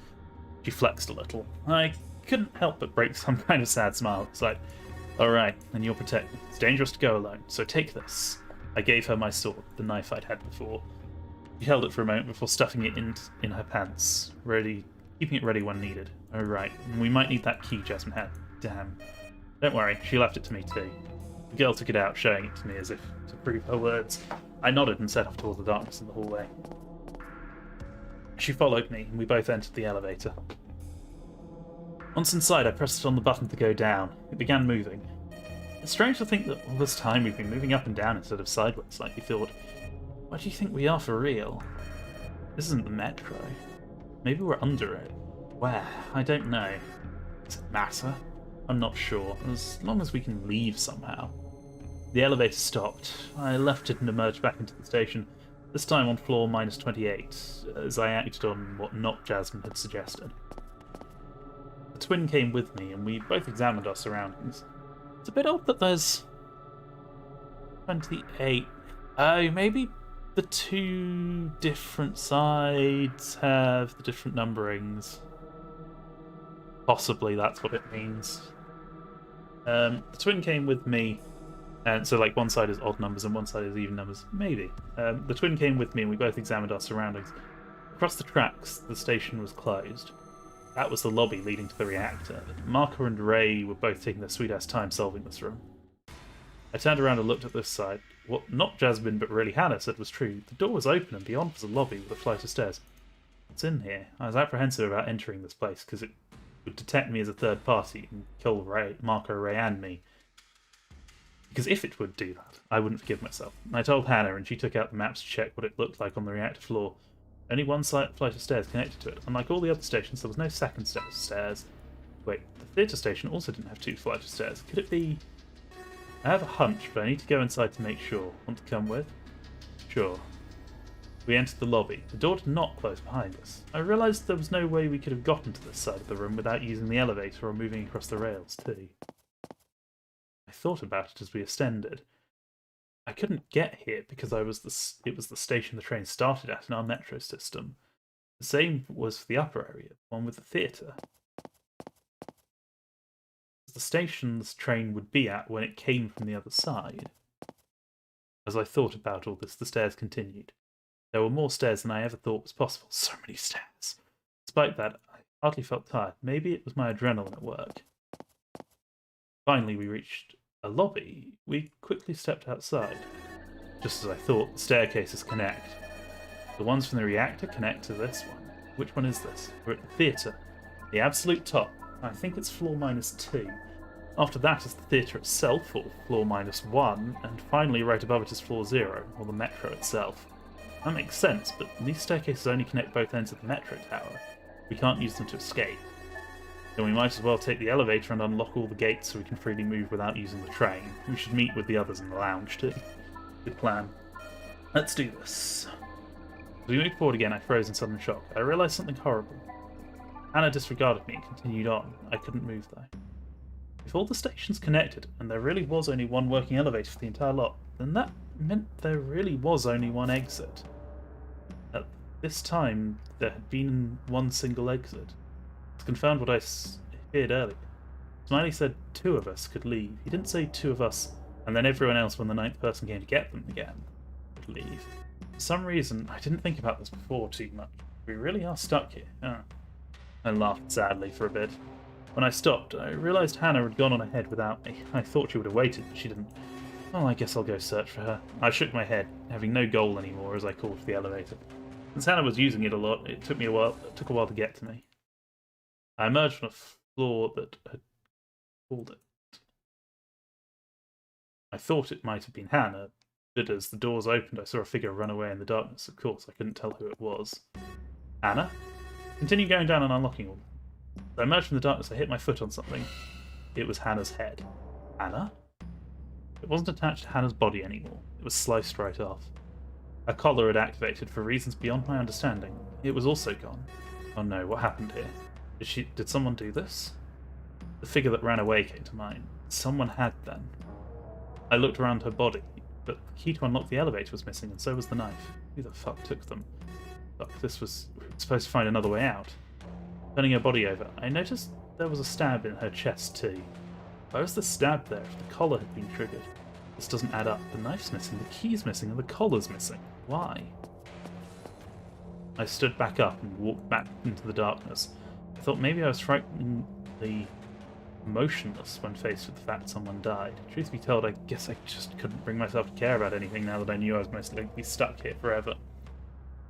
Speaker 1: She flexed a little. I couldn't help but break some kind of sad smile. It's like, alright, and you'll protect me. It's dangerous to go alone, so take this. I gave her my sword, the knife I'd had before. She held it for a moment before stuffing it in her pants, keeping it ready when needed. Oh right, we might need that key Jasmine had. Damn. Don't worry, she left it to me too. The girl took it out, showing it to me as if to prove her words. I nodded and set off towards the darkness in the hallway. She followed me, and we both entered the elevator. Once inside, I pressed on the button to go down. It began moving. It's strange to think that all this time we've been moving up and down instead of sideways like you thought. Why do you think we are for real? This isn't the metro. Maybe we're under it. Where? I don't know. Does it matter? I'm not sure, as long as we can leave somehow. The elevator stopped. I left it and emerged back into the station, this time on floor -28, as I acted on what not Jasmine had suggested. The twin came with me, and we both examined our surroundings. It's a bit odd that there's 28. Oh, maybe the 2 different sides have the different numberings. Possibly that's what it means. The twin came with me, and so like one side is odd numbers and one side is even numbers. Maybe. The twin came with me and we both examined our surroundings. Across the tracks, the station was closed. That was the lobby leading to the reactor. Marco and Ray were both taking their sweet-ass time solving this room. I turned around and looked at this side. What not Jasmine, but really Hannah said was true. The door was open and beyond was a lobby with a flight of stairs. What's in here? I was apprehensive about entering this place because it would detect me as a third party and kill Ray, Marco, Ray, and me. Because if it would do that, I wouldn't forgive myself. I told Hannah, and she took out the maps to check what it looked like on the reactor floor. Only one flight of stairs connected to it. Unlike all the other stations, there was no second set of stairs. Wait, the theatre station also didn't have 2 flights of stairs. Could it be... I have a hunch, but I need to go inside to make sure. Want to come with? Sure. We entered the lobby. The door did not close behind us. I realised there was no way we could have gotten to this side of the room without using the elevator or moving across the rails, too. I thought about it as we ascended. I couldn't get here because it was the station the train started at in our metro system. The same was for the upper area, the one with the theatre. The station this train would be at when it came from the other side. As I thought about all this, the stairs continued. There were more stairs than I ever thought was possible. So many stairs. Despite that, I hardly felt tired. Maybe it was my adrenaline at work. Finally, we reached a lobby. We quickly stepped outside. Just as I thought, the staircases connect. The ones from the reactor connect to this one. Which one is this? We're at the theatre. The absolute top. I think it's floor -2. After that is the theatre itself, or floor -1, and finally right above it is floor 0, or the metro itself. That makes sense, but these staircases only connect both ends of the metro tower. We can't use them to escape. Then we might as well take the elevator and unlock all the gates so we can freely move without using the train. We should meet with the others in the lounge too. Good plan. Let's do this. As we moved forward again, I froze in sudden shock. I realised something horrible. Hannah disregarded me and continued on. I couldn't move though. If all the stations connected, and there really was only one working elevator for the entire lot, then that meant there really was only one exit. At this time, there had been one single exit. It's confirmed what I feared earlier. Smiley said 2 of us could leave. He didn't say 2 of us, and then everyone else when the 9th person came to get them again could leave. For some reason, I didn't think about this before too much. We really are stuck here. I laughed sadly for a bit. When I stopped, I realised Hannah had gone on ahead without me. I thought she would have waited, but she didn't. Well, I guess I'll go search for her. I shook my head, having no goal anymore as I called for the elevator. Since Hannah was using it a lot, it took a while to get to me. I emerged on a floor that had called it. I thought it might have been Hannah, but as the doors opened, I saw a figure run away in the darkness. Of course, I couldn't tell who it was. Hannah? Continue going down and unlocking all. As I emerged from the darkness, I hit my foot on something. It was Hannah's head. Hannah? It wasn't attached to Hannah's body anymore. It was sliced right off. Her collar had activated for reasons beyond my understanding. It was also gone. Oh no, what happened here? Did someone do this? The figure that ran away came to mind. Someone had then. I looked around her body, but the key to unlock the elevator was missing, and so was the knife. Who the fuck took them? Fuck, we were supposed to find another way out. Turning her body over, I noticed there was a stab in her chest too. Why was the stab there if the collar had been triggered? This doesn't add up. The knife's missing, the key's missing, and the collar's missing. Why? I stood back up and walked back into the darkness. I thought maybe I was frighteningly motionless when faced with the fact someone died. Truth be told, I guess I just couldn't bring myself to care about anything now that I knew I was most likely to be stuck here forever.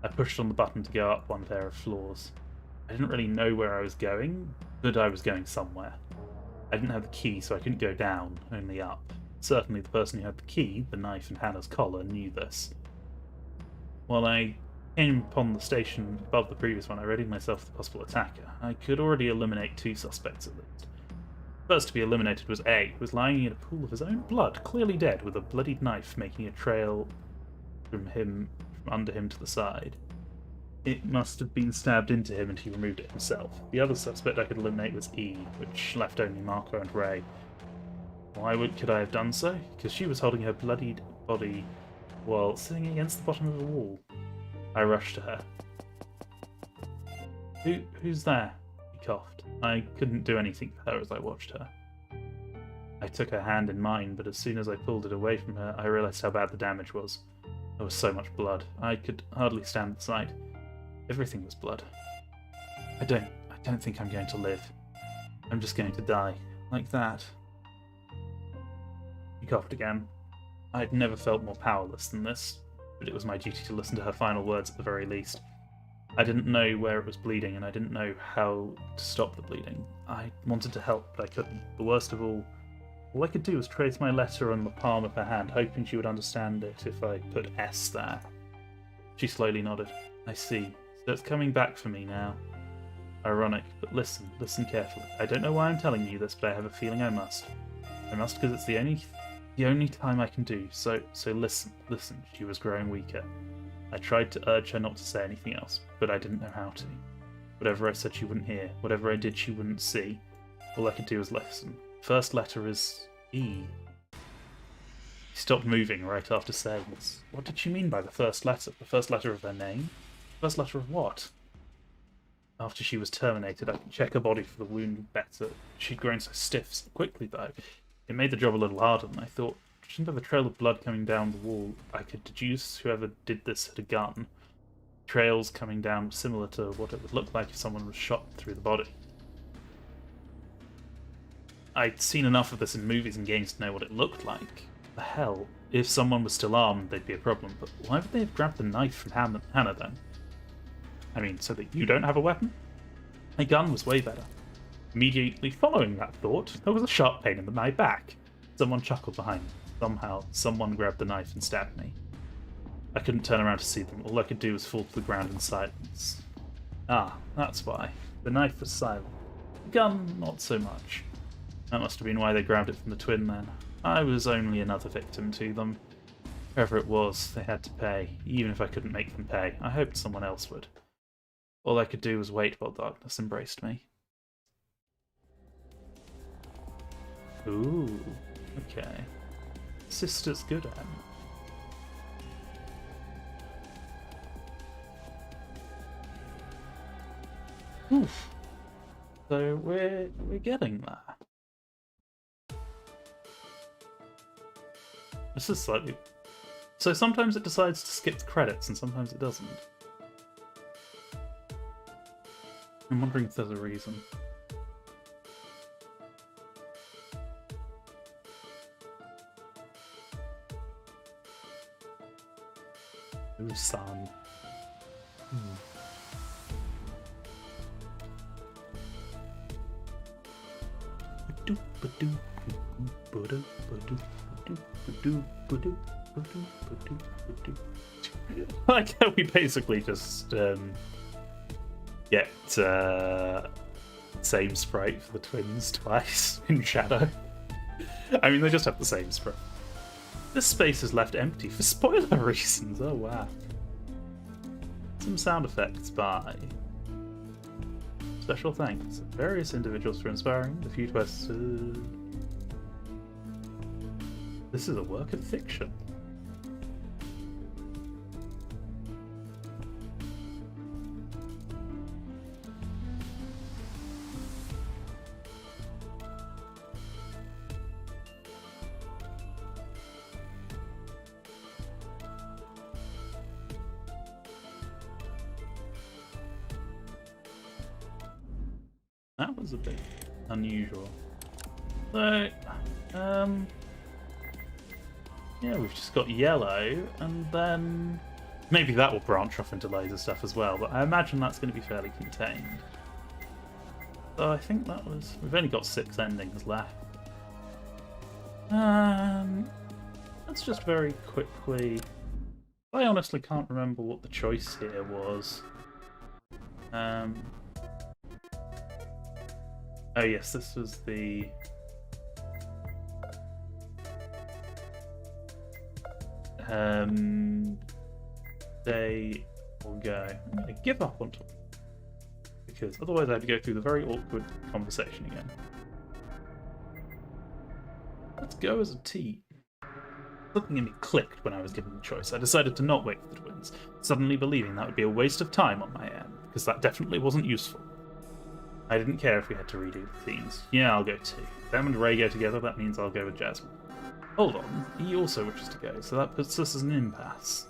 Speaker 1: I pushed on the button to go up one pair of floors. I didn't really know where I was going, but I was going somewhere. I didn't have the key, so I couldn't go down, only up. Certainly the person who had the key, the knife and Hannah's collar, knew this. While I came upon the station above the previous one, I readied myself for the possible attacker. I could already eliminate 2 suspects at least. First to be eliminated was A, who was lying in a pool of his own blood, clearly dead, with a bloodied knife making a trail from under him to the side. It must have been stabbed into him and he removed it himself. The other suspect I could eliminate was E, which left only Marco and Ray. Why could I have done so? Because she was holding her bloodied body while sitting against the bottom of the wall. I rushed to her. Who's there? He coughed. I couldn't do anything for her as I watched her. I took her hand in mine, but as soon as I pulled it away from her, I realised how bad the damage was. There was so much blood. I could hardly stand the sight. Everything was blood. I don't don't think I'm going to live. I'm just going to die. Like that. He coughed again. I'd never felt more powerless than this, but it was my duty to listen to her final words at the very least. I didn't know where it was bleeding, and I didn't know how to stop the bleeding. I wanted to help, but I couldn't. The worst of all I could do was trace my letter on the palm of her hand, hoping she would understand it if I put S there. She slowly nodded. I see. So it's coming back for me now. Ironic, but listen carefully. I don't know why I'm telling you this, but I have a feeling I must. I must because it's the only time I can do. So listen. She was growing weaker. I tried to urge her not to say anything else, but I didn't know how to. Whatever I said she wouldn't hear. Whatever I did she wouldn't see. All I could do was listen. First letter is E. She stopped moving right after saying this. What did she mean by the first letter? The first letter of her name? First letter of what? After she was terminated, I could check her body for the wound better. She'd grown so stiff so quickly, though. It made the job a little harder, and I thought, shouldn't have a trail of blood coming down the wall. I could deduce whoever did this had a gun. Trails coming down similar to what it would look like if someone was shot through the body. I'd seen enough of this in movies and games to know what it looked like. The hell, if someone was still armed, they'd be a problem, but why would they have grabbed the knife from Hannah then? I mean, so that you don't have a weapon? A gun was way better. Immediately following that thought, there was a sharp pain in my back. Someone chuckled behind me. Somehow, someone grabbed the knife and stabbed me. I couldn't turn around to see them. All I could do was fall to the ground in silence. Ah, that's why. The knife was silent. The gun, not so much. That must have been why they grabbed it from the twin then. I was only another victim to them. Whoever it was, they had to pay, even if I couldn't make them pay. I hoped someone else would. All I could do was wait while darkness embraced me. Ooh, okay. Sister's good at it. Oof. So we're getting there. This is slightly... So sometimes it decides to skip the credits and sometimes it doesn't. I'm wondering if there's a reason. Ooh, sun. Like how we basically just get same sprite for the twins twice in Shadow. I mean, they just have the same sprite. This space is left empty for spoiler reasons. Oh wow. Some sound effects by special thanks various individuals for inspiring the few twists. This is a work of fiction. That was a bit unusual. So, yeah, we've just got yellow, and then maybe that will branch off into laser stuff as well, but I imagine that's going to be fairly contained. So I think that was... We've only got 6 endings left. Let's just very quickly... I honestly can't remember what the choice here was. Oh yes, this was the... Stay or go. I'm going to give up on top, because otherwise I have to go through the very awkward conversation again. Let's go as a T. Something in me clicked when I was given the choice. I decided to not wait for the twins, suddenly believing that would be a waste of time on my end, because that definitely wasn't useful. I didn't care if we had to redo the themes. Yeah, I'll go T. Them and Ray go together, that means I'll go with Jasmine. Hold on, he also wishes to go, so that puts us as an impasse.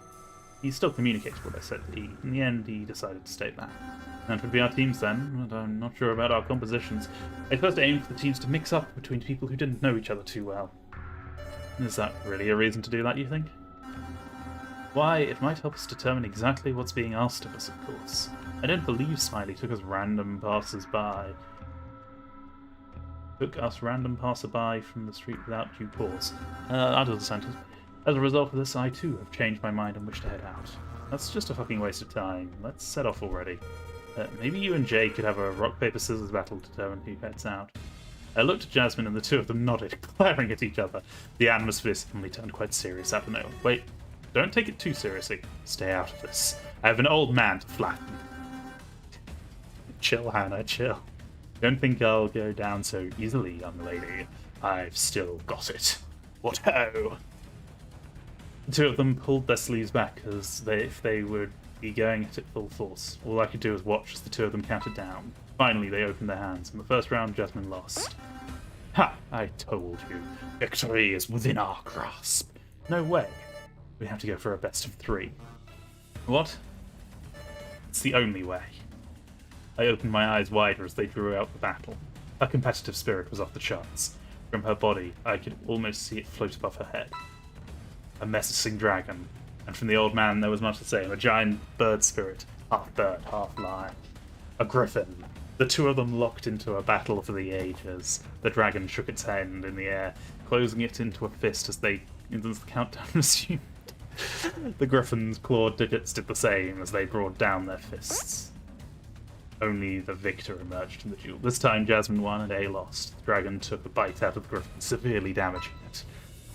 Speaker 1: He still communicated what I said. In the end, he decided to stay back. That would be our teams then, but I'm not sure about our compositions. I first aimed for the teams to mix up between people who didn't know each other too well. Is that really a reason to do that, you think? Why, it might help us determine exactly what's being asked of us, of course. I don't believe Smiley took us random passers-by. Took us random passer-by from the street without due cause. Out of the sentence. As a result of this, I too have changed my mind and wish to head out. That's just a fucking waste of time. Let's set off already. Maybe you and Jay could have a rock-paper-scissors battle to determine who heads out. I looked at Jasmine and the two of them nodded, glaring at each other. The atmosphere suddenly turned quite serious out of nowhere. Wait, don't take it too seriously. Stay out of this. I have an old man to flatten. Chill, Hannah, chill. Don't think I'll go down so easily, young lady. I've still got it. What ho! The two of them pulled their sleeves back as if they would be going at it full force. All I could do was watch as the two of them counted down. Finally, they opened their hands. In the first round, Jasmine lost. Ha! I told you. Victory is within our grasp. No way. We have to go for a best of 3. What? It's the only way. I opened my eyes wider as they drew out the battle. Her competitive spirit was off the charts. From her body, I could almost see it float above her head. A menacing dragon, and from the old man there was much the same, a giant bird spirit, half bird, half lion. A griffin. The two of them locked into a battle for the ages. The dragon shook its hand in the air, closing it into a fist as the countdown resumed. The griffin's clawed digits did the same as they brought down their fists. Only the victor emerged in the duel. This time Jasmine won and A lost. The dragon took a bite out of the griffin, severely damaging it.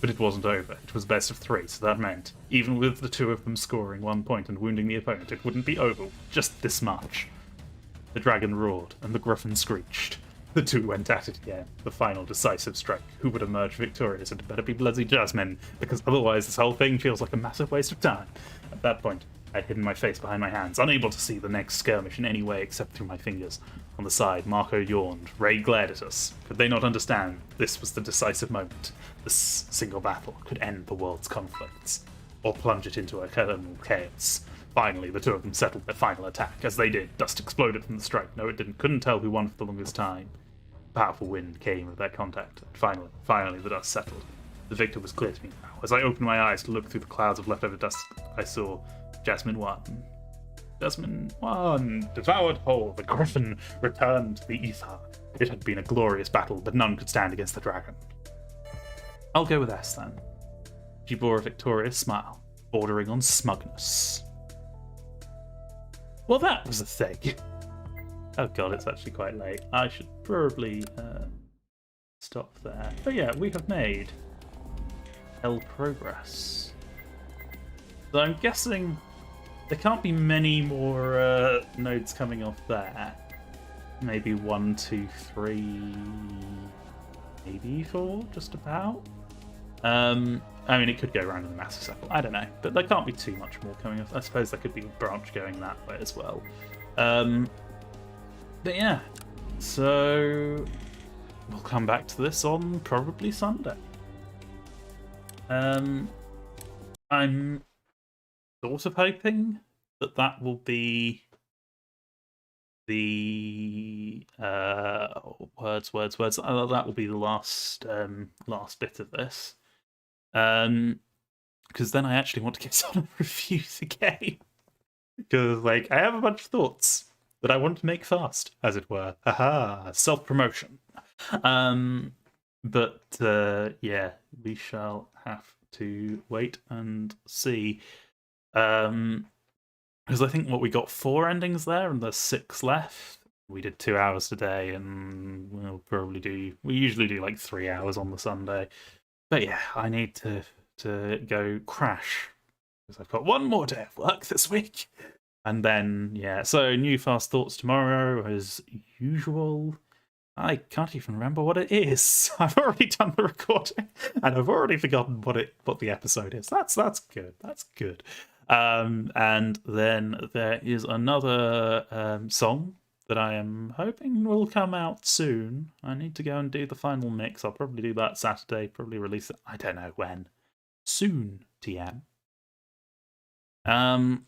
Speaker 1: But it wasn't over. It was best of 3, so that meant, even with the two of them scoring 1 point and wounding the opponent, it wouldn't be over. Just this much. The dragon roared, and the griffin screeched. The two went at it again. The final decisive strike. Who would emerge victorious? It better be bloody Jasmine, because otherwise this whole thing feels like a massive waste of time. At that point, I'd hidden my face behind my hands, unable to see the next skirmish in any way except through my fingers. On the side, Marco yawned. Ray glared at us. Could they not understand? This was the decisive moment. This single battle could end the world's conflicts, or plunge it into eternal chaos. Finally, the two of them settled their final attack. As they did, dust exploded from the strike. No, it didn't. Couldn't tell who won for the longest time. A powerful wind came with their contact. And finally, the dust settled. The victor was clear to me now. As I opened my eyes to look through the clouds of leftover dust, I saw Jasmine won. Jasmine won. Devoured whole, the griffin returned to the ether. It had been a glorious battle, but none could stand against the dragon. I'll go with S then. She bore a victorious smile, bordering on smugness. Well, that was a thing. Oh god, it's actually quite late. I should probably stop there. But yeah, we have made progress. So I'm guessing there can't be many more nodes coming off there. Maybe 1, 2, 3, maybe 4, just about. I mean, it could go around in the massive circle. I don't know, but there can't be too much more coming off. I suppose there could be a branch going that way as well. But yeah, so we'll come back to this on probably Sunday. I'm sort of hoping that will be the words. That will be the last bit of this. Because then I actually want to get on and review the game. Because like I have a bunch of thoughts that I want to make fast, as it were. Haha, self-promotion. But yeah, we shall have to wait and see. Because I think we got 4 endings there, and there's 6 left. We did 2 hours today, and we usually do like 3 hours on the Sunday. But yeah, I need to go crash because I've got 1 more day of work this week. And then, yeah, so new fast thoughts tomorrow as usual. I can't even remember what it is. I've already done the recording, and I've already forgotten what the episode is. That's good. That's good. And then there is another song that I am hoping will come out soon. I need to go and do the final mix. I'll probably do that Saturday, probably release it, I don't know when. Soon, TM. And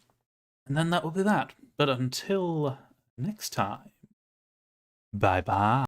Speaker 1: then that will be that. But until next time, bye bye.